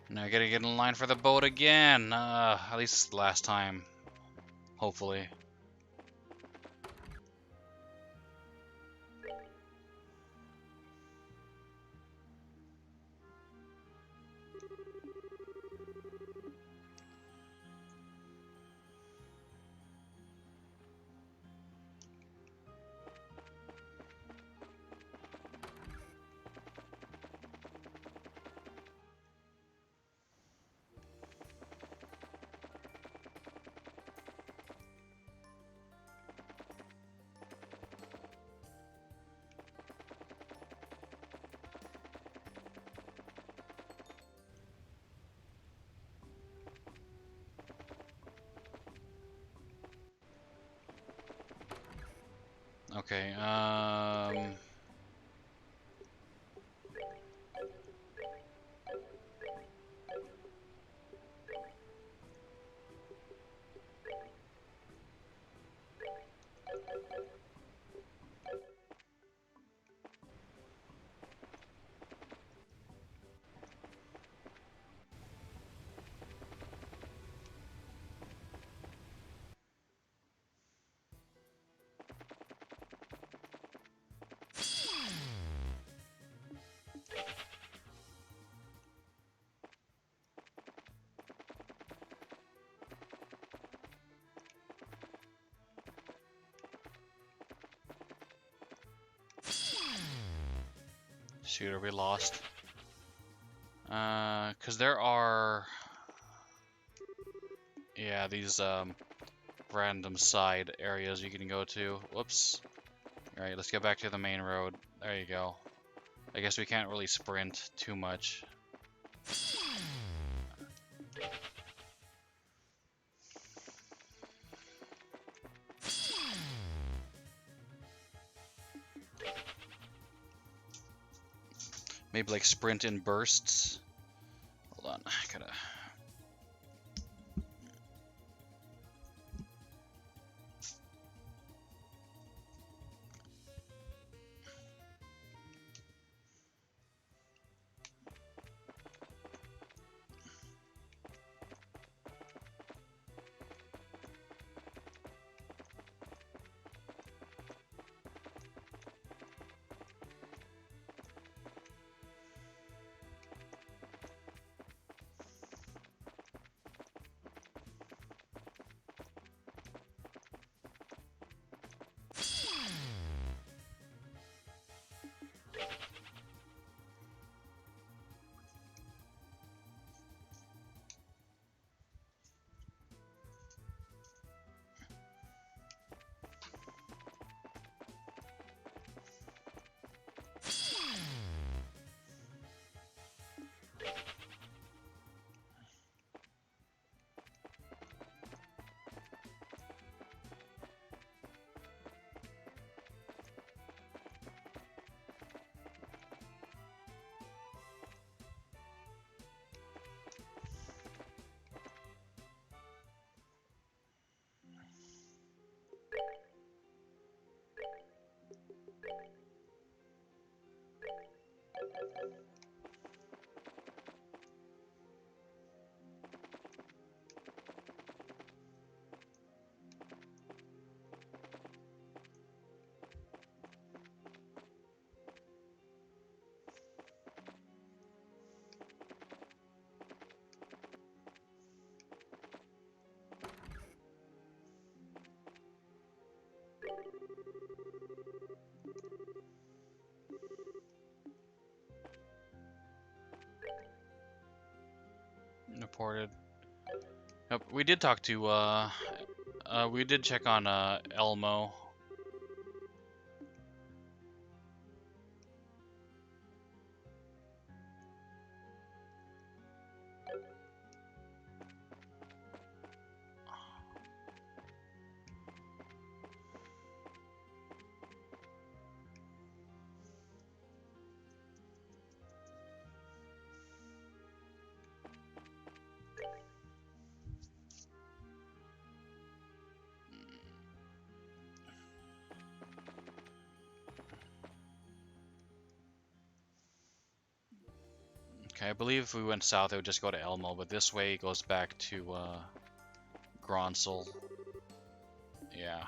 Now I gotta get in line for the boat again. At least last time, hopefully. Okay, shoot, are we lost? Cause there are, yeah, these random side areas you can go to. Whoops. All right, let's get back to the main road. There you go. I guess we can't really sprint too much. Maybe like sprint in bursts. Hold on, I gotta... reported. Yep, we did talk to, we did check on, Elmo. Okay, I believe if we went south, it would just go to Elmo, but this way it goes back to, Gronsel. Yeah.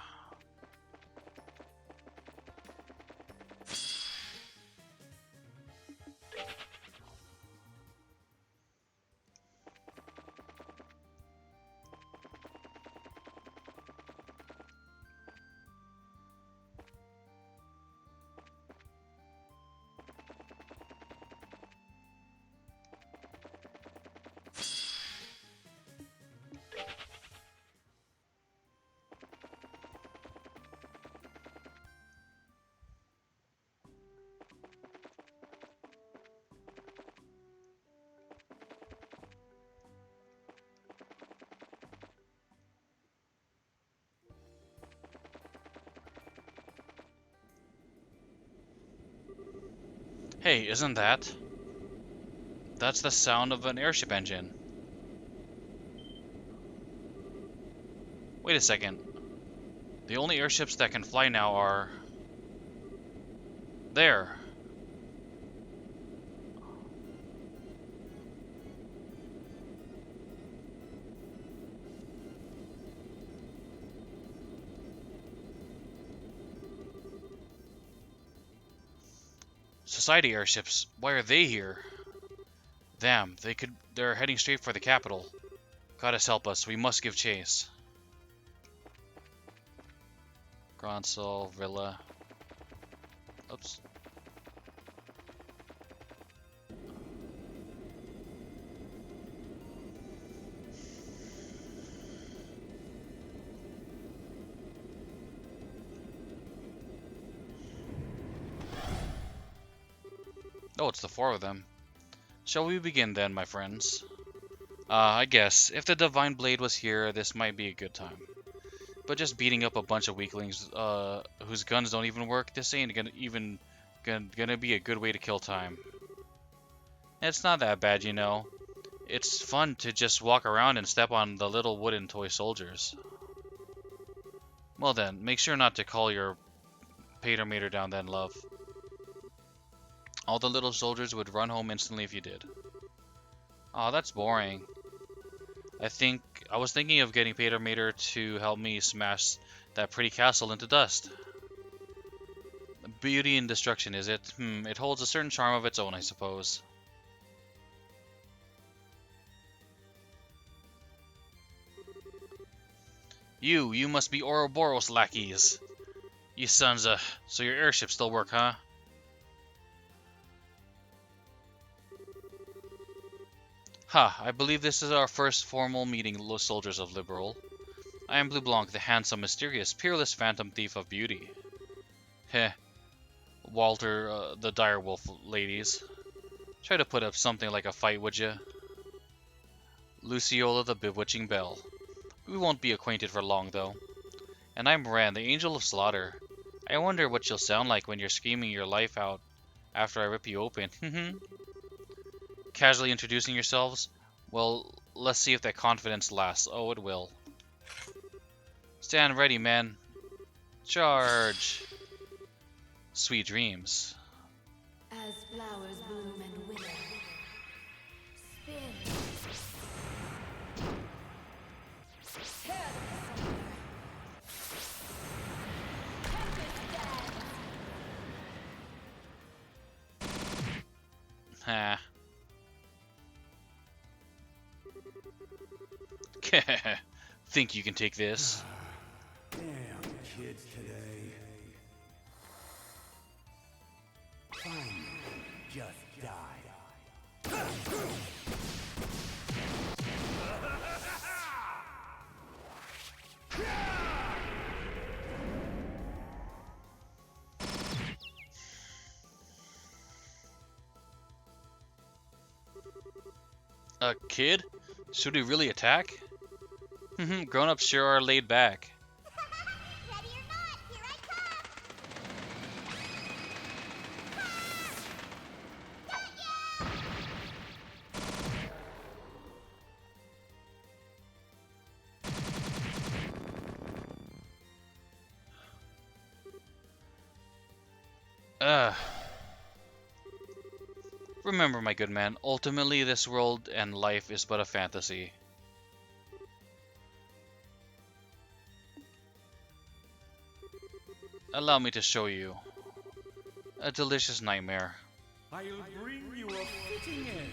Hey, isn't that? That's the sound of an airship engine. Wait a second. The only airships that can fly now are... there. Society airships, why are they here? Damn, they're heading straight for the capital. Goddess help us, we must give chase. Gronsel, Villa. Oops. Oh, it's the four of them. Shall we begin then, my friends? I guess, if the Divine Blade was here, this might be a good time. But just beating up a bunch of weaklings, whose guns don't even work, this ain't gonna be a good way to kill time. It's not that bad, you know. It's fun to just walk around and step on the little wooden toy soldiers. Well then, make sure not to call your Patermater down then, love. All the little soldiers would run home instantly if you did. Aw, that's boring. I was thinking of getting Patermater to help me smash that pretty castle into dust. Beauty and destruction, is it? It holds a certain charm of its own, I suppose. You must be Ouroboros lackeys. You sons of... so your airships still work, huh? Ha, I believe this is our first formal meeting, soldiers of Liberl. I am Blue Blanc, the handsome, mysterious, peerless phantom thief of beauty. Heh. Walter, the direwolf ladies. Try to put up something like a fight, would ya? Luciola, the bewitching belle. We won't be acquainted for long, though. And I'm Ran, the angel of slaughter. I wonder what you'll sound like when you're screaming your life out after I rip you open. Casually introducing yourselves? Well, let's see if that confidence lasts. Oh, it will. Stand ready, men. Charge! Sweet dreams. As flowers bloom and wither, spin. Tear them asunder. Ha. Think you can take this? Damn kids today. Fine, just die. Kid? Should we really attack? Grown-ups sure are laid back. Ready or not, here I come! Remember, my good man, ultimately this world and life is but a fantasy. Allow me to show you a delicious nightmare. I'll bring you a fitting end.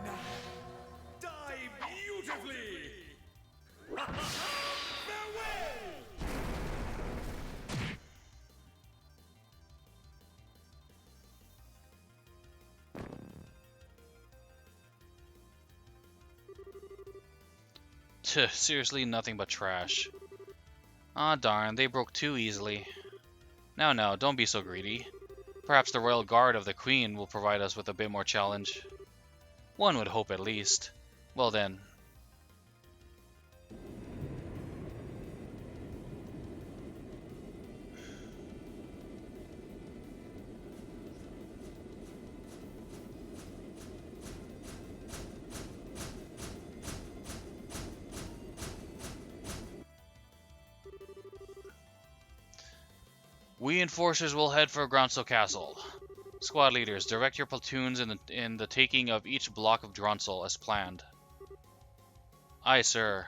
Now, die beautifully! Farewell! Tuh, seriously, nothing but trash. Ah, darn, they broke too easily. Now, don't be so greedy. Perhaps the royal guard of the queen will provide us with a bit more challenge. One would hope at least. Well then. We enforcers will head for Gronsel Castle. Squad leaders, direct your platoons in the taking of each block of Dronsel as planned. Aye, sir.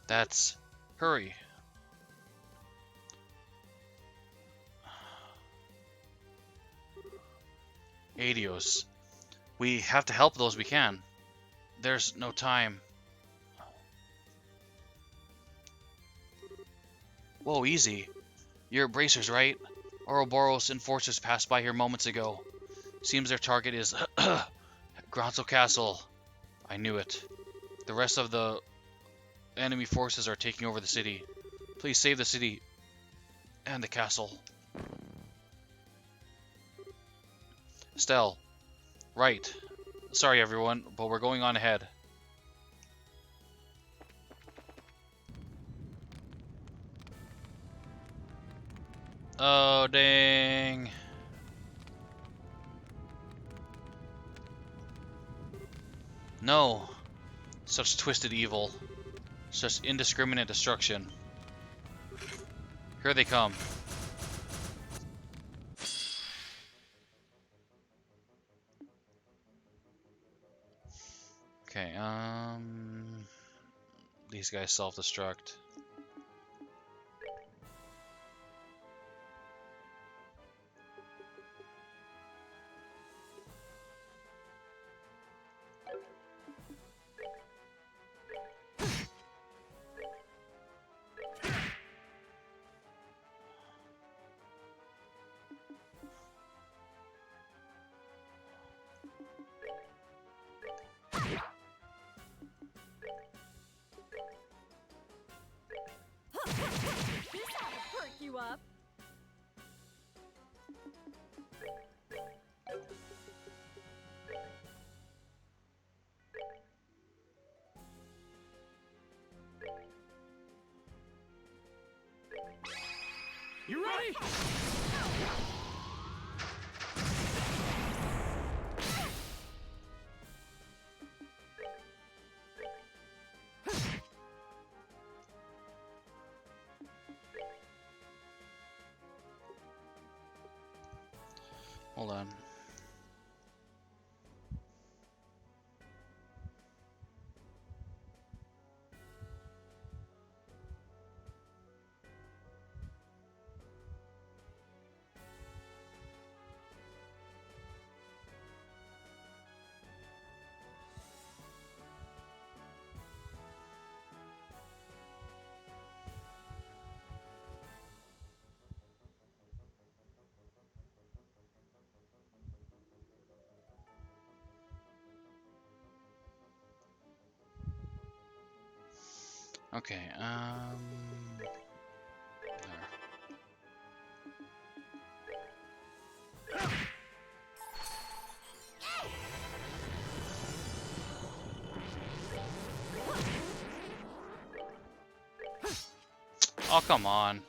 That's... hurry. Adios. We have to help those we can. There's no time. Whoa, easy. You're bracers, right? Ouroboros enforcers passed by here moments ago. Seems their target is Gronsel Castle. I knew it. The rest of the enemy forces are taking over the city. Please save the city and the castle. Stell. Right. Sorry everyone, but we're going on ahead. Oh, dang. No. Such twisted evil. Such indiscriminate destruction. Here they come. Okay, these guys self-destruct. This ought to perk you up. You ready? Hold on. Okay, there. Oh, come on.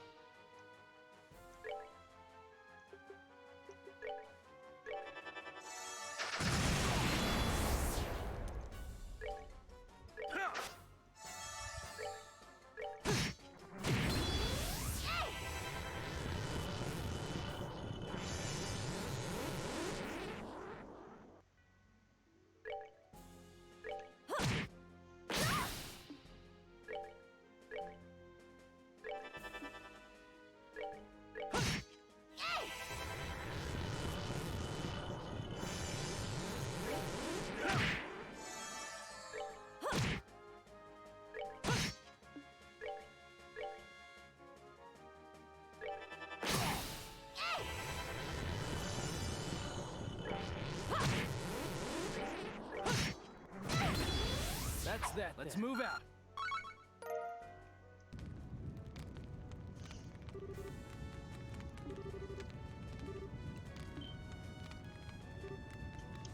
That's that. Let's move out.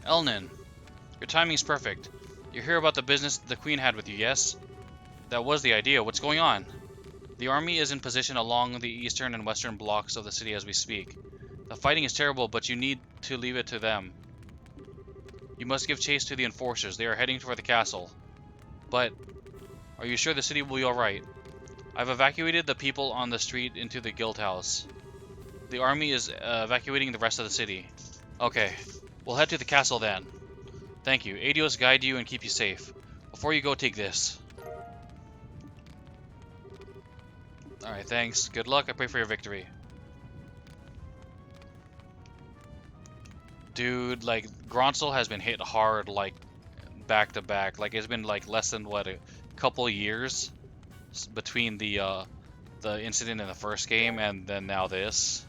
Elnan, your timing's perfect. You hear about the business the Queen had with you, yes? That was the idea. What's going on? The army is in position along the eastern and western blocks of the city as we speak. The fighting is terrible, but you need to leave it to them. You must give chase to the enforcers. They are heading for the castle. But, are you sure the city will be alright? I've evacuated the people on the street into the guild house. The army is evacuating the rest of the city. Okay, we'll head to the castle then. Thank you. Adios guide you and keep you safe. Before you go, take this. Alright, thanks. Good luck. I pray for your victory. Dude, like, Gronsel has been hit hard, like, back to back. Like, it's been, like, less than, what, a couple years between the incident in the first game and then now this.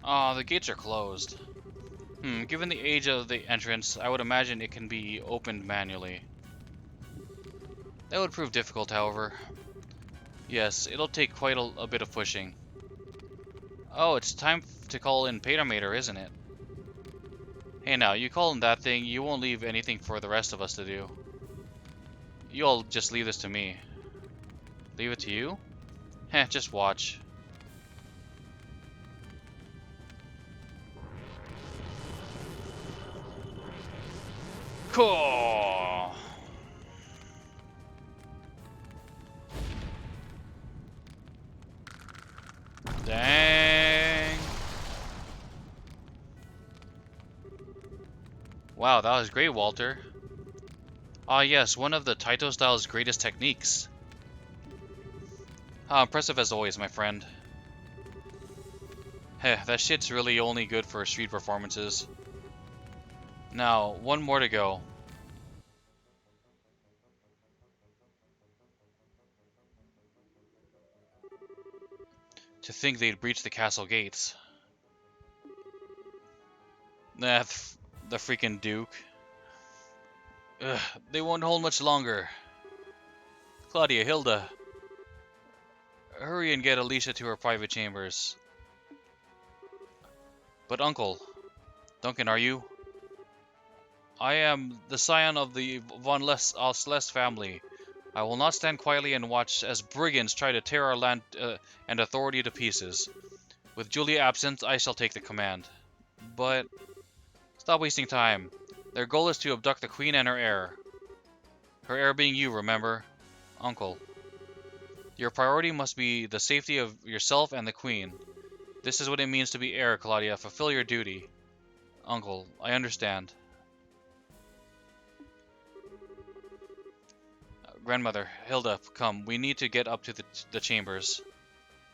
Oh, the gates are closed. Given the age of the entrance, I would imagine it can be opened manually. That would prove difficult, however. Yes, it'll take quite a bit of pushing. Oh, it's time to call in Patermater, isn't it? Hey now, you call in that thing, you won't leave anything for the rest of us to do. You'll just leave this to me. Leave it to you? Heh, just watch. Cool. Dang. Wow, that was great, Walter. Ah, yes, one of the Taito style's greatest techniques. How impressive as always, my friend. Heh, that shit's really only good for street performances. Now, one more to go. To think they'd breach the castle gates. Nah, the freaking Duke. Ugh, they won't hold much longer. Claudia, Hilda. Hurry and get Alicia to her private chambers. But Uncle, Duncan, are you? I am the scion of the von Celeste family. I will not stand quietly and watch as brigands try to tear our land and authority to pieces. With Julia absent, I shall take the command. But stop wasting time. Their goal is to abduct the queen and her heir. Her heir being you, remember? Uncle. Your priority must be the safety of yourself and the queen. This is what it means to be heir, Claudia. Fulfill your duty. Uncle, I understand. Grandmother, Hilda, come. We need to get up to the chambers.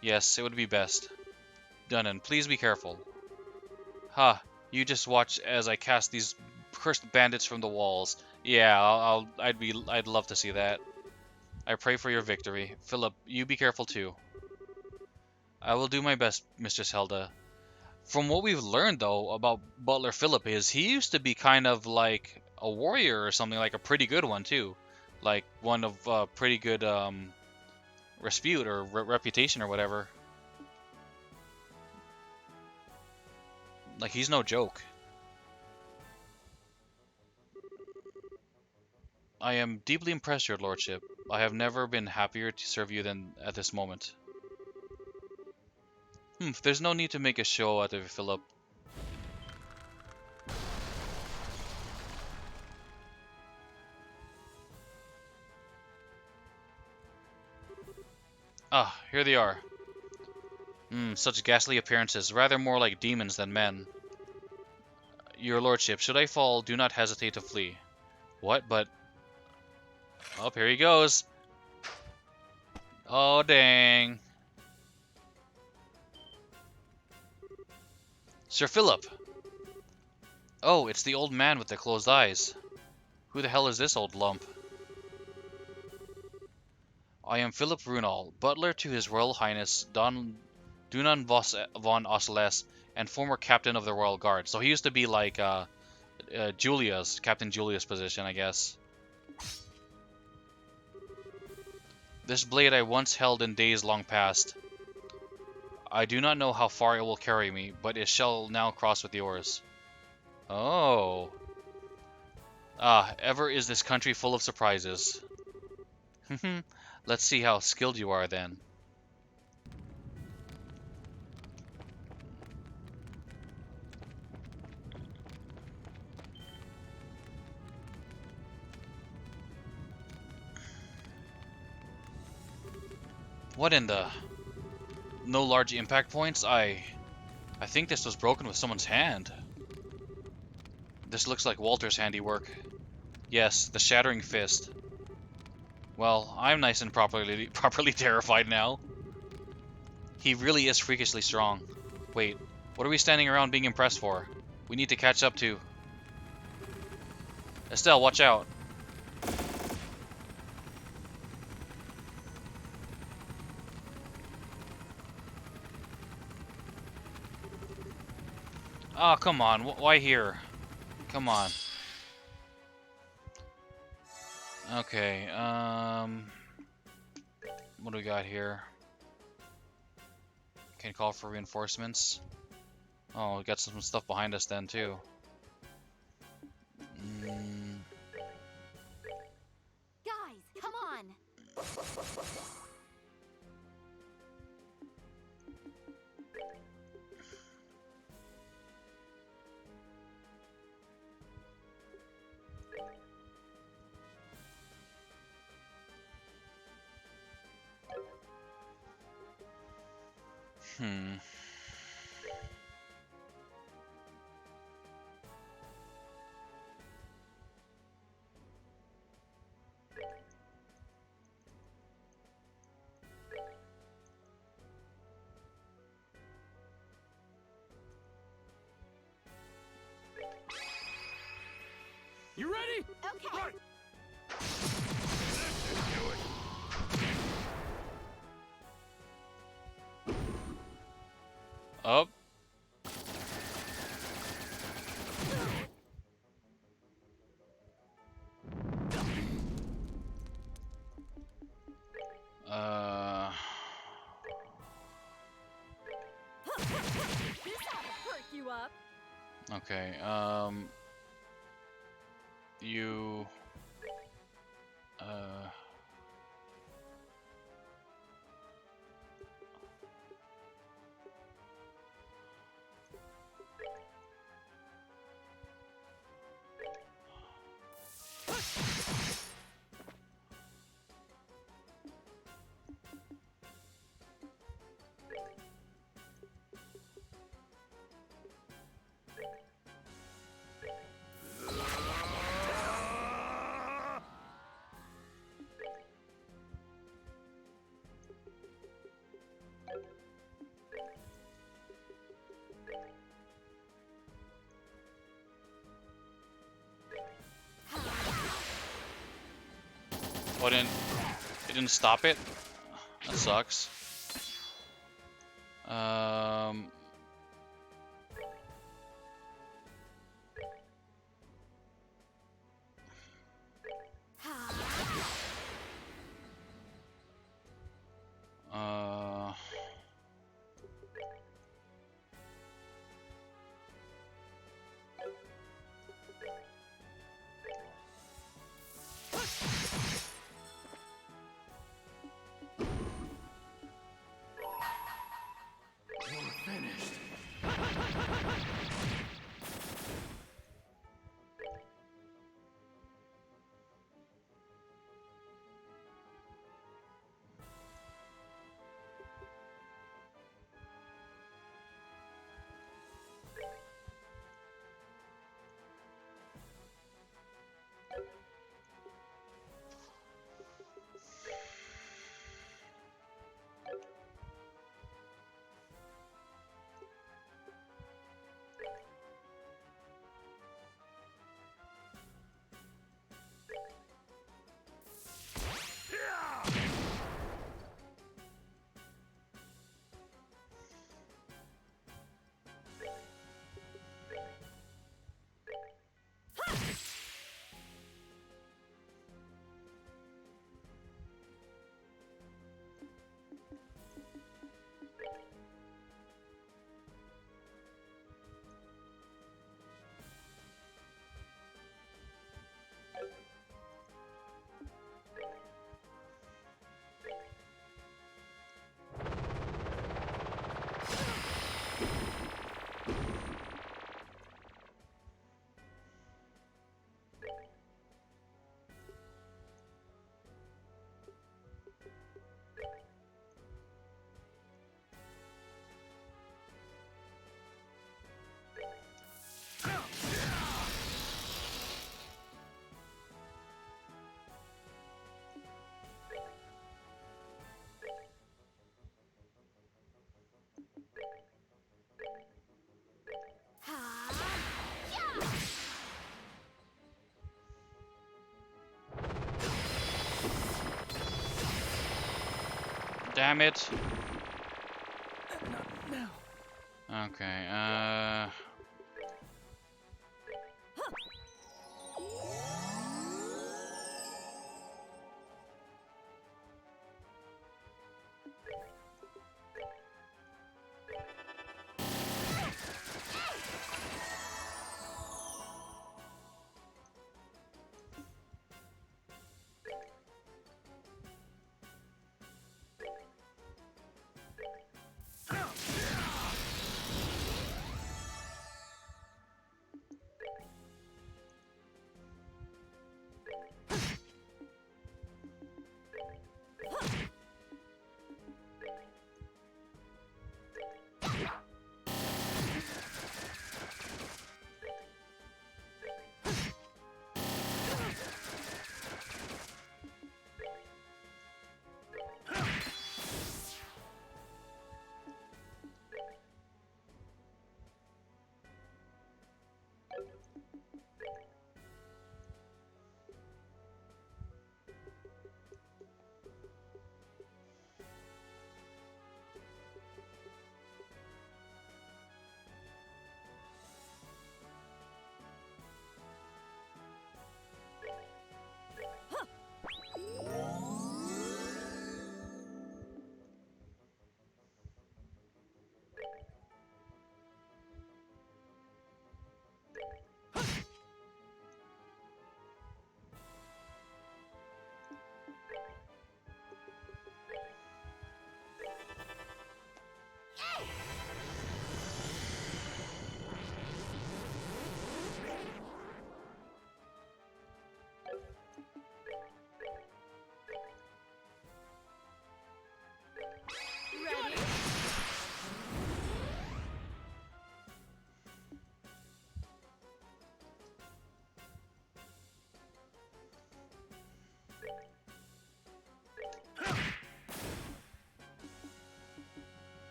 Yes, it would be best. Dunnan, please be careful. Ha, you just watch as I cast these cursed bandits from the walls. Yeah, I'd love to see that. I pray for your victory. Philip, you be careful too. I will do my best, Mistress Hilda. From what we've learned, though, about Butler Philip is he used to be kind of like a warrior or something, like a pretty good one too. Like one of pretty good repute or reputation or whatever. Like he's no joke. I am deeply impressed, your lordship. I have never been happier to serve you than at this moment. There's no need to make a show out of it, Philip. Ah, here they are. Such ghastly appearances, rather more like demons than men. Your lordship, should I fall, do not hesitate to flee. What? But... oh, here he goes. Oh, dang. Sir Philip! Oh, it's the old man with the closed eyes. Who the hell is this old lump? I am Philip Runal, butler to His Royal Highness Dunan von Osles, and former captain of the Royal Guard. So he used to be like Captain Julia's position, I guess. This blade I once held in days long past. I do not know how far it will carry me, but it shall now cross with yours. Oh. Ah, ever is this country full of surprises. Let's see how skilled you are then. What in the... no large impact points? I think this was broken with someone's hand. This looks like Walter's handiwork. Yes, the Shattering Fist. Well, I'm nice and properly terrified now. He really is freakishly strong. Wait, what are we standing around being impressed for? We need to catch up to... Estelle, watch out. Oh, come on. Why here? Come on. Okay, what do we got here? Can call for reinforcements. Oh, we got some stuff behind us then, too. Guys, come on. You ready? Okay. Right. Up. This ought to perk you up. Okay, you, oh, it didn't stop it? That sucks. Uh, damn it. Okay,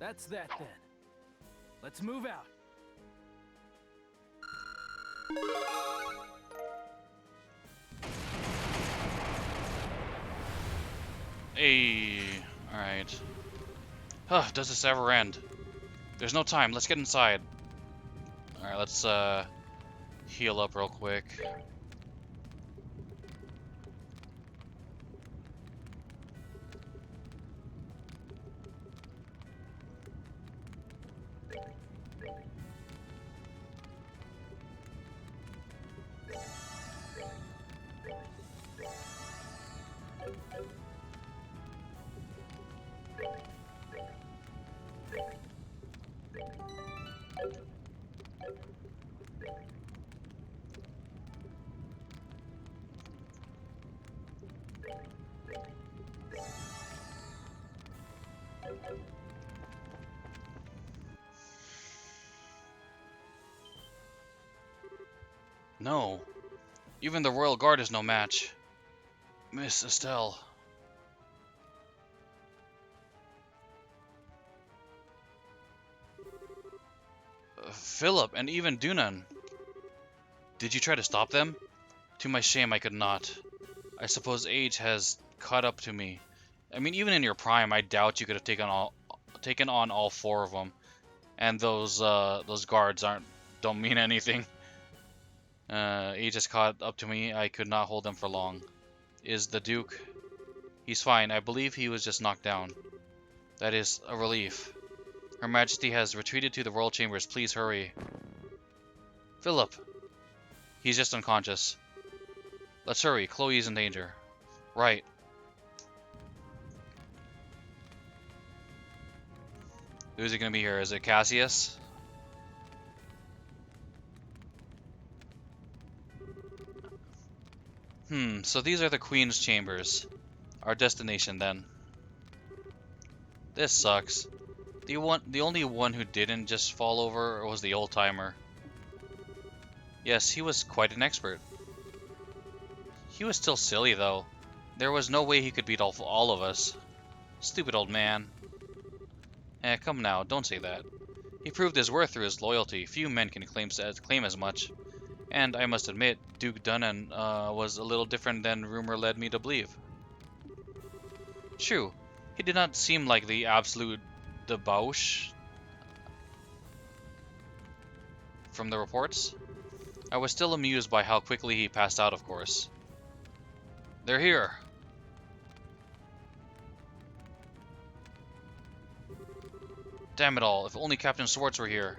That's that then. Let's move out. Hey, alright. Huh, does this ever end? There's no time, let's get inside. Alright, let's heal up real quick. No. Even the Royal Guard is no match. Miss Estelle. Philip and even Dunan. Did you try to stop them? To my shame, I could not. I suppose age has caught up to me. I mean, even in your prime, I doubt you could have taken on all four of them. And those guards don't mean anything. Age has caught up to me. I could not hold them for long. Is the Duke? He's fine. I believe he was just knocked down. That is a relief. Her Majesty has retreated to the royal chambers. Please hurry. Philip. He's just unconscious. Let's hurry. Chloe's in danger. Right. Who's it gonna be here? Is it Cassius? So these are the Queen's chambers. Our destination, then. This sucks. The only one who didn't just fall over was the old-timer. Yes, he was quite an expert. He was still silly, though. There was no way he could beat all of us. Stupid old man. Come now, don't say that. He proved his worth through his loyalty. Few men can claim as much. And I must admit, Duke Dunnan was a little different than rumor led me to believe. True, he did not seem like the absolute debauch from the reports. I was still amused by how quickly he passed out, of course. They're here. Damn it all, if only Captain Swartz were here.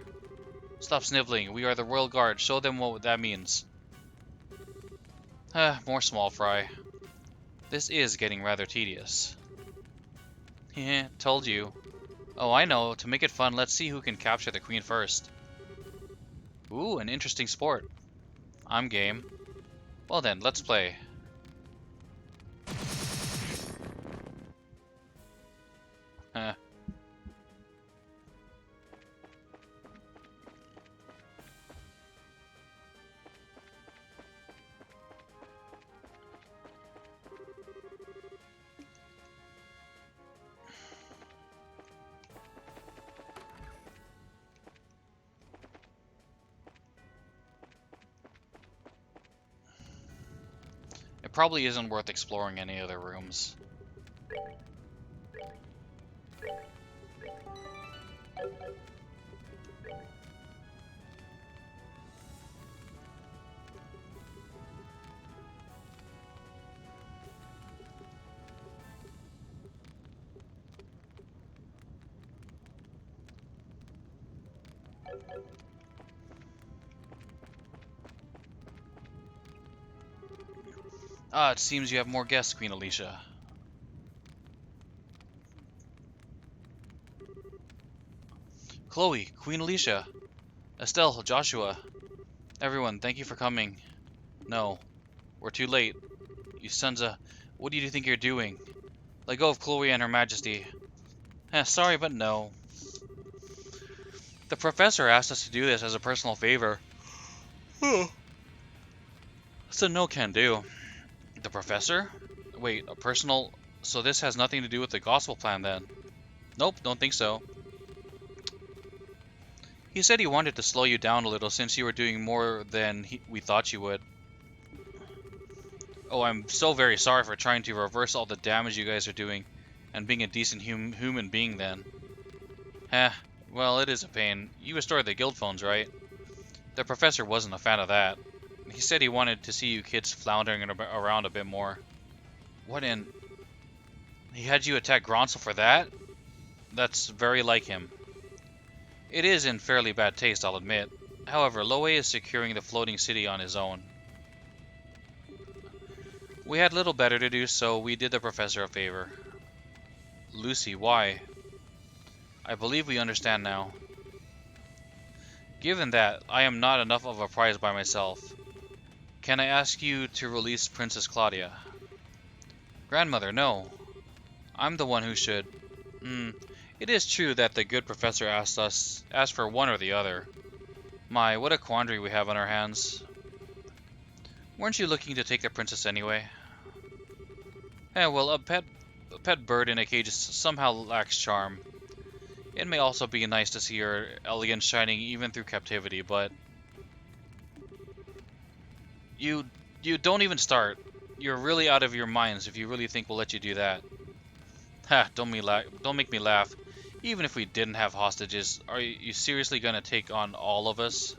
Stop sniveling, we are the Royal Guard, show them what that means. More small fry. This is getting rather tedious. Heh, told you. Oh, I know, to make it fun, let's see who can capture the Queen first. Ooh, an interesting sport. I'm game. Well then, let's play. It probably isn't worth exploring any other rooms. Ah, it seems you have more guests, Queen Alicia. Chloe, Queen Alicia, Estelle, Joshua, everyone, thank you for coming. No, we're too late. You sons of... What do you think you're doing? Let go of Chloe and Her Majesty. Sorry, but no. The professor asked us to do this as a personal favor. So no can do. The professor? Wait, a personal... So this has nothing to do with the gospel plan then? Nope, don't think so. He said he wanted to slow you down a little since you were doing more than we thought you would. Oh, I'm so very sorry for trying to reverse all the damage you guys are doing and being a decent human being then. Heh, well, it is a pain. You restored the guild phones, right? The professor wasn't a fan of that. He said he wanted to see you kids floundering around a bit more. What in... He had you attack Gronsel for that? That's very like him. It is in fairly bad taste, I'll admit. However, Loe is securing the floating city on his own. We had little better to do, so we did the professor a favor. Lucy, why? I believe we understand now. Given that, I am not enough of a prize by myself. Can I ask you to release Princess Claudia? Grandmother, no. I'm the one who should. It is true that the good professor asked for one or the other. My, what a quandary we have on our hands. Weren't you looking to take the princess anyway? Well, a pet bird in a cage somehow lacks charm. It may also be nice to see her elegance shining even through captivity, but... You don't even start. You're really out of your minds if you really think we'll let you do that. Ha, don't make me laugh. Even if we didn't have hostages, are you seriously gonna take on all of us?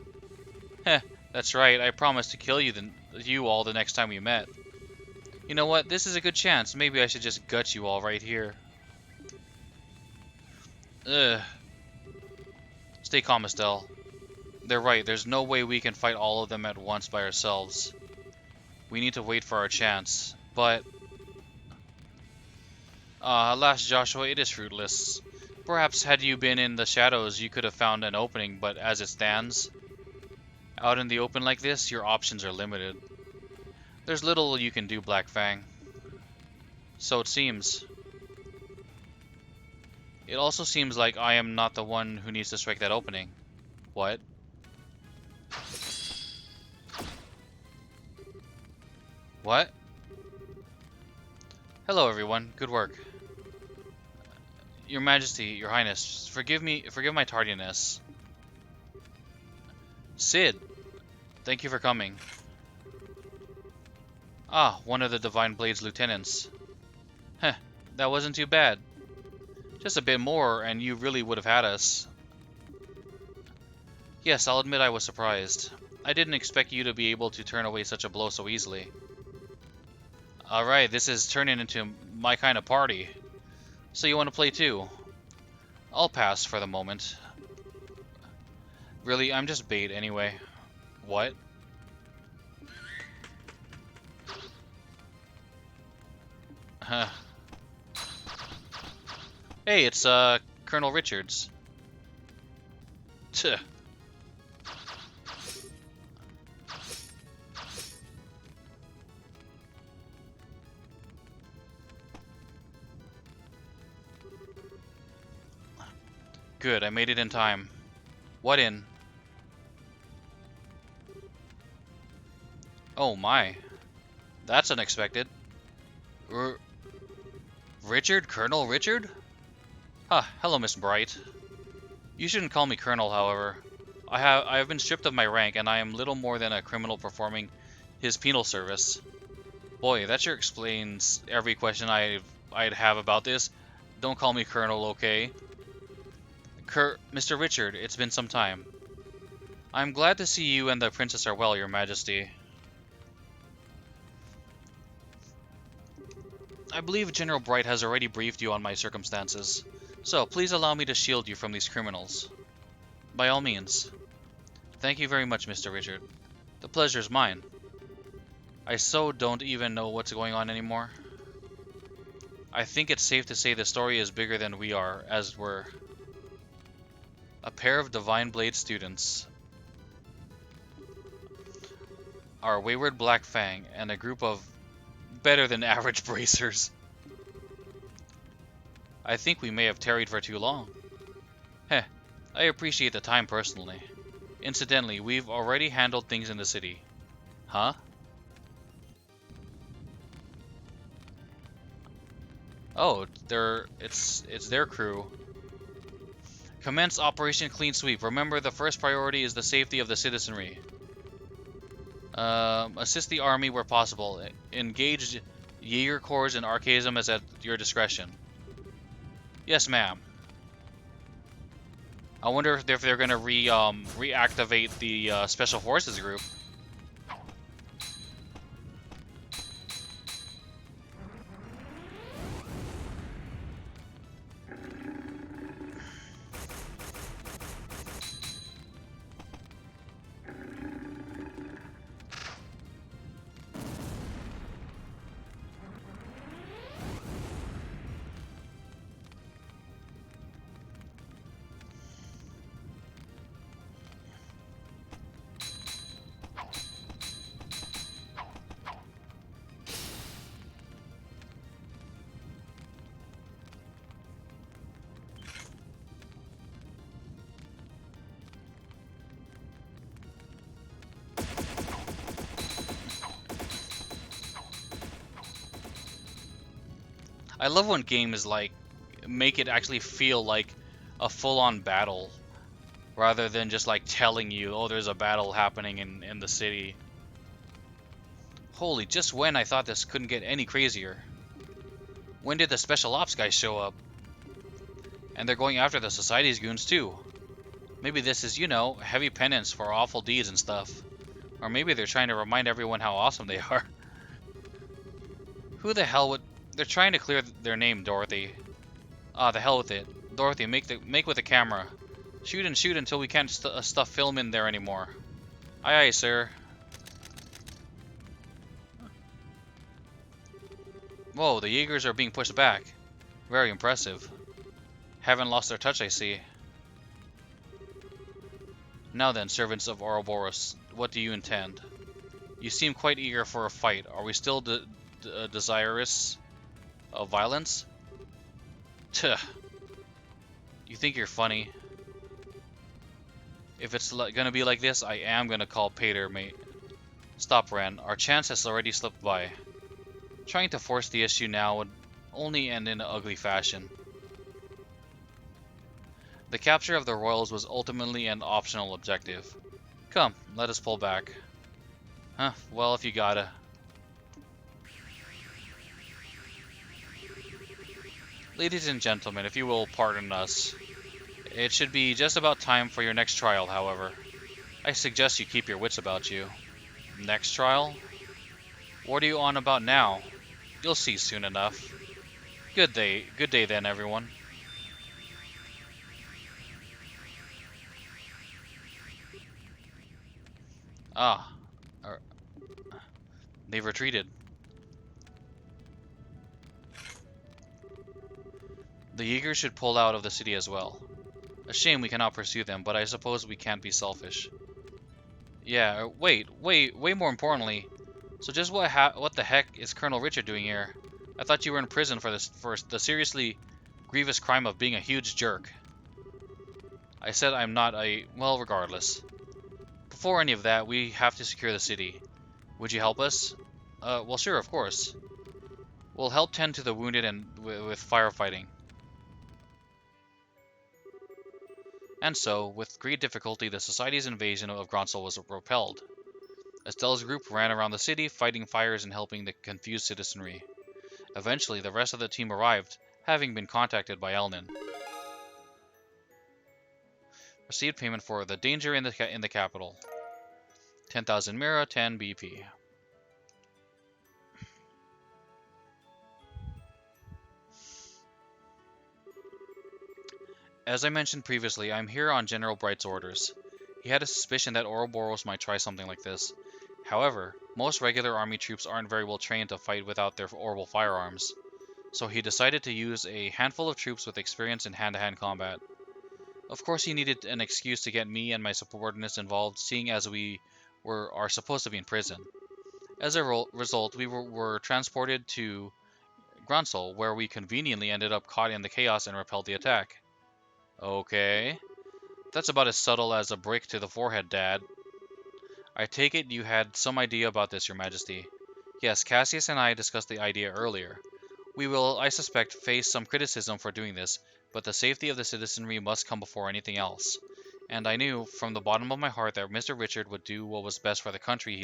Heh, that's right, I promised to kill you all the next time we met. You know what, this is a good chance. Maybe I should just gut you all right here. Ugh. Stay calm, Estelle. They're right, there's no way we can fight all of them at once by ourselves. We need to wait for our chance, but... alas, Joshua, it is fruitless. Perhaps had you been in the shadows, you could have found an opening, but as it stands, out in the open like this, your options are limited. There's little you can do, Black Fang. So it seems. It also seems like I am not the one who needs to strike that opening. What? What? Hello, everyone. Good work. Your Majesty, Your Highness, forgive my tardiness. Cid, thank you for coming. Ah, one of the Divine Blade's lieutenants. Heh, that wasn't too bad. Just a bit more, and you really would have had us. Yes, I'll admit I was surprised. I didn't expect you to be able to turn away such a blow so easily. Alright, this is turning into my kind of party. So you want to play too? I'll pass for the moment. Really, I'm just bait anyway. What? Hey, it's Colonel Richards. Tuh. Good, I made it in time. What in? Oh my. That's unexpected. Richard? Colonel Richard? Ah, hello, Miss Bright. You shouldn't call me Colonel, however. I have been stripped of my rank, and I am little more than a criminal performing his penal service. Boy, that sure explains every question I'd have about this. Don't call me Colonel, okay? Mr. Richard, it's been some time. I'm glad to see you and the princess are well, Your Majesty. I believe General Bright has already briefed you on my circumstances, so please allow me to shield you from these criminals. By all means. Thank you very much, Mr. Richard. The pleasure's mine. I so don't even know what's going on anymore. I think it's safe to say the story is bigger than we are, as we're a pair of Divine Blade students, our wayward Black Fang, and a group of better than average bracers. I think we may have tarried for too long. Heh, I appreciate the time personally. Incidentally, we've already handled things in the city. Huh? Oh, it's their crew. Commence Operation Clean Sweep. Remember, the first priority is the safety of the citizenry. Assist the army where possible. Engage Jaeger Corps and Archaism as at your discretion. Yes, ma'am. I wonder if they're gonna reactivate the Special Forces group. I love when games like make it actually feel like a full-on battle rather than just like telling you, oh, there's a battle happening in the city. Holy, just when I thought this couldn't get any crazier. When did the special ops guys show up? And they're going after the Society's goons too. Maybe this is, you know, heavy penance for awful deeds and stuff. Or maybe they're trying to remind everyone how awesome they are. Who the hell would... They're trying to clear their name, Dorothy. Ah, the hell with it. Dorothy, make with the camera. Shoot and shoot until we can't stuff film in there anymore. Aye aye, sir. Whoa, the Jaegers are being pushed back. Very impressive. Haven't lost their touch, I see. Now then, servants of Ouroboros, what do you intend? You seem quite eager for a fight. Are we still desirous of violence? Tuh. You think you're funny. If it's gonna be like this, I am gonna call Pater, mate. Stop, Ren. Our chance has already slipped by. Trying to force the issue now would only end in an ugly fashion. The capture of the royals was ultimately an optional objective. Come, let us pull back. Huh, well, if you gotta. Ladies and gentlemen, if you will pardon us, it should be just about time for your next trial, however. I suggest you keep your wits about you. Next trial? What are you on about now? You'll see soon enough. Good day then, everyone. Ah, they've retreated. The Jaegers should pull out of the city as well. A shame we cannot pursue them, but I suppose we can't be selfish. Yeah, wait, way more importantly. So just what the heck is Colonel Richard doing here? I thought you were in prison for the seriously grievous crime of being a huge jerk. I said I'm not a... well, regardless. Before any of that, we have to secure the city. Would you help us? Well, sure, of course. We'll help tend to the wounded and with firefighting. And so, with great difficulty, the Society's invasion of Gronsel was repelled. Estelle's group ran around the city, fighting fires and helping the confused citizenry. Eventually, the rest of the team arrived, having been contacted by Elnin. Received payment for the danger in the capital. 10,000 Mira, 10 BP. As I mentioned previously, I'm here on General Bright's orders. He had a suspicion that Ouroboros might try something like this. However, most regular army troops aren't very well trained to fight without their orbital firearms, so he decided to use a handful of troops with experience in hand-to-hand combat. Of course, he needed an excuse to get me and my subordinates involved, seeing as we are supposed to be in prison. As a result, we were transported to Gronsel, where we conveniently ended up caught in the chaos and repelled the attack. Okay. That's about as subtle as a brick to the forehead, Dad. I take it you had some idea about this, Your Majesty. Yes, Cassius and I discussed the idea earlier. We will, I suspect, face some criticism for doing this, but the safety of the citizenry must come before anything else. And I knew from the bottom of my heart that Mr. Richard would do what was best for the country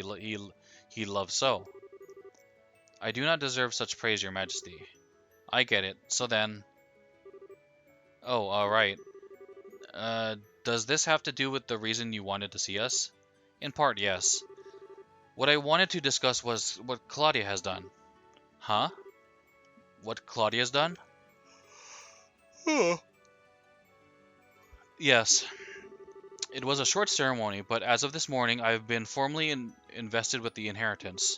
he loved so. I do not deserve such praise, Your Majesty. I get it. So then... Oh, alright. Does this have to do with the reason you wanted to see us? In part, yes. What I wanted to discuss was what Claudia has done. Huh? What Claudia's done? Yes. It was a short ceremony, but as of this morning, I have been formally invested with the inheritance.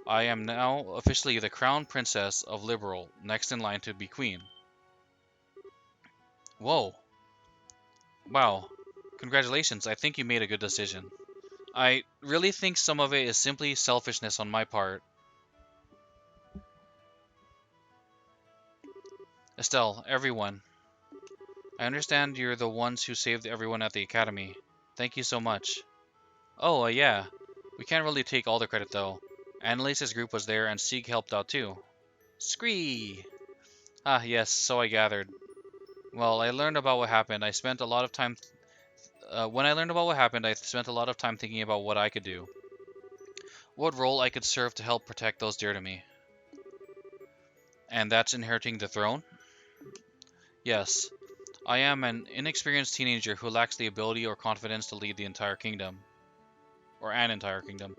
I am now officially the Crown Princess of Liberal, next in line to be Queen. Whoa. Wow. Congratulations, I think you made a good decision. I really think some of it is simply selfishness on my part. Estelle, everyone. I understand you're the ones who saved everyone at the academy. Thank you so much. Oh, yeah. We can't really take all the credit though. Annalise's group was there and Sieg helped out too. Scree! Ah, yes, so I gathered. Well, I learned about what happened. I spent a lot of time... when I learned about what happened, I spent a lot of time thinking about what I could do. What role I could serve to help protect those dear to me. And that's inheriting the throne? Yes. I am an inexperienced teenager who lacks the ability or confidence to lead the entire kingdom. Or an entire kingdom.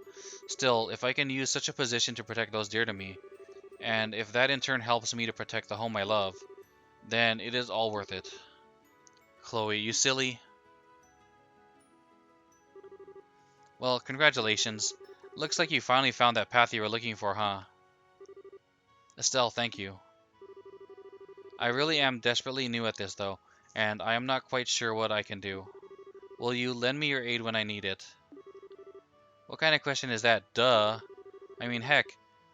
Still, if I can use such a position to protect those dear to me, and if that in turn helps me to protect the home I love, then it is all worth it. Chloe, you silly. Well, congratulations. Looks like you finally found that path you were looking for, huh? Estelle, thank you. I really am desperately new at this, though, and I am not quite sure what I can do. Will you lend me your aid when I need it? What kind of question is that? Duh. I mean, heck,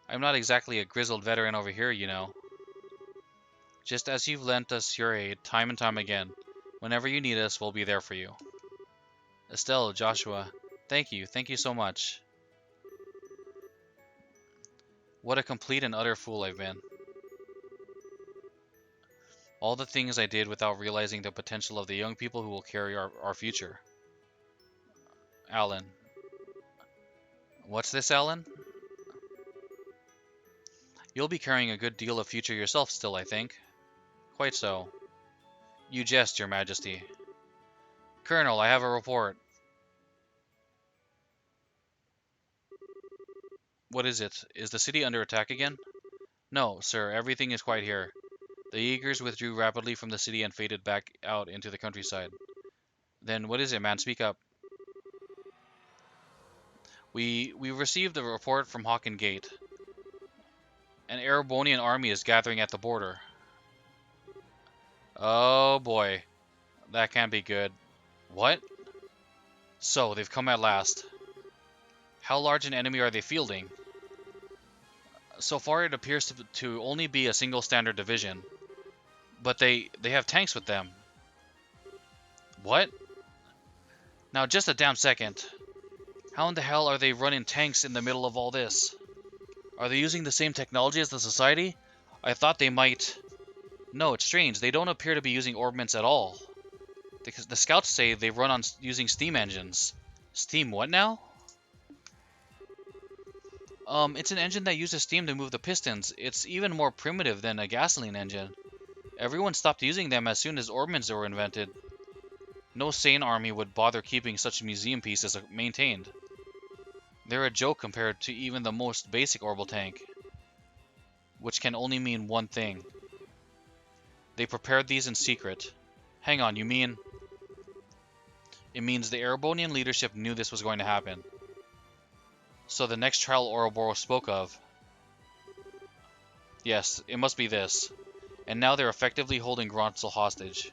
I'm not exactly a grizzled veteran over here, you know. Just as you've lent us your aid time and time again, whenever you need us, we'll be there for you. Estelle, Joshua, thank you so much. What a complete and utter fool I've been. All the things I did without realizing the potential of the young people who will carry our future. Alan. What's this, Alan? You'll be carrying a good deal of future yourself still, I think. Quite so. You jest, Your Majesty. Colonel, I have a report. What is it? Is the city under attack again? No, sir, everything is quiet here. The Jaegers withdrew rapidly from the city and faded back out into the countryside. Then what is it, man? Speak up. We received a report from Hawken Gate. An Erebonian army is gathering at the border. Oh boy. That can't be good. What? So, they've come at last. How large an enemy are they fielding? So far it appears to only be a single standard division. But they have tanks with them. What? Now just a damn second. How in the hell are they running tanks in the middle of all this? Are they using the same technology as the Society? I thought they might... No, it's strange. They don't appear to be using orbments at all. The scouts say they run on using steam engines. Steam what now? It's an engine that uses steam to move the pistons. It's even more primitive than a gasoline engine. Everyone stopped using them as soon as orbments were invented. No sane army would bother keeping such museum pieces maintained. They're a joke compared to even the most basic orbital tank. Which can only mean one thing. They prepared these in secret. Hang on, you mean... It means the Erebonian leadership knew this was going to happen. So the next trial Ouroboros spoke of... Yes, it must be this. And now they're effectively holding Gronsel hostage.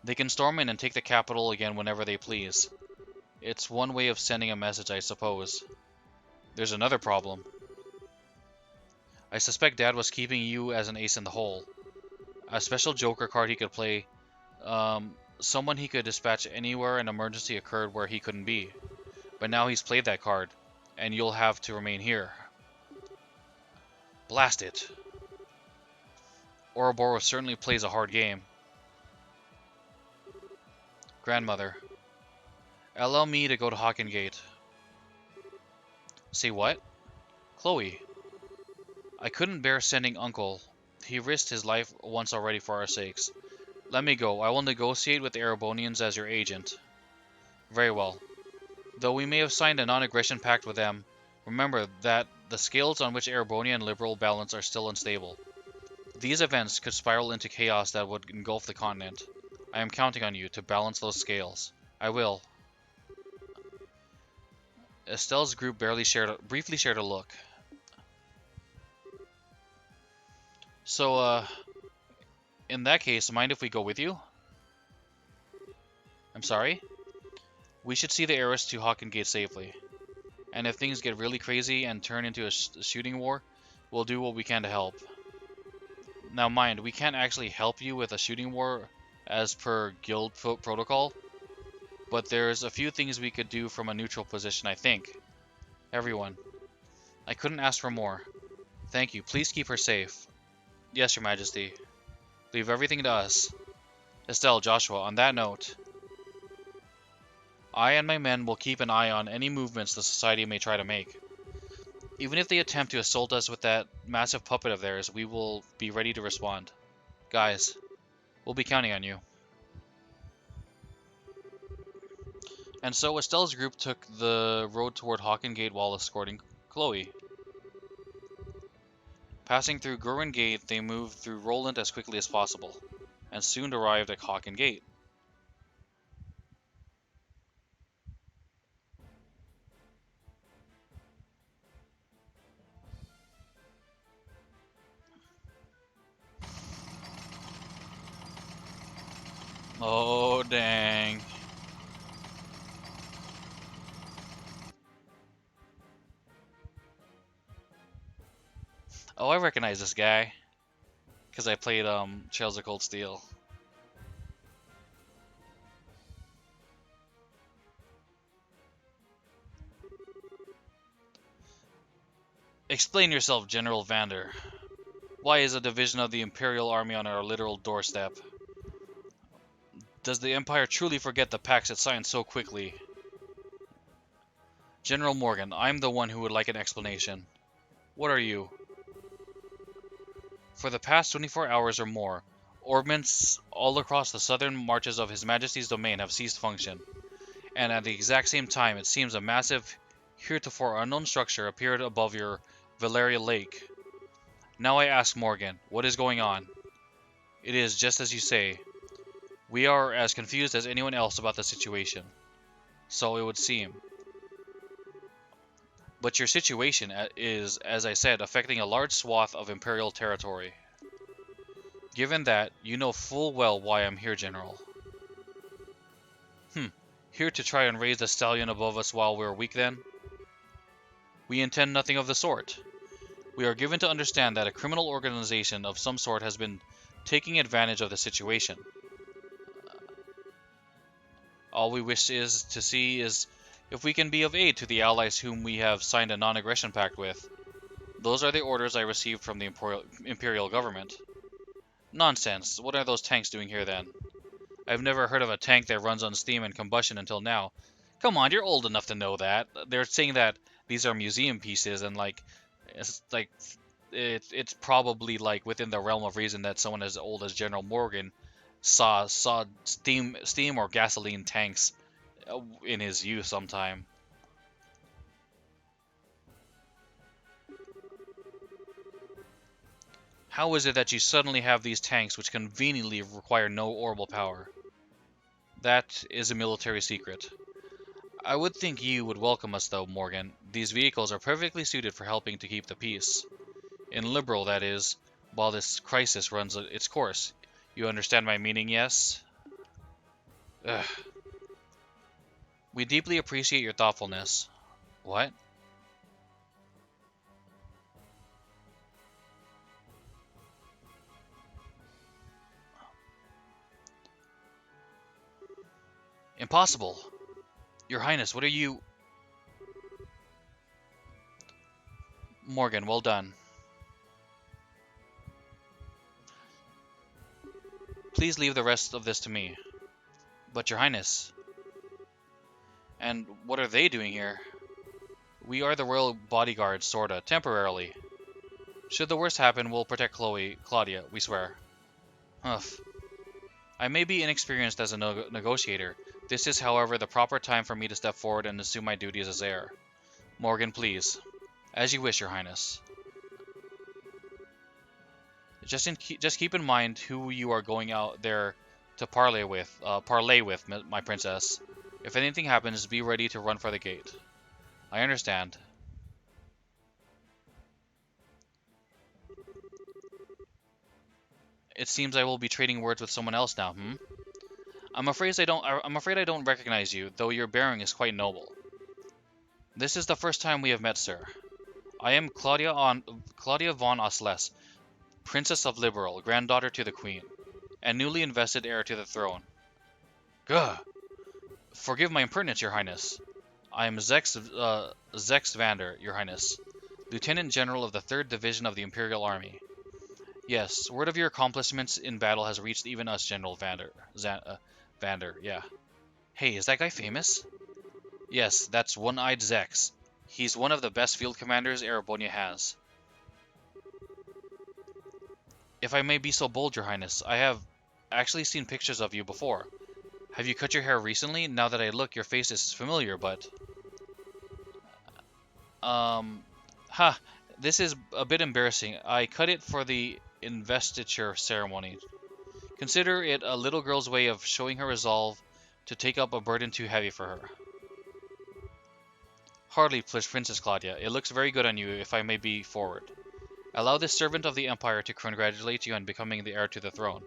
They can storm in and take the capital again whenever they please. It's one way of sending a message, I suppose. There's another problem. I suspect Dad was keeping you as an ace in the hole. A special Joker card he could play. Someone he could dispatch anywhere an emergency occurred where he couldn't be. But now he's played that card, and you'll have to remain here. Blast it. Ouroboros certainly plays a hard game. Grandmother, allow me to go to Hawken Gate. Say what? Chloe. I couldn't bear sending Uncle. He risked his life once already for our sakes. Let me go. I will negotiate with the Erebonians as your agent. Very well. Though we may have signed a non-aggression pact with them, remember that the scales on which Erebonia and Liberal balance are still unstable. These events could spiral into chaos that would engulf the continent. I am counting on you to balance those scales. I will. Estelle's group briefly shared a look. So, in that case, mind if we go with you? I'm sorry? We should see the heiress to Hawken Gate safely. And if things get really crazy and turn into a shooting war, we'll do what we can to help. Now mind, we can't actually help you with a shooting war as per guild protocol, but there's a few things we could do from a neutral position, I think. Everyone. I couldn't ask for more. Thank you. Please keep her safe. Yes, Your Majesty. Leave everything to us. Estelle, Joshua, on that note, I and my men will keep an eye on any movements the Society may try to make. Even if they attempt to assault us with that massive puppet of theirs, we will be ready to respond. Guys, we'll be counting on you. And so Estelle's group took the road toward Hawken Gate while escorting Chloe. Passing through Gurwen Gate, they moved through Roland as quickly as possible, and soon arrived at Hawken Gate. Oh, dang. Oh, I recognize this guy. Because I played Trails of Cold Steel. Explain yourself, General Vander. Why is a division of the Imperial Army on our literal doorstep? Does the Empire truly forget the pacts it signed so quickly? General Morgan, I'm the one who would like an explanation. What are you? For the past 24 hours or more, orbments all across the southern marches of His Majesty's domain have ceased function. And at the exact same time, it seems a massive, heretofore unknown structure appeared above your Valeria Lake. Now I ask Morgan, what is going on? It is just as you say. We are as confused as anyone else about the situation. So it would seem. But your situation is, as I said, affecting a large swath of Imperial territory. Given that, you know full well why I'm here, General. Here to try and raise the stallion above us while we're weak then? We intend nothing of the sort. We are given to understand that a criminal organization of some sort has been taking advantage of the situation. All we wish is to see is if we can be of aid to the allies whom we have signed a non-aggression pact with. Those are the orders I received from the Imperial government. Nonsense. What are those tanks doing here then? I've never heard of a tank that runs on steam and combustion until now. Come on, you're old enough to know that. They're saying that these are museum pieces and it's probably like within the realm of reason that someone as old as General Morgan saw steam or gasoline tanks in his youth sometime. How is it that you suddenly have these tanks which conveniently require no orbital power? That is a military secret. I would think you would welcome us though, Morgan. These vehicles are perfectly suited for helping to keep the peace. In Liberal, that is, while this crisis runs its course. You understand my meaning, yes? Ugh. We deeply appreciate your thoughtfulness. What? Impossible! Your Highness, what are you... Morgan, well done. Please leave the rest of this to me. But Your Highness. And what are they doing here? We are the royal bodyguards, sorta, temporarily. Should the worst happen, we'll protect Claudia, we swear. Huff. I may be inexperienced as a negotiator. This is, however, the proper time for me to step forward and assume my duties as heir. Morgan, please. As you wish, Your Highness. Just keep in mind who you are going out there to parley with, my princess. If anything happens, be ready to run for the gate. I understand. It seems I will be trading words with someone else now, I'm afraid I don't recognize you, though your bearing is quite noble. This is the first time we have met, sir. I am Claudia von Osles, Princess of Liberl, granddaughter to the Queen, and newly invested heir to the throne. Gah! Forgive my impertinence, Your Highness. I am Zex Vander, Your Highness, Lieutenant General of the 3rd Division of the Imperial Army. Yes, word of your accomplishments in battle has reached even us, General Vander. Vander, yeah. Hey, is that guy famous? Yes, that's One-Eyed Zex. He's one of the best field commanders Erebonia has. If I may be so bold, Your Highness, I have actually seen pictures of you before. Have you cut your hair recently? Now that I look, your face is familiar, but... This is a bit embarrassing. I cut it for the investiture ceremony. Consider it a little girl's way of showing her resolve to take up a burden too heavy for her. Hardly, Princess Claudia. It looks very good on you, if I may be forward. Allow this servant of the Empire to congratulate you on becoming the heir to the throne.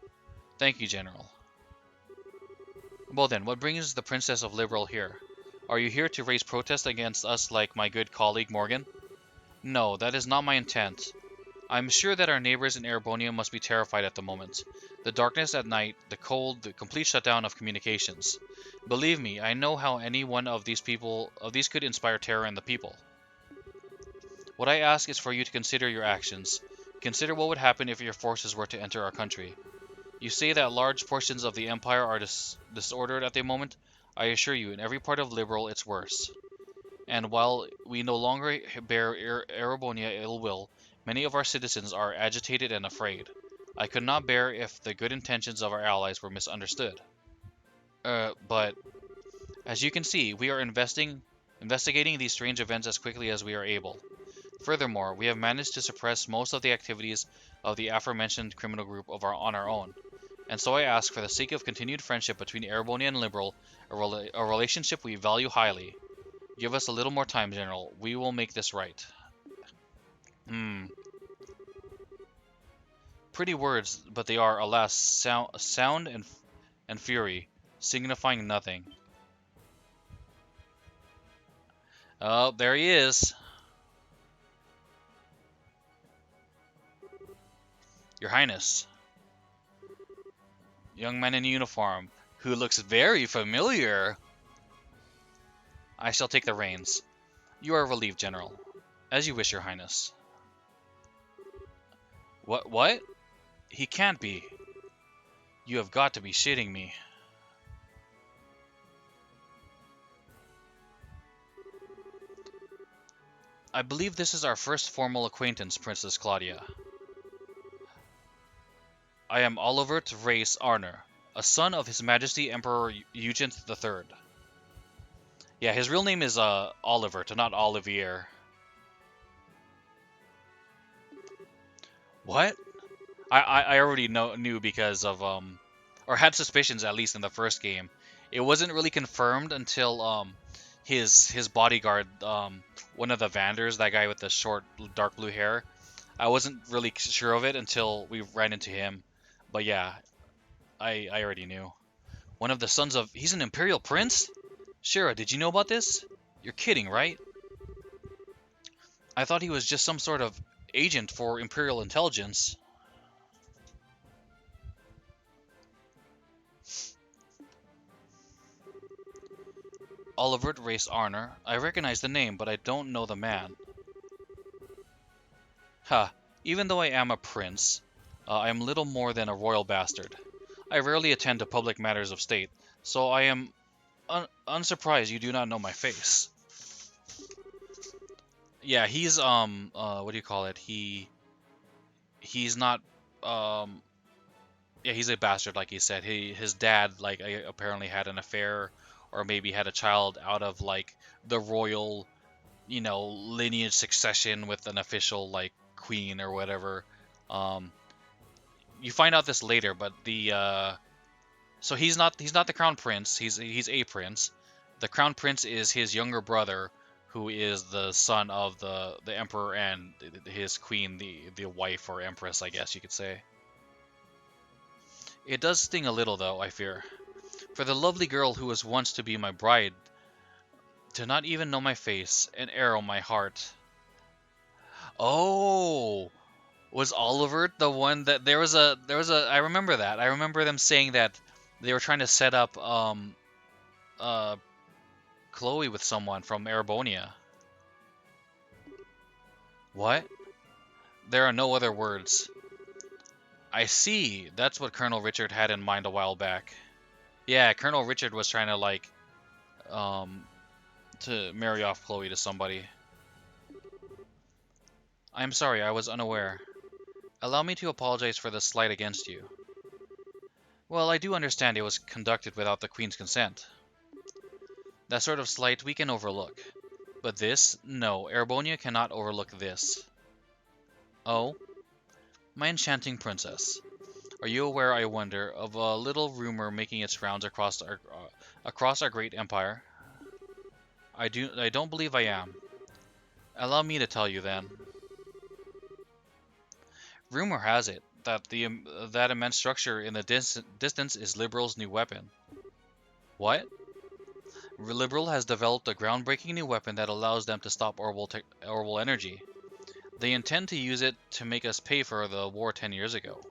Thank you, General. Well then, what brings the Princess of Liberl here? Are you here to raise protest against us like my good colleague Morgan? No, that is not my intent. I'm sure that our neighbors in Erebonia must be terrified at the moment. The darkness at night, the cold, the complete shutdown of communications. Believe me, I know how any one of these could inspire terror in the people. What I ask is for you to consider your actions. Consider what would happen if your forces were to enter our country. You say that large portions of the Empire are disordered at the moment. I assure you, in every part of Liberl, it's worse. And while we no longer bear Erebonia ill will, many of our citizens are agitated and afraid. I could not bear if the good intentions of our allies were misunderstood. But as you can see, we are investigating these strange events as quickly as we are able. Furthermore, we have managed to suppress most of the activities of the aforementioned criminal group on our own. And so I ask, for the sake of continued friendship between Erebonia and Liberl, a relationship we value highly, give us a little more time, General. We will make this right. Pretty words, but they are, alas, sound and fury, signifying nothing. Oh, there he is. Your Highness. Young man in uniform, who looks very familiar. I shall take the reins. You are relieved, General. As you wish, Your Highness. What? He can't be. You have got to be shitting me. I believe this is our first formal acquaintance, Princess Claudia. I am Olivert Rhys Arner, a son of His Majesty Emperor Eugent III. Yeah, his real name is Olivert, not Olivier. What? I already knew because of or had suspicions, at least in the first game. It wasn't really confirmed until his bodyguard, one of the Vanders, that guy with the short dark blue hair. I wasn't really sure of it until we ran into him. But yeah, I already knew. One of the sons of... He's an Imperial Prince? Shira, did you know about this? You're kidding, right? I thought he was just some sort of agent for Imperial intelligence. Olivert Rhys Arner. I recognize the name, but I don't know the man. Ha, even though I am a prince, I am little more than a royal bastard. I rarely attend to public matters of state, so I am unsurprised you do not know my face. Yeah, he's what do you call it? He's not yeah, he's a bastard, like he said. His dad like apparently had an affair, or maybe had a child out of like the royal, you know, lineage succession with an official like queen or whatever. Um, you find out this later, but so he's not the crown prince. He's a prince. The crown prince is his younger brother, who is the son of the emperor and his queen, the wife or empress, I guess you could say. It does sting a little, though, I fear. For the lovely girl who was once to be my bride, to not even know my face, and arrow my heart. Oh, was Oliver the one that there was a I remember that. I remember them saying that they were trying to set up uh Chloe with someone from Erebonia. What? There are no other words. I see. That's what Colonel Richard had in mind a while back. Yeah, Colonel Richard was trying to like to marry off Chloe to somebody. I'm sorry, I was unaware. Allow me to apologize for the slight against you. Well, I do understand it was conducted without the Queen's consent. That sort of slight we can overlook. But this? No, Erebonia cannot overlook this. Oh? My enchanting princess. Are you aware, I wonder, of a little rumor making its rounds across our great empire? I don't believe I am. Allow me to tell you then. Rumor has it that that immense structure in the distance is Liberal's new weapon. What? Liberal has developed a groundbreaking new weapon that allows them to stop orbital energy. They intend to use it to make us pay for the war 10 years ago.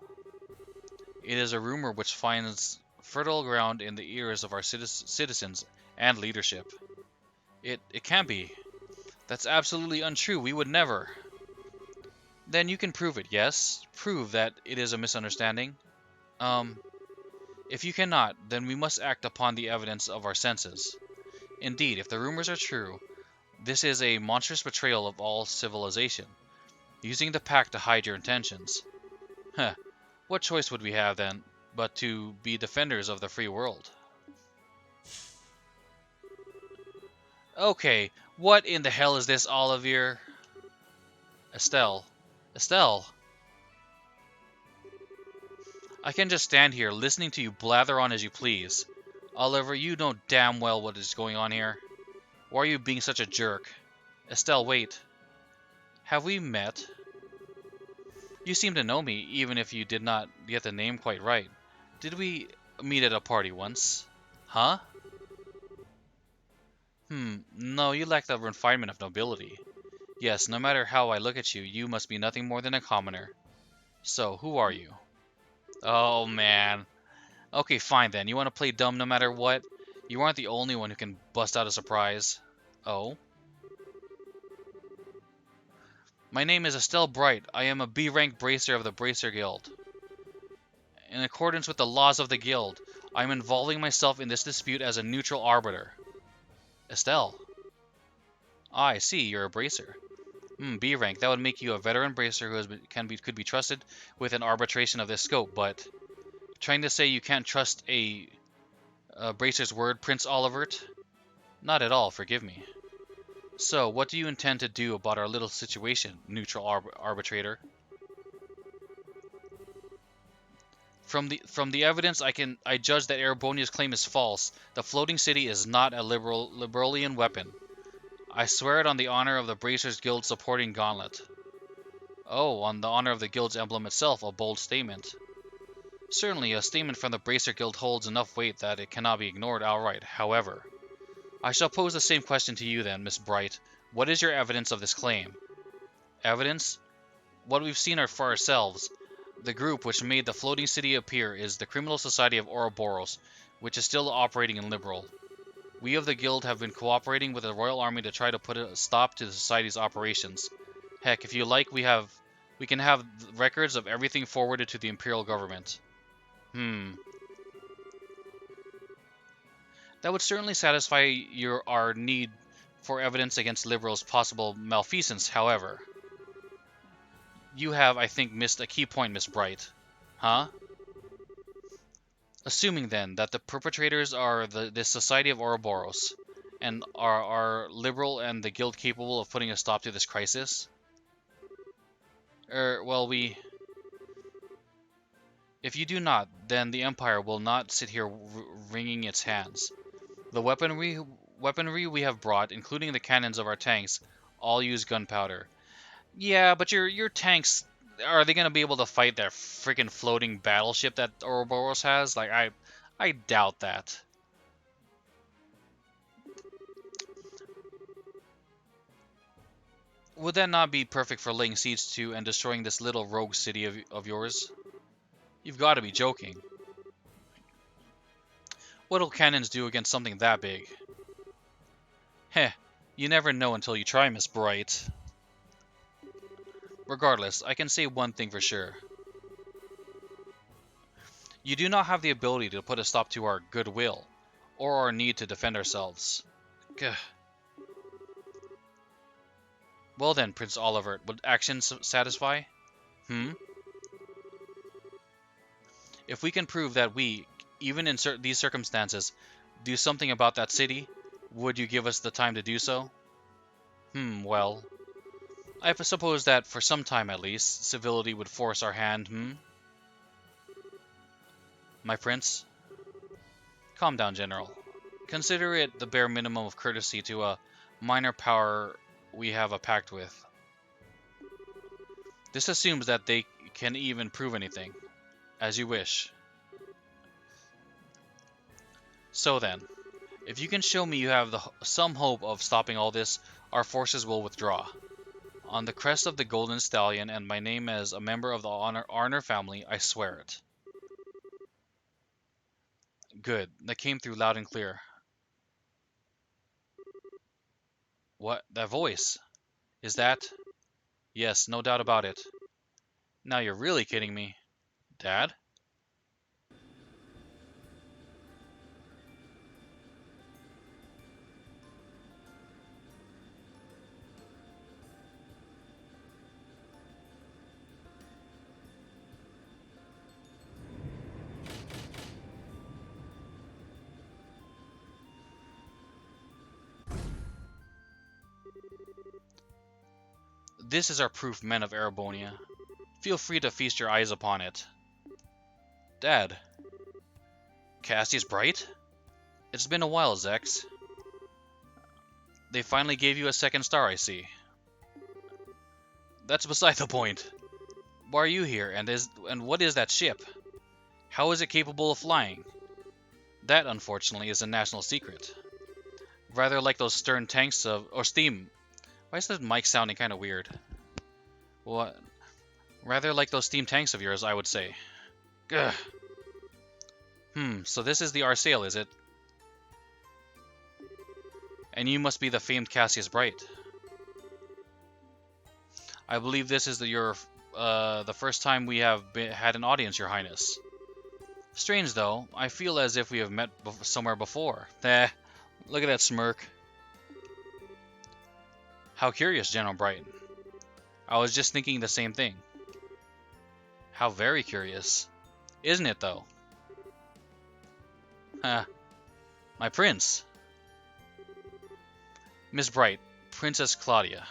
It is a rumor which finds fertile ground in the ears of our citizens and leadership. It can't be. That's absolutely untrue. We would never. Then you can prove it, yes? Prove that it is a misunderstanding? If you cannot, then we must act upon the evidence of our senses. Indeed, if the rumors are true, this is a monstrous betrayal of all civilization, using the pact to hide your intentions. Huh. What choice would we have, then, but to be defenders of the free world? Okay, what in the hell is this, Olivier? Estelle. Estelle! I can just stand here, listening to you blather on as you please. Oliver, you know damn well what is going on here. Why are you being such a jerk? Estelle, wait. Have we met? You seem to know me, even if you did not get the name quite right. Did we meet at a party once? Huh? No, you lack the refinement of nobility. Yes, no matter how I look at you, you must be nothing more than a commoner. So, who are you? Oh, man. Okay, fine then. You want to play dumb no matter what? You aren't the only one who can bust out a surprise. Oh? My name is Estelle Bright. I am a B-rank bracer of the Bracer Guild. In accordance with the laws of the guild, I am involving myself in this dispute as a neutral arbiter. Estelle. Ah, I see, you're a bracer. B rank. That would make you a veteran bracer who could be trusted with an arbitration of this scope, but trying to say you can't trust a bracer's word, Prince Olivert? Not at all, forgive me. So, what do you intend to do about our little situation, neutral arbitrator? From the evidence, I judge that Erebonia's claim is false. The floating city is not a Liberalian weapon. I swear it on the honor of the Bracers Guild supporting Gauntlet. Oh, on the honor of the Guild's emblem itself, a bold statement. Certainly, a statement from the Bracer Guild holds enough weight that it cannot be ignored outright. However, I shall pose the same question to you then, Miss Bright. What is your evidence of this claim? Evidence? What we've seen are for ourselves. The group which made the floating city appear is the Criminal Society of Ouroboros, which is still operating in Liberal. We of the Guild have been cooperating with the Royal Army to try to put a stop to the Society's operations. Heck, if you like, we can have records of everything forwarded to the Imperial Government. That would certainly satisfy our need for evidence against Liberal's possible malfeasance, however. You have, I think, missed a key point, Miss Bright. Huh? Assuming, then, that the perpetrators are the Society of Ouroboros, and are Liberal and the Guild capable of putting a stop to this crisis? Well, If you do not, then the Empire will not sit here wringing its hands. The weaponry we have brought, including the cannons of our tanks, all use gunpowder. Yeah, but your tanks, are they going to be able to fight that freaking floating battleship that Ouroboros has? Like, I doubt that. Would that not be perfect for laying siege to and destroying this little rogue city of yours? You've got to be joking. What'll cannons do against something that big? Heh, you never know until you try, Miss Bright. Regardless, I can say one thing for sure. You do not have the ability to put a stop to our goodwill, or our need to defend ourselves. Gah. Well then, Prince Olivert, would action satisfy? If we can prove that we, even in these circumstances, do something about that city, would you give us the time to do so? Well, I suppose that for some time at least, civility would force our hand, My prince? Calm down, General. Consider it the bare minimum of courtesy to a minor power we have a pact with. This assumes that they can even prove anything. As you wish. So then, if you can show me you have some hope of stopping all this, our forces will withdraw. On the crest of the Golden Stallion and my name as a member of the Arner family, I swear it. Good, that came through loud and clear. What? That voice? Is that? Yes, no doubt about it. Now you're really kidding me. Dad? This is our proof, men of Erebonia. Feel free to feast your eyes upon it. Dad. Cassius Bright? It's been a while, Zex. They finally gave you a second star, I see. That's beside the point. Why are you here, and what is that ship? How is it capable of flying? That, unfortunately, is a national secret. Rather like those stern tanks or steam. Why is that mic sounding kind of weird? What? Rather like those steam tanks of yours, I would say. Gah. So this is the Arsail, is it? And you must be the famed Cassius Bright. I believe this is the first time we have had an audience, Your Highness. Strange, though. I feel as if we have met somewhere before. Look at that smirk. How curious, General Bright. I was just thinking the same thing. How very curious. Isn't it, though? My prince. Miss Bright, Princess Claudia.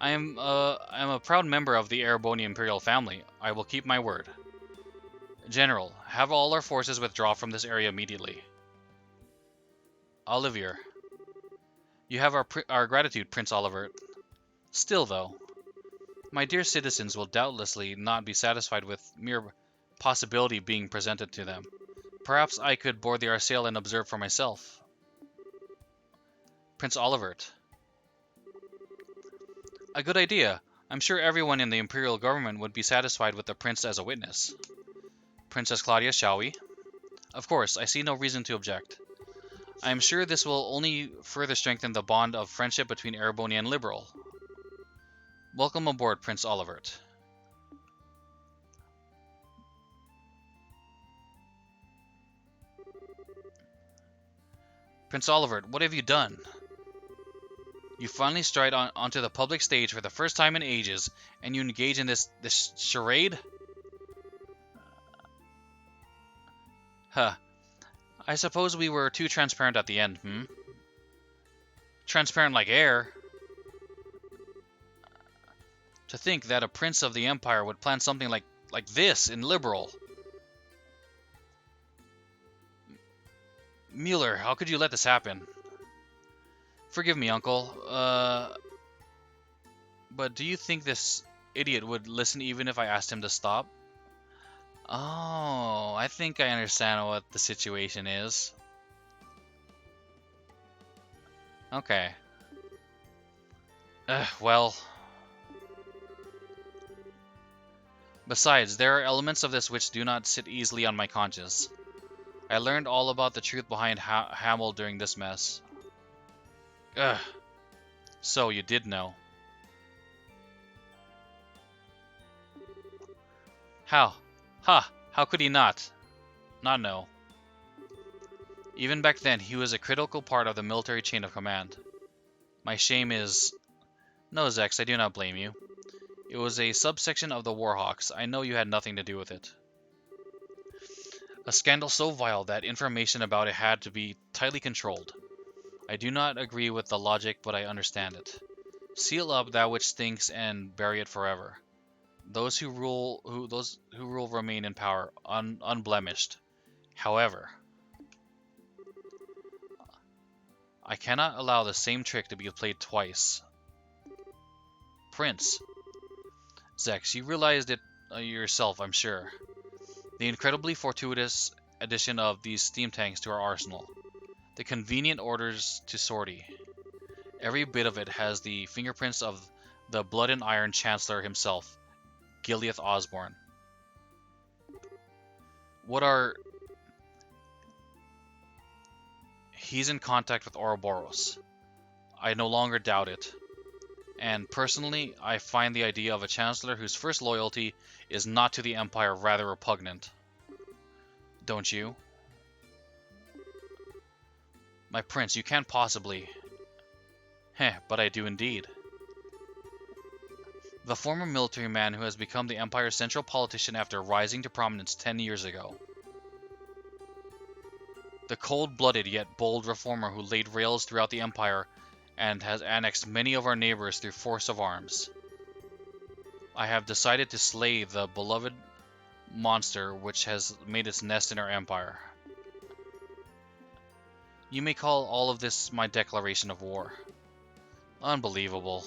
I am a proud member of the Ereboni Imperial family. I will keep my word. General, have all our forces withdraw from this area immediately. Olivier. You have our gratitude, Prince Olivert. Still, though, my dear citizens will doubtlessly not be satisfied with mere possibility being presented to them. Perhaps I could board the Arsail and observe for myself. Prince Olivert. A good idea. I'm sure everyone in the Imperial government would be satisfied with the prince as a witness. Princess Claudia, shall we? Of course, I see no reason to object. I am sure this will only further strengthen the bond of friendship between Ereboni and Liberal. Welcome aboard, Prince Olivert. Prince Oliver, what have you done? You finally stride onto the public stage for the first time in ages, and you engage in this charade? Huh. I suppose we were too transparent at the end, Transparent like air? To think that a prince of the Empire would plan something like this in Liberl. Mueller, how could you let this happen? Forgive me, Uncle. But do you think this idiot would listen even if I asked him to stop? Oh, I think I understand what the situation is. Okay. Well... Besides, there are elements of this which do not sit easily on my conscience. I learned all about the truth behind Hamel during this mess. Ugh. So, you did know. How? Ha! How could he not know? Even back then, he was a critical part of the military chain of command. My shame is... No, Zex, I do not blame you. It was a subsection of the Warhawks. I know you had nothing to do with it. A scandal so vile that information about it had to be tightly controlled. I do not agree with the logic, but I understand it. Seal up that which stinks and bury it forever. Those who rule remain in power, unblemished. However, I cannot allow the same trick to be played twice. Prince. Zex, you realized it yourself, I'm sure. The incredibly fortuitous addition of these steam tanks to our arsenal. The convenient orders to sortie. Every bit of it has the fingerprints of the Blood and Iron Chancellor himself, Gileath Osborne. He's in contact with Ouroboros. I no longer doubt it. And personally, I find the idea of a Chancellor whose first loyalty is not to the Empire rather repugnant. Don't you? My prince, you can't possibly... but I do indeed. The former military man who has become the Empire's central politician after rising to prominence 10 years ago. The cold-blooded yet bold reformer who laid rails throughout the Empire and has annexed many of our neighbors through force of arms. I have decided to slay the beloved monster which has made its nest in our empire. You may call all of this my declaration of war. Unbelievable.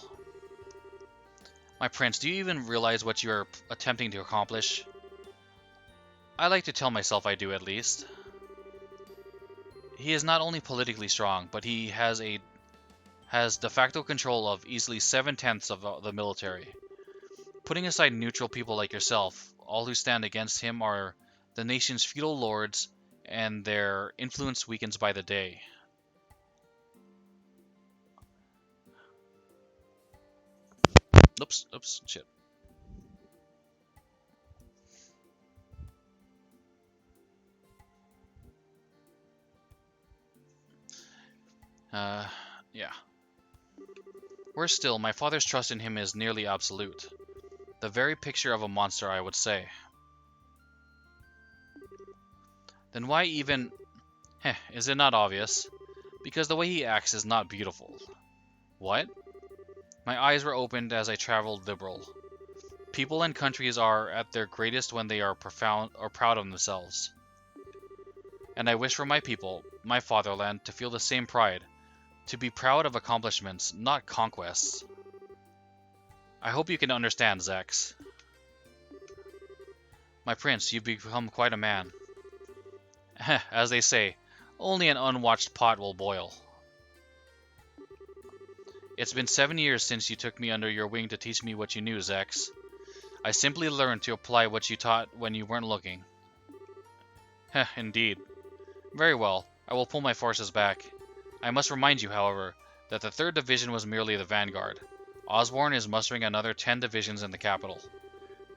My prince, do you even realize what you are attempting to accomplish? I like to tell myself I do, at least. He is not only politically strong, but he has de facto control of easily 7/10 of the military. Putting aside neutral people like yourself, all who stand against him are the nation's feudal lords, and their influence weakens by the day. Oops, shit. Yeah. Worse still, my father's trust in him is nearly absolute. The very picture of a monster, I would say. Then why even... is it not obvious? Because the way he acts is not beautiful. What? My eyes were opened as I traveled liberal. People and countries are at their greatest when they are proud of themselves. And I wish for my people, my fatherland, to feel the same pride. To be proud of accomplishments, not conquests. I hope you can understand, Zex. My prince, you've become quite a man. As they say, only an unwatched pot will boil. It's been 7 years since you took me under your wing to teach me what you knew, Zex. I simply learned to apply what you taught when you weren't looking. Indeed. Very well, I will pull my forces back. I must remind you, however, that the 3rd Division was merely the vanguard. Osborne is mustering another 10 divisions in the capital.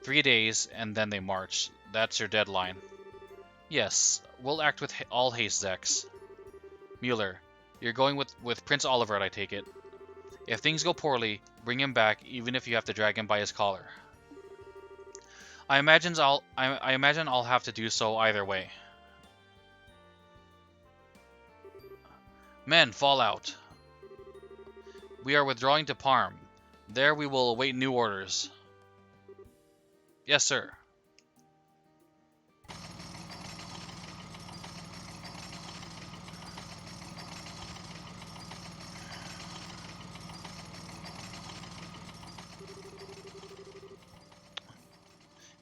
3 days, and then they march. That's your deadline. Yes, we'll act with all haste, Zex. Mueller, You're going with Prince Olivert, I take it. If things go poorly, bring him back, even if you have to drag him by his collar. I imagine I'll have to do so either way. Men, fall out. We are withdrawing to Parm. There we will await new orders. Yes, sir.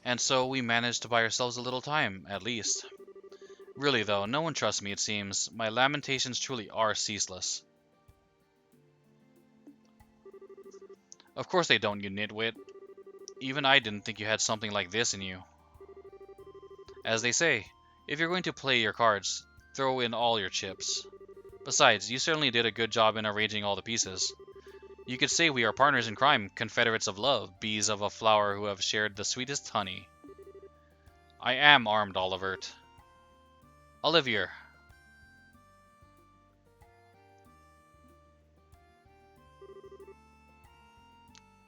And so we managed to buy ourselves a little time, at least. Really though, no one trusts me, it seems. My lamentations truly are ceaseless. Of course they don't, you nitwit. Even I didn't think you had something like this in you. As they say, if you're going to play your cards, throw in all your chips. Besides, you certainly did a good job in arranging all the pieces. You could say we are partners in crime, confederates of love, bees of a flower who have shared the sweetest honey. I am armed, Olivert. Olivier.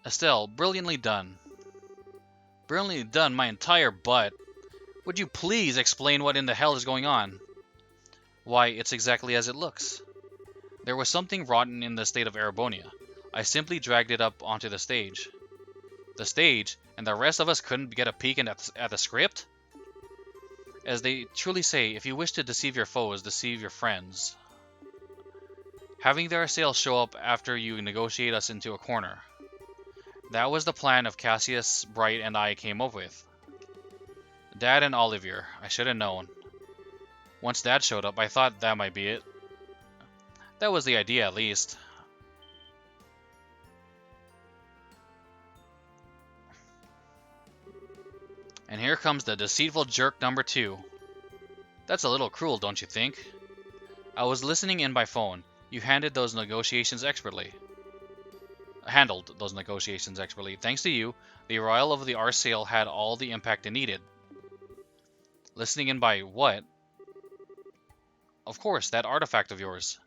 Estelle, brilliantly done. Brilliantly done, my entire butt. Would you please explain what in the hell is going on? Why, it's exactly as it looks. There was something rotten in the state of Erebonia. I simply dragged it up onto the stage. The stage? And the rest of us couldn't get a peek at the script? As they truly say, if you wish to deceive your foes, deceive your friends. Having the Arsail show up after you negotiate us into a corner. That was the plan of Cassius, Bright, and I came up with. Dad and Olivier, I should have known. Once Dad showed up, I thought that might be it. That was the idea, at least. And here comes the deceitful jerk number 2. That's a little cruel, don't you think? I was listening in by phone. You handled those negotiations expertly. Thanks to you, the arrival of the Arsail had all the impact it needed. Listening in by what? Of course, that artifact of yours.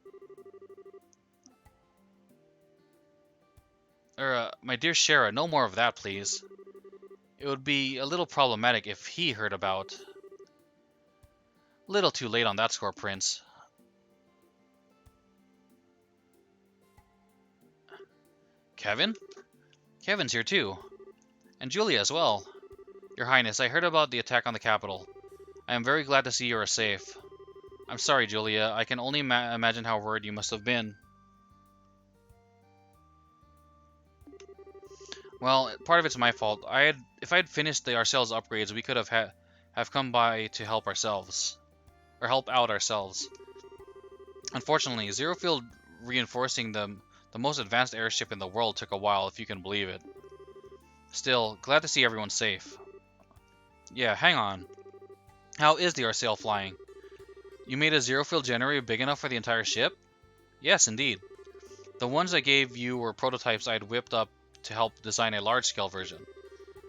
My dear Shara, no more of that, please. It would be a little problematic if he heard about... Little too late on that score, Prince. Kevin? Kevin's here too. And Julia as well. Your Highness, I heard about the attack on the capital. I am very glad to see you are safe. I'm sorry, Julia. I can only imagine how worried you must have been. Well, part of it's my fault. If I had finished the Arsail's upgrades, we could have come by to help ourselves. Or help out ourselves. Unfortunately, Zero Field reinforcing the most advanced airship in the world took a while, if you can believe it. Still, glad to see everyone safe. Yeah, hang on. How is the Arsail flying? You made a Zero Field generator big enough for the entire ship? Yes, indeed. The ones I gave you were prototypes I had whipped up to help design a large-scale version.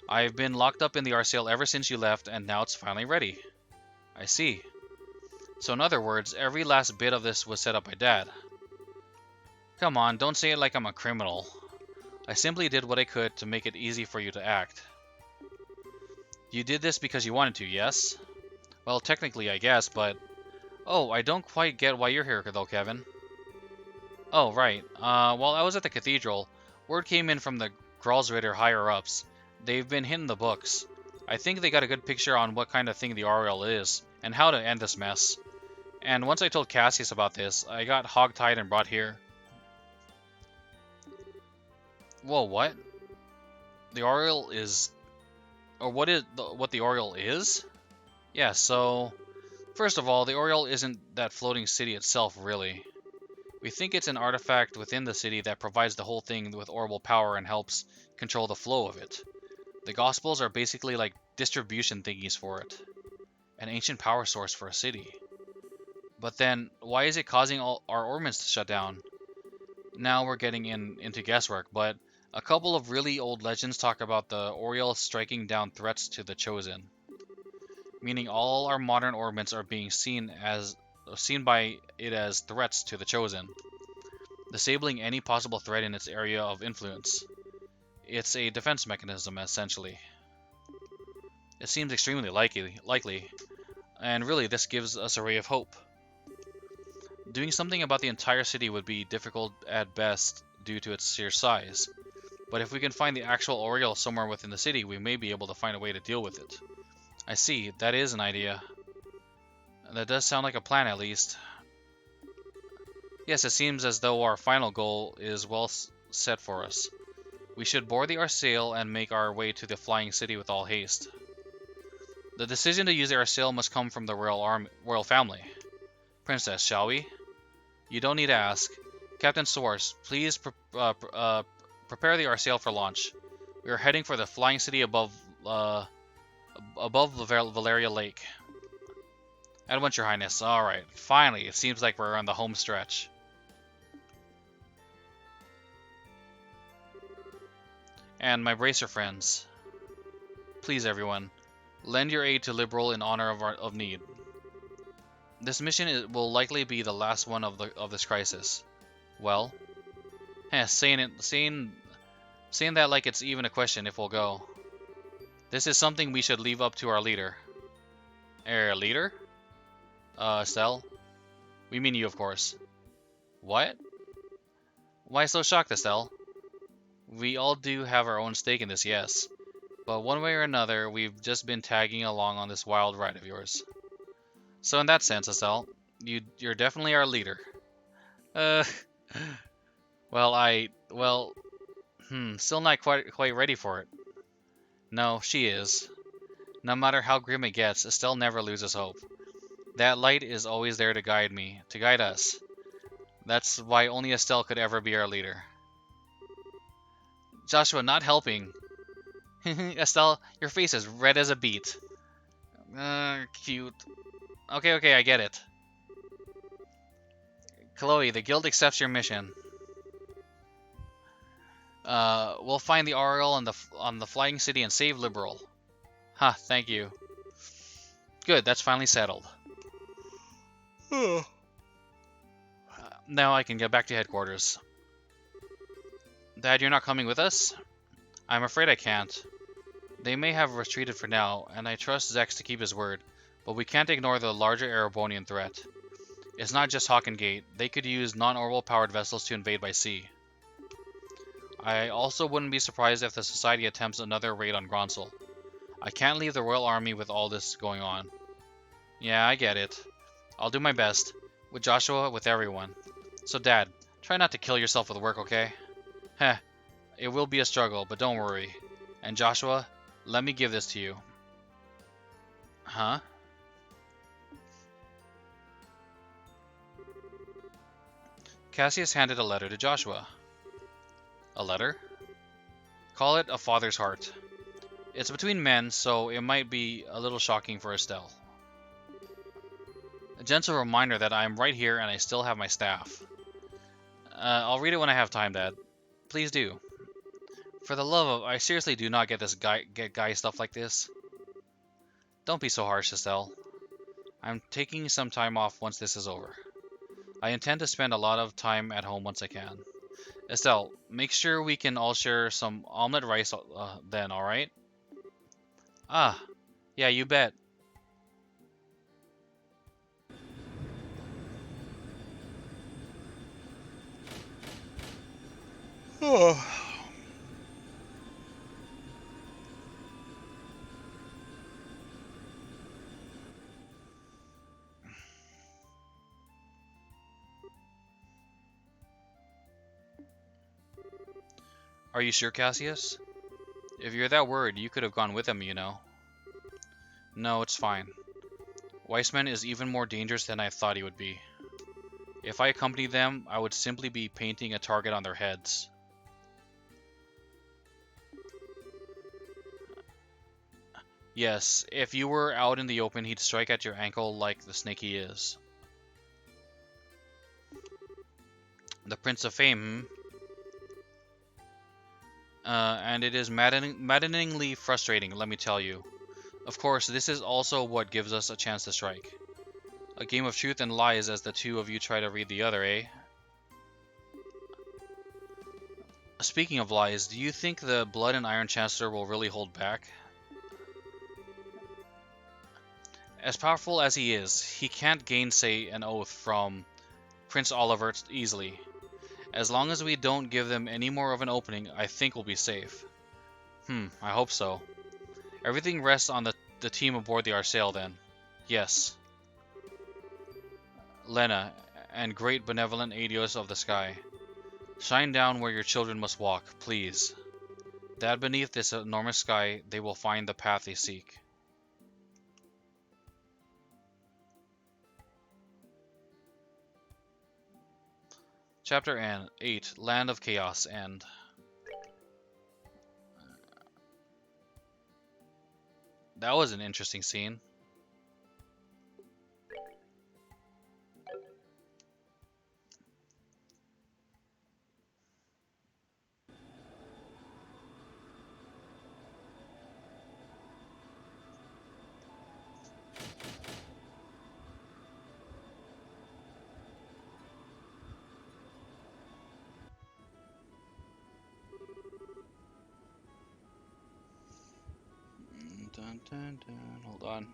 I've been locked up in the Arsail ever since you left, and now it's finally ready. I see. So in other words, every last bit of this was set up by Dad. Come on, don't say it like I'm a criminal. I simply did what I could to make it easy for you to act. You did this because you wanted to, yes? Well, technically, I guess, but... Oh, I don't quite get why you're here, though, Kevin. Oh, right. While I was at the cathedral, word came in from the Gralsritter higher-ups. They've been hitting the books. I think they got a good picture on what kind of thing the Auriel is, and how to end this mess. And once I told Cassius about this, I got hogtied and brought here. Whoa, what? The Auriel is... Or what the Auriel is? Yeah, so... First of all, the Auriel isn't that floating city itself, really. We think it's an artifact within the city that provides the whole thing with orbital power and helps control the flow of it. The Gospels are basically like distribution thingies for it. An ancient power source for a city. But then, why is it causing all our orbits to shut down? Now we're getting into guesswork, but a couple of really old legends talk about the Auriel striking down threats to the Chosen. Meaning all our modern orbits are being seen as it as threats to the Chosen, disabling any possible threat in its area of influence. It's a defense mechanism, essentially. It seems extremely likely, and really this gives us a ray of hope. Doing something about the entire city would be difficult at best due to its sheer size, but if we can find the actual Oriole somewhere within the city, we may be able to find a way to deal with it. I see, that is an idea. That does sound like a plan, at least. Yes, it seems as though our final goal is well set for us. We should board the Arsail and make our way to the flying city with all haste. The decision to use the Arsail must come from the royal family. Princess, shall we? You don't need to ask. Captain Source, please prepare the Arsail for launch. We are heading for the flying city above Valeria Lake. At once, Your Highness. Alright, finally, it seems like we're on the home stretch. And my bracer friends. Please, everyone, lend your aid to Liberl in honor of need. This mission will likely be the last one of this crisis. Well, saying that like it's even a question if we'll go. This is something we should leave up to our leader. Leader? Estelle? We mean you, of course. What? Why so shocked, Estelle? We all do have our own stake in this, yes. But one way or another, we've just been tagging along on this wild ride of yours. So in that sense, Estelle, you're definitely our leader. Still not quite ready for it. No, she is. No matter how grim it gets, Estelle never loses hope. That light is always there to guide me, to guide us. That's why only Estelle could ever be our leader. Joshua, not helping. Estelle, your face is red as a beet. Cute. Okay, I get it. Chloe, the guild accepts your mission. We'll find the Oriole on the flying city and save Liberl. Thank you. Good, that's finally settled. Now I can get back to headquarters. Dad, you're not coming with us? I'm afraid I can't. They may have retreated for now, and I trust Zex to keep his word, but we can't ignore the larger Erebonian threat. It's not just Hawk and Gate. They could use non-orbital powered vessels to invade by sea. I also wouldn't be surprised if the Society attempts another raid on Gronsel. I can't leave the Royal Army with all this going on. Yeah, I get it. I'll do my best. With Joshua, with everyone. So Dad, try not to kill yourself with work, okay? It will be a struggle, but don't worry. And Joshua, let me give this to you. Huh? Cassius handed a letter to Joshua. A letter? Call it a father's heart. It's between men, so it might be a little shocking for Estelle. A gentle reminder that I am right here and I still have my staff. I'll read it when I have time, Dad. Please do. For the love of... I seriously do not get guy stuff like this. Don't be so harsh, Estelle. I'm taking some time off once this is over. I intend to spend a lot of time at home once I can. Estelle, make sure we can all share some omelet rice then, alright? Yeah, you bet. Are you sure, Cassius? If you're that worried, you could have gone with him, you know. No, it's fine. Weissman is even more dangerous than I thought he would be. If I accompanied them, I would simply be painting a target on their heads. Yes, if you were out in the open, he'd strike at your ankle like the snake he is. The Prince of Fame, and it is maddeningly frustrating, let me tell you. Of course, this is also what gives us a chance to strike. A game of truth and lies as the two of you try to read the other, eh? Speaking of lies, do you think the Blood and Iron Chancellor will really hold back? As powerful as he is, he can't gainsay an oath from Prince Oliver easily. As long as we don't give them any more of an opening, I think we'll be safe. I hope so. Everything rests on the team aboard the Arsail then. Yes. Lena, and great benevolent Adios of the sky. Shine down where your children must walk, please. That beneath this enormous sky, they will find the path they seek. Chapter 8, Land of Chaos End. That was an interesting scene. Dun, dun, dun. Hold on.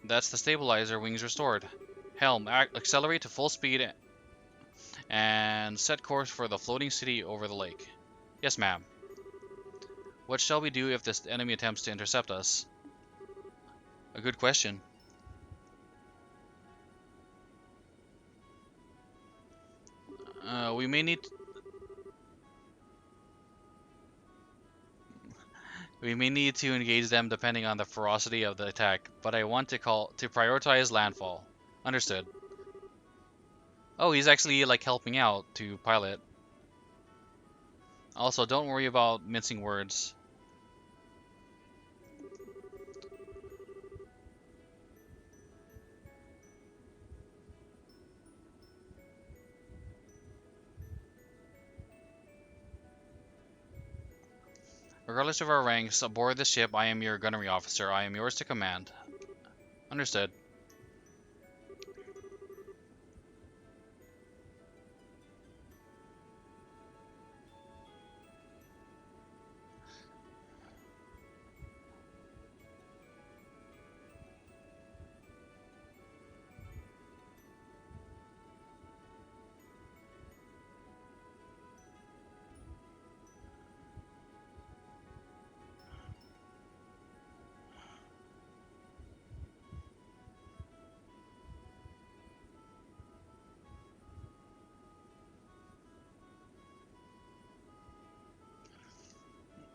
That's the stabilizer. Wings restored. Helm, accelerate to full speed and set course for the floating city over the lake. Yes, ma'am. What shall we do if this enemy attempts to intercept us? A good question. We may need... We may need to engage them depending on the ferocity of the attack, but I want to prioritize landfall. Understood. Oh, he's actually like helping out to pilot. Also, don't worry about mincing words. Regardless of our ranks, aboard the ship, I am your gunnery officer. I am yours to command. Understood.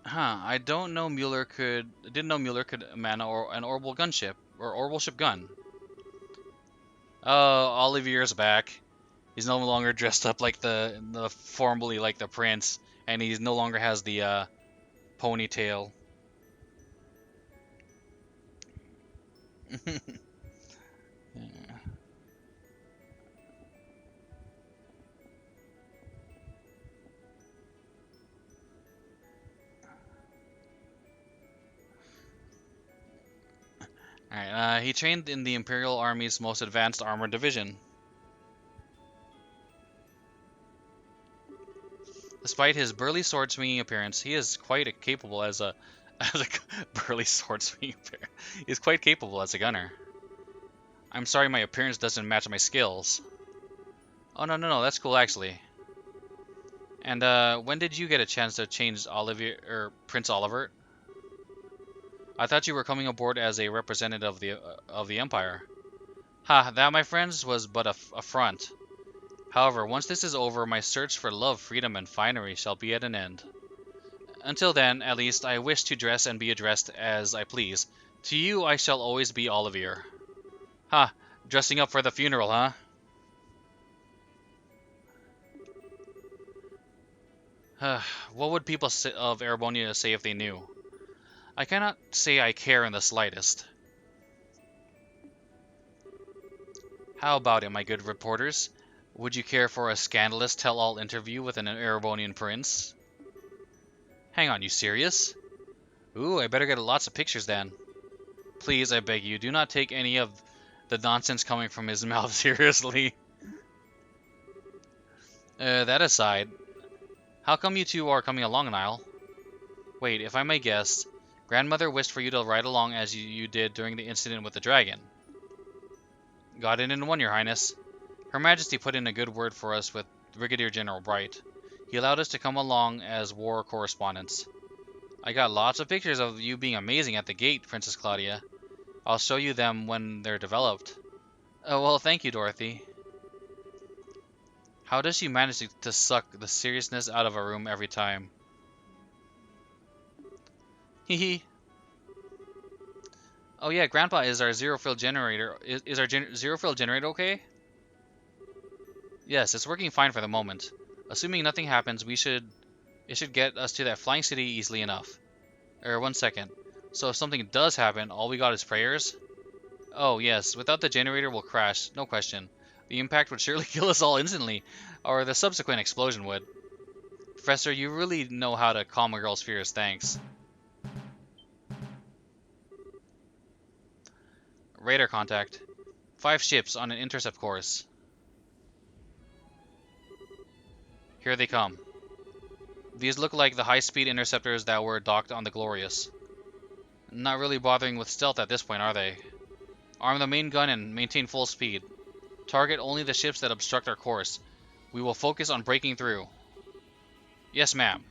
I didn't know Mueller could man an orbital gunship or orbital ship gun. Oh, Olivier's back. He's no longer dressed up like the formerly like the prince, and he no longer has the ponytail. Alright, he trained in the Imperial Army's most advanced armored division. Despite his burly sword-swinging appearance, he is quite capable as a burly sword-swinging appearance. He's quite capable as a gunner. I'm sorry my appearance doesn't match my skills. Oh, no, that's cool actually. And when did you get a chance to change Prince Oliver? I thought you were coming aboard as a representative of the Empire. Ha, that, my friends, was but a front. However, once this is over, my search for love, freedom, and finery shall be at an end. Until then, at least, I wish to dress and be addressed as I please. To you, I shall always be all of ear. Ha, dressing up for the funeral, huh? What would people of Erebonia say if they knew? I cannot say I care in the slightest. How about it, my good reporters? Would you care for a scandalous tell-all interview with an Erebonian prince? Hang on, you serious? Ooh, I better get lots of pictures then. Please, I beg you, do not take any of the nonsense coming from his mouth seriously. That aside, how come you two are coming along, Niall? Wait, if I may guess, Grandmother wished for you to ride along as you did during the incident with the dragon. Got it in one, Your Highness. Her Majesty put in a good word for us with Brigadier General Bright. He allowed us to come along as war correspondents. I got lots of pictures of you being amazing at the gate, Princess Claudia. I'll show you them when they're developed. Oh, well, thank you, Dorothy. How does she manage to suck the seriousness out of a room every time? Hehe. Oh yeah, Grandpa, is our zero-fill generator... Is our zero-fill generator okay? Yes, it's working fine for the moment. Assuming nothing happens, it should get us to that flying city easily enough. 1 second. So if something does happen, all we got is prayers? Oh yes, without the generator we'll crash, no question. The impact would surely kill us all instantly, or the subsequent explosion would. Professor, you really know how to calm a girl's fears, thanks. Radar contact. 5 ships on an intercept course. Here they come. These look like the high-speed interceptors that were docked on the Glorious. Not really bothering with stealth at this point, are they? Arm the main gun and maintain full speed. Target only the ships that obstruct our course. We will focus on breaking through. Yes, ma'am.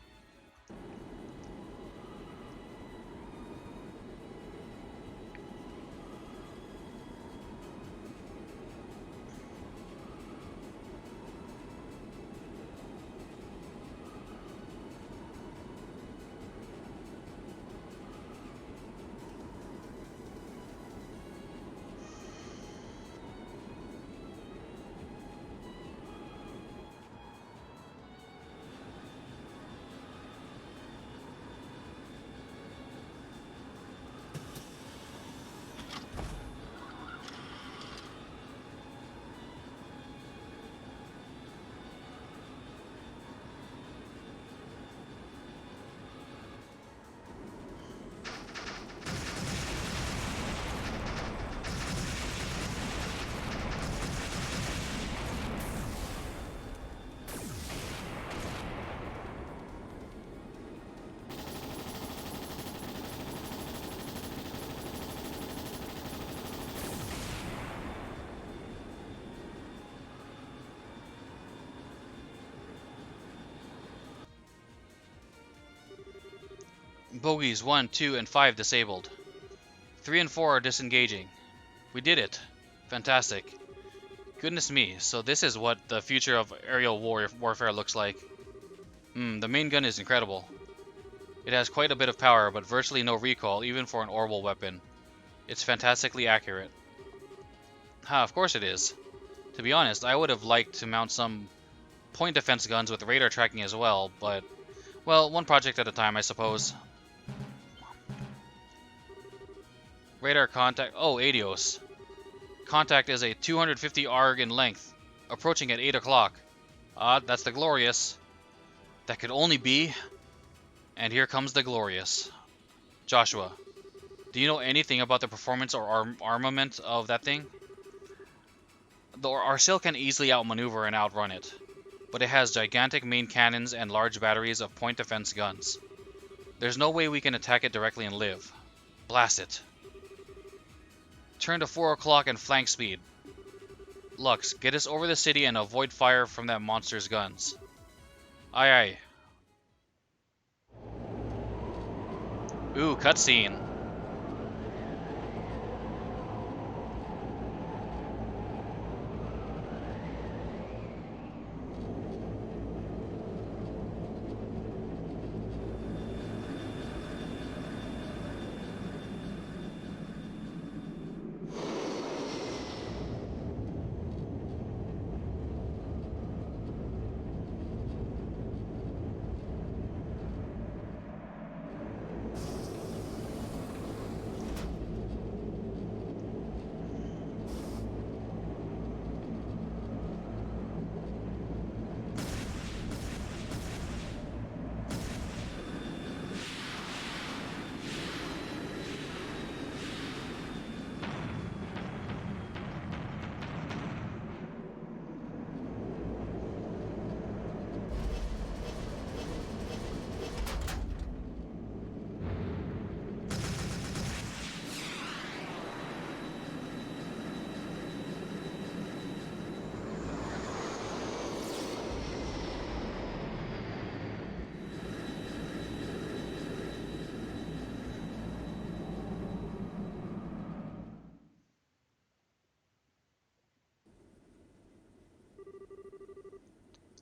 Bogies 1, 2, and 5 disabled. 3 and 4 are disengaging. We did it. Fantastic. Goodness me, so this is what the future of aerial warfare looks like. The main gun is incredible. It has quite a bit of power, but virtually no recoil, even for an orbital weapon. It's fantastically accurate. Of course it is. To be honest, I would have liked to mount some point defense guns with radar tracking as well, but, well, one project at a time, I suppose. Radar contact. Oh, Adios. Contact is a 250 ARG in length, approaching at 8 o'clock. That's the Glorious. That could only be... And here comes the Glorious. Joshua, do you know anything about the performance or armament of that thing? Our sail can easily outmaneuver and outrun it, but it has gigantic main cannons and large batteries of point defense guns. There's no way we can attack it directly and live. Blast it. Turn to 4 o'clock and flank speed. Lux, get us over the city and avoid fire from that monster's guns. Aye aye. Ooh, cutscene.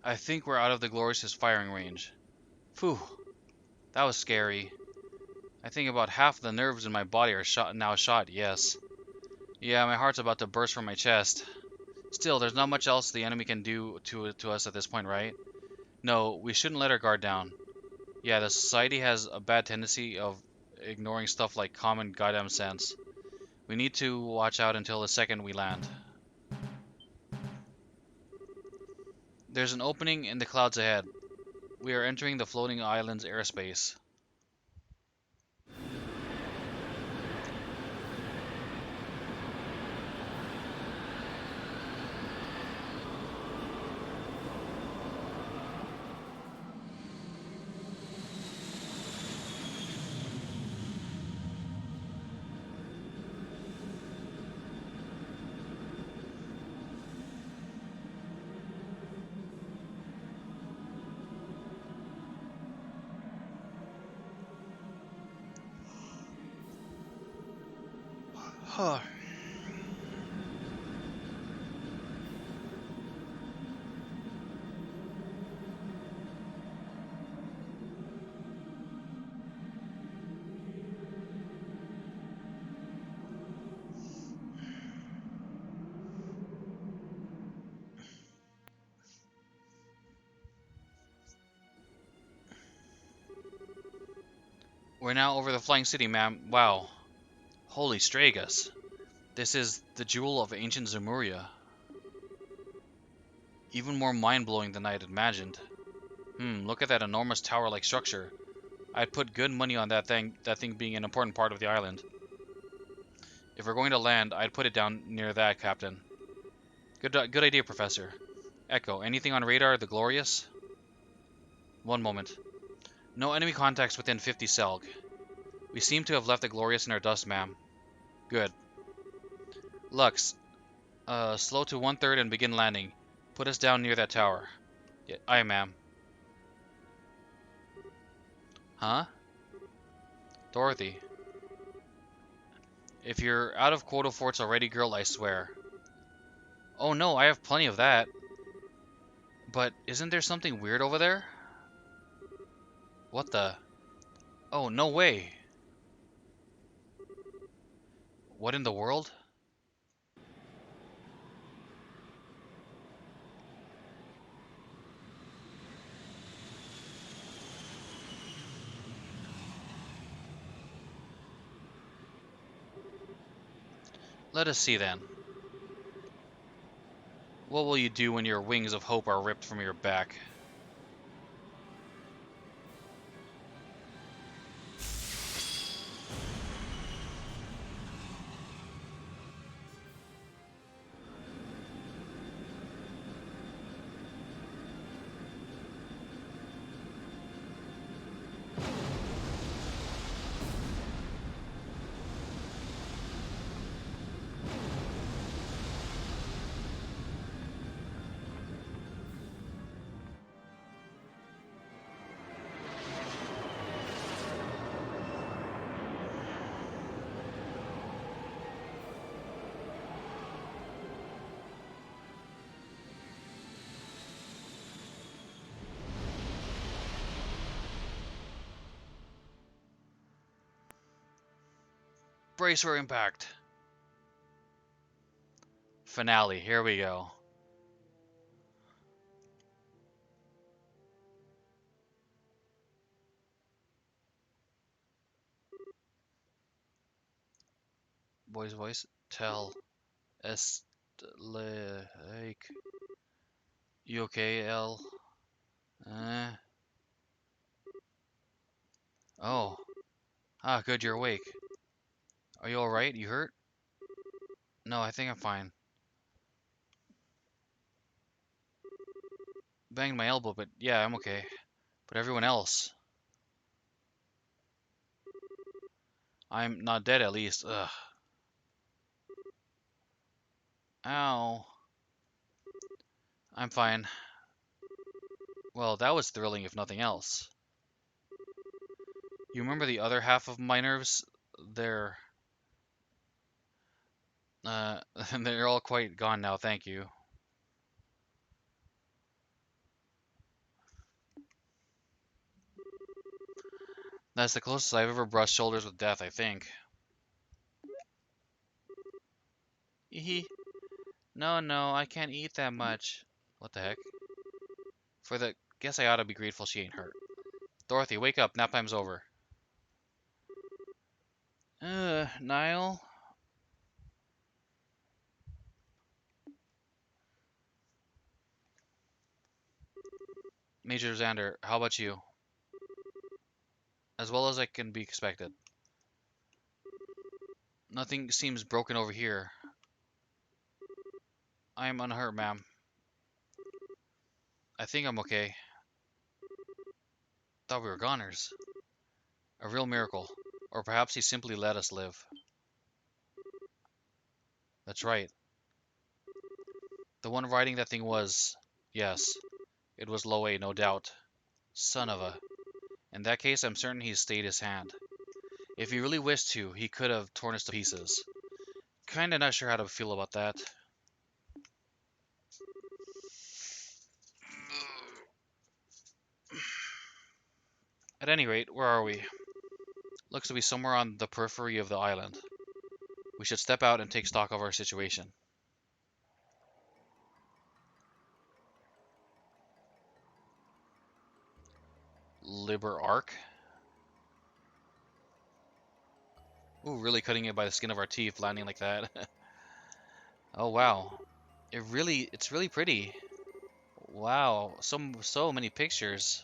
I think we're out of the Glorious's firing range. Phew, that was scary. I think about half the nerves in my body are shot, yes. Yeah, my heart's about to burst from my chest. Still, there's not much else the enemy can do to us at this point, right? No, we shouldn't let our guard down. Yeah, the society has a bad tendency of ignoring stuff like common goddamn sense. We need to watch out until the second we land. There's an opening in the clouds ahead. We are entering the floating island's airspace. Huh. We're now over the flying city, ma'am. Wow. Holy Stragus. This is the jewel of ancient Zemuria. Even more mind-blowing than I had imagined. Look at that enormous tower-like structure. I'd put good money on that thing being an important part of the island. If we're going to land, I'd put it down near that, Captain. Good idea, Professor. Echo, anything on radar, the Glorious? One moment. No enemy contacts within 50 Selg. We seem to have left the Glorious in our dust, ma'am. Good. Lux, slow to 1/3 and begin landing. Put us down near that tower. Yeah, aye, ma'am. Huh? Dorothy. If you're out of quota forts already, girl, I swear. Oh no, I have plenty of that. But isn't there something weird over there? What the? Oh, no way. What in the world? Let us see then. What will you do when your wings of hope are ripped from your back? Brace for impact. Finale, here we go. Boy's voice. Tell. Like. You okay, L? Oh. Ah, good, you're awake. Are you alright? You hurt? No, I think I'm fine. Banged my elbow, but yeah, I'm okay. But everyone else. I'm not dead at least. Ugh. Ow. I'm fine. Well, that was thrilling if nothing else. You remember the other half of my nerves? They're... they're all quite gone now, thank you. That's the closest I've ever brushed shoulders with death, I think. Hee. No, no, I can't eat that much. What the heck? Guess I ought to be grateful she ain't hurt. Dorothy, wake up. Nap time's over. Niall? Major Xander, how about you? As well as I can be expected. Nothing seems broken over here. I am unhurt, ma'am. I think I'm okay. Thought we were goners. A real miracle. Or perhaps he simply let us live. That's right. The one riding that thing was... Yes, it was Loe, no doubt. Son of a... In that case, I'm certain he stayed his hand. If he really wished to, he could have torn us to pieces. Kinda not sure how to feel about that. At any rate, where are we? Looks to be somewhere on the periphery of the island. We should step out and take stock of our situation. Liber Arc? Ooh, really cutting it by the skin of our teeth, landing like that. Oh wow. It's really pretty. Wow, so many pictures.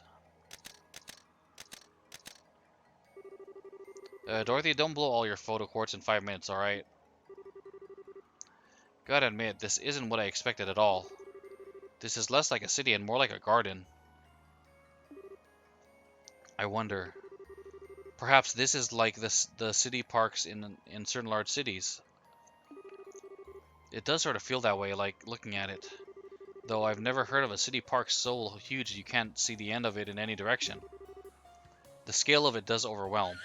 Dorothy, don't blow all your photo quartz in 5 minutes, alright? Gotta admit, this isn't what I expected at all. This is less like a city and more like a garden. I wonder. Perhaps this is like the city parks in certain large cities. It does sort of feel that way, like looking at it. Though I've never heard of a city park so huge you can't see the end of it in any direction. The scale of it does overwhelm.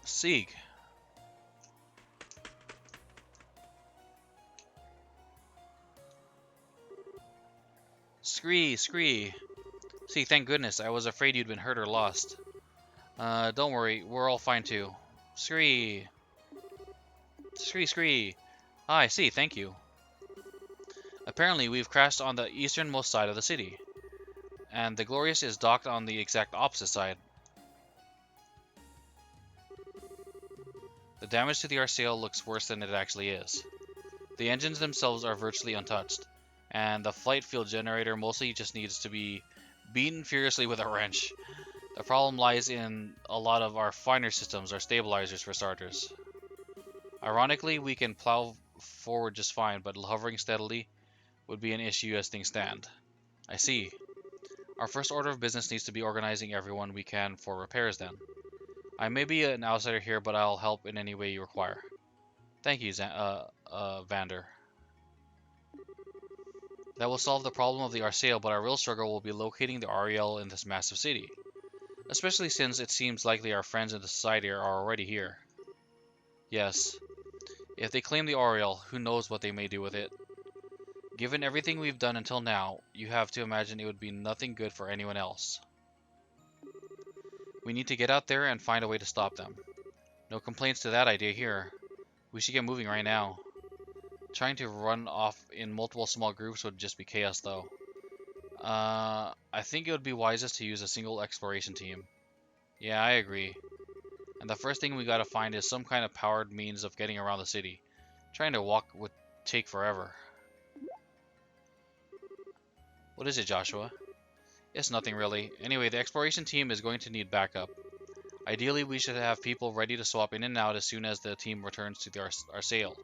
Sieg. Scree, scree. See, thank goodness, I was afraid you'd been hurt or lost. Don't worry, we're all fine too. Scree. Scree, scree. Ah, I see, thank you. Apparently, we've crashed on the easternmost side of the city. And the Glorious is docked on the exact opposite side. The damage to the Arsail looks worse than it actually is. The engines themselves are virtually untouched, and the flight field generator mostly just needs to be beaten furiously with a wrench. The problem lies in a lot of our finer systems, our stabilizers for starters. Ironically, we can plow forward just fine, but hovering steadily would be an issue as things stand. I see. Our first order of business needs to be organizing everyone we can for repairs then. I may be an outsider here, but I'll help in any way you require. Thank you, Vander. That will solve the problem of the Arsail, but our real struggle will be locating the Ariel in this massive city. Especially since it seems likely our friends in the society are already here. Yes. If they claim the Ariel, who knows what they may do with it. Given everything we've done until now, you have to imagine it would be nothing good for anyone else. We need to get out there and find a way to stop them. No complaints to that idea here. We should get moving right now. Trying to run off in multiple small groups would just be chaos though. I think it would be wisest to use a single exploration team. Yeah, I agree. And the first thing we gotta find is some kind of powered means of getting around the city. Trying to walk would take forever. What is it, Joshua? It's nothing really. Anyway, the exploration team is going to need backup. Ideally, we should have people ready to swap in and out as soon as the team returns to our sail.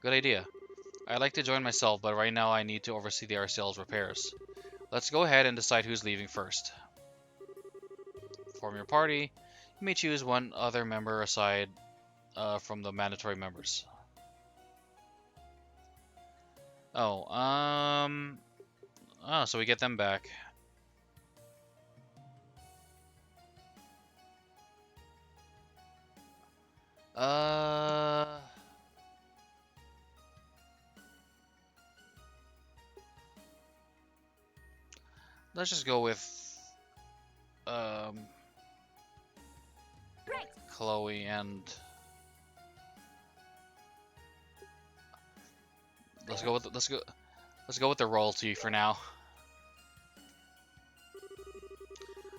Good idea. I'd like to join myself, but right now I need to oversee the Arsail's repairs. Let's go ahead and decide who's leaving first. Form your party. You may choose one other member aside from the mandatory members. Oh, so we get them back. Let's just go with, Chloe, and let's go with the royalty for now.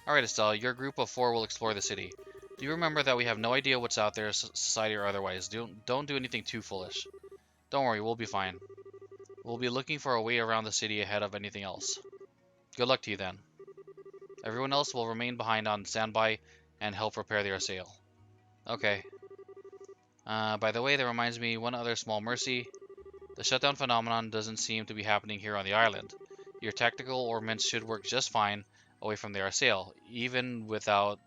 Alright, Estelle, your group of 4 will explore the city. Do you remember that we have no idea what's out there, society or otherwise? Don't do anything too foolish. Don't worry, we'll be fine. We'll be looking for a way around the city ahead of anything else. Good luck to you then. Everyone else will remain behind on standby and help repair the Arsail. Okay. By the way, that reminds me, one other small mercy. The shutdown phenomenon doesn't seem to be happening here on the island. Your tactical ordnance should work just fine away from the Arsail, even without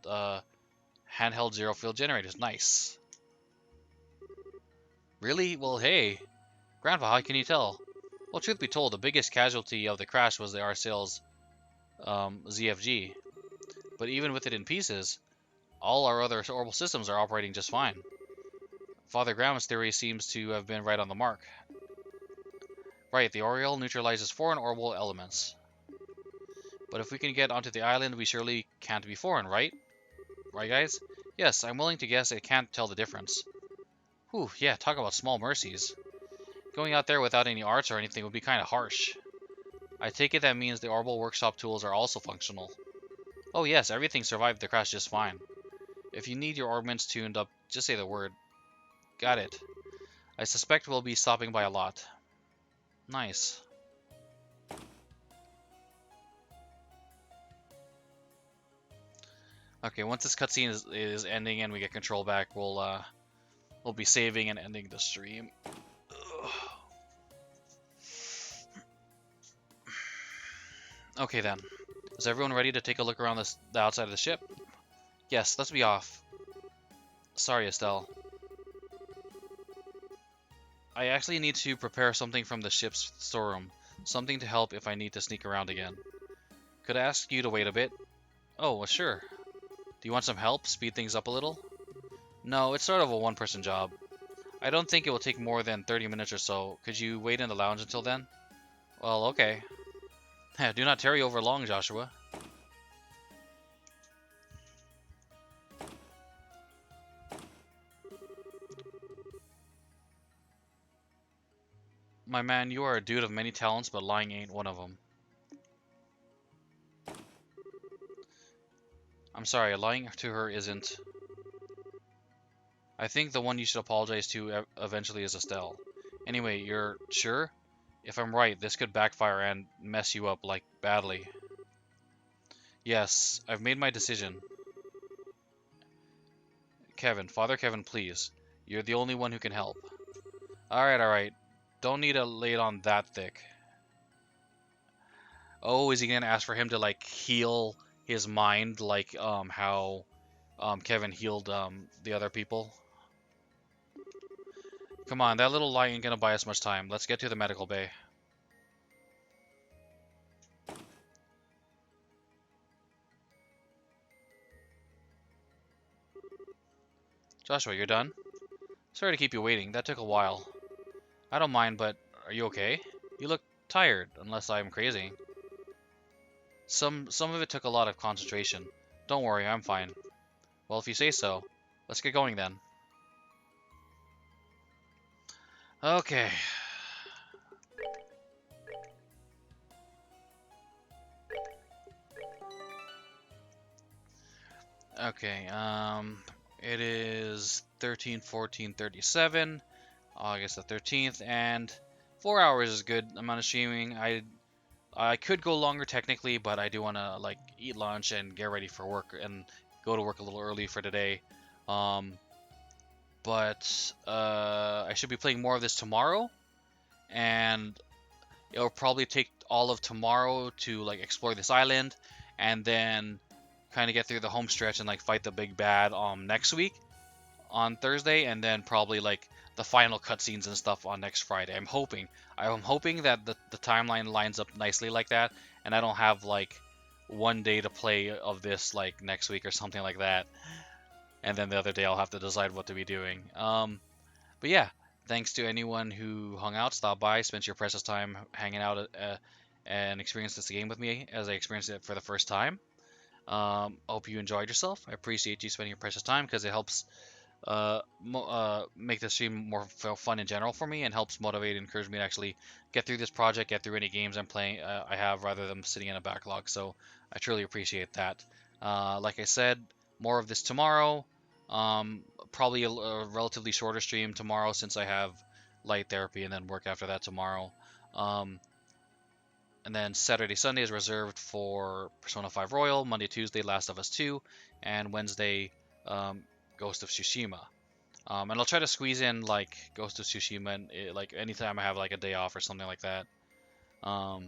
handheld zero-field generators. Nice. Really? Well, hey. Grandpa, how can you tell? Well, truth be told, the biggest casualty of the crash was the Arsail's ZFG. But even with it in pieces, all our other orbital systems are operating just fine. Father Graham's theory seems to have been right on the mark. Right, the Oriole neutralizes foreign orbital elements. But if we can get onto the island, we surely can't be foreign, right? Right, guys? Yes, I'm willing to guess it can't tell the difference. Whew, yeah, talk about small mercies. Going out there without any arts or anything would be kind of harsh. I take it that means the orbital workshop tools are also functional. Oh yes, everything survived the crash just fine. If you need your ordnance tuned up, just say the word. Got it. I suspect we'll be stopping by a lot. Nice. Okay, once this cutscene is ending and we get control back, we'll be saving and ending the stream. Ugh. Okay then. Is everyone ready to take a look around the outside of the ship? Yes, let's be off. Sorry, Estelle. I actually need to prepare something from the ship's storeroom. Something to help if I need to sneak around again. Could I ask you to wait a bit? Oh, well, sure. Do you want some help? Speed things up a little? No, it's sort of a one-person job. I don't think it will take more than 30 minutes or so. Could you wait in the lounge until then? Well, okay. Do not tarry over long, Joshua. My man, you are a dude of many talents, but lying ain't one of them. I'm sorry, lying to her isn't. I think the one you should apologize to eventually is Estelle. Anyway, you're sure? If I'm right, this could backfire and mess you up, like, badly. Yes, I've made my decision. Kevin, Father Kevin, please. You're the only one who can help. Alright. Don't need to lay it on that thick. Oh, is he gonna ask for him to, like, heal his mind, like, how, Kevin healed, the other people? Come on, that little lie ain't gonna buy us much time. Let's get to the medical bay. Joshua, you're done? Sorry to keep you waiting. That took a while. I don't mind, but are you okay? You look tired, unless I'm crazy. Some of it took a lot of concentration. Don't worry, I'm fine. Well, if you say so. Let's get going then. Okay. Okay, it is 13/14/37, August the 13th, and 4 hours is good amount of streaming. I could go longer technically, but I do want to, like, eat lunch and get ready for work and go to work a little early for today. But I should be playing more of this tomorrow, and it'll probably take all of tomorrow to, like, explore this island, and then kind of get through the home stretch and, like, fight the big bad next week on Thursday, and then probably, like, the final cutscenes and stuff on next Friday. I'm hoping that the timeline lines up nicely like that, and I don't have, like, one day to play of this, like, next week or something like that, and then the other day I'll have to decide what to be doing. But yeah, thanks to anyone who hung out, stopped by, spent your precious time hanging out and experienced this game with me as I experienced it for the first time. Hope you enjoyed yourself. I appreciate you spending your precious time because it helps make the stream more fun in general for me and helps motivate and encourage me to actually get through this project, get through any games I'm playing I have rather than sitting in a backlog. So I truly appreciate that. Like I said, more of this tomorrow. Probably a relatively shorter stream tomorrow since I have light therapy and then work after that tomorrow. And then Saturday, Sunday is reserved for Persona 5 Royal, Monday, Tuesday, Last of Us 2, and Wednesday, Ghost of Tsushima. And I'll try to squeeze in like Ghost of Tsushima and like anytime I have like a day off or something like that. But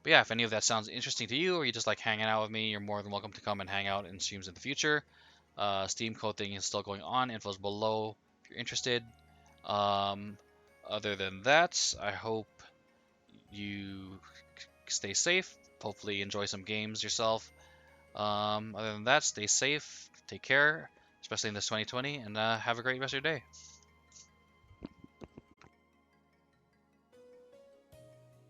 yeah, if any of that sounds interesting to you or you just like hanging out with me, you're more than welcome to come and hang out in streams in the future. Steam code thing is still going on. Info's below if you're interested. Other than that, I hope you stay safe. Hopefully enjoy some games yourself. Other than that, stay safe. Take care, especially in this 2020, and have a great rest of your day.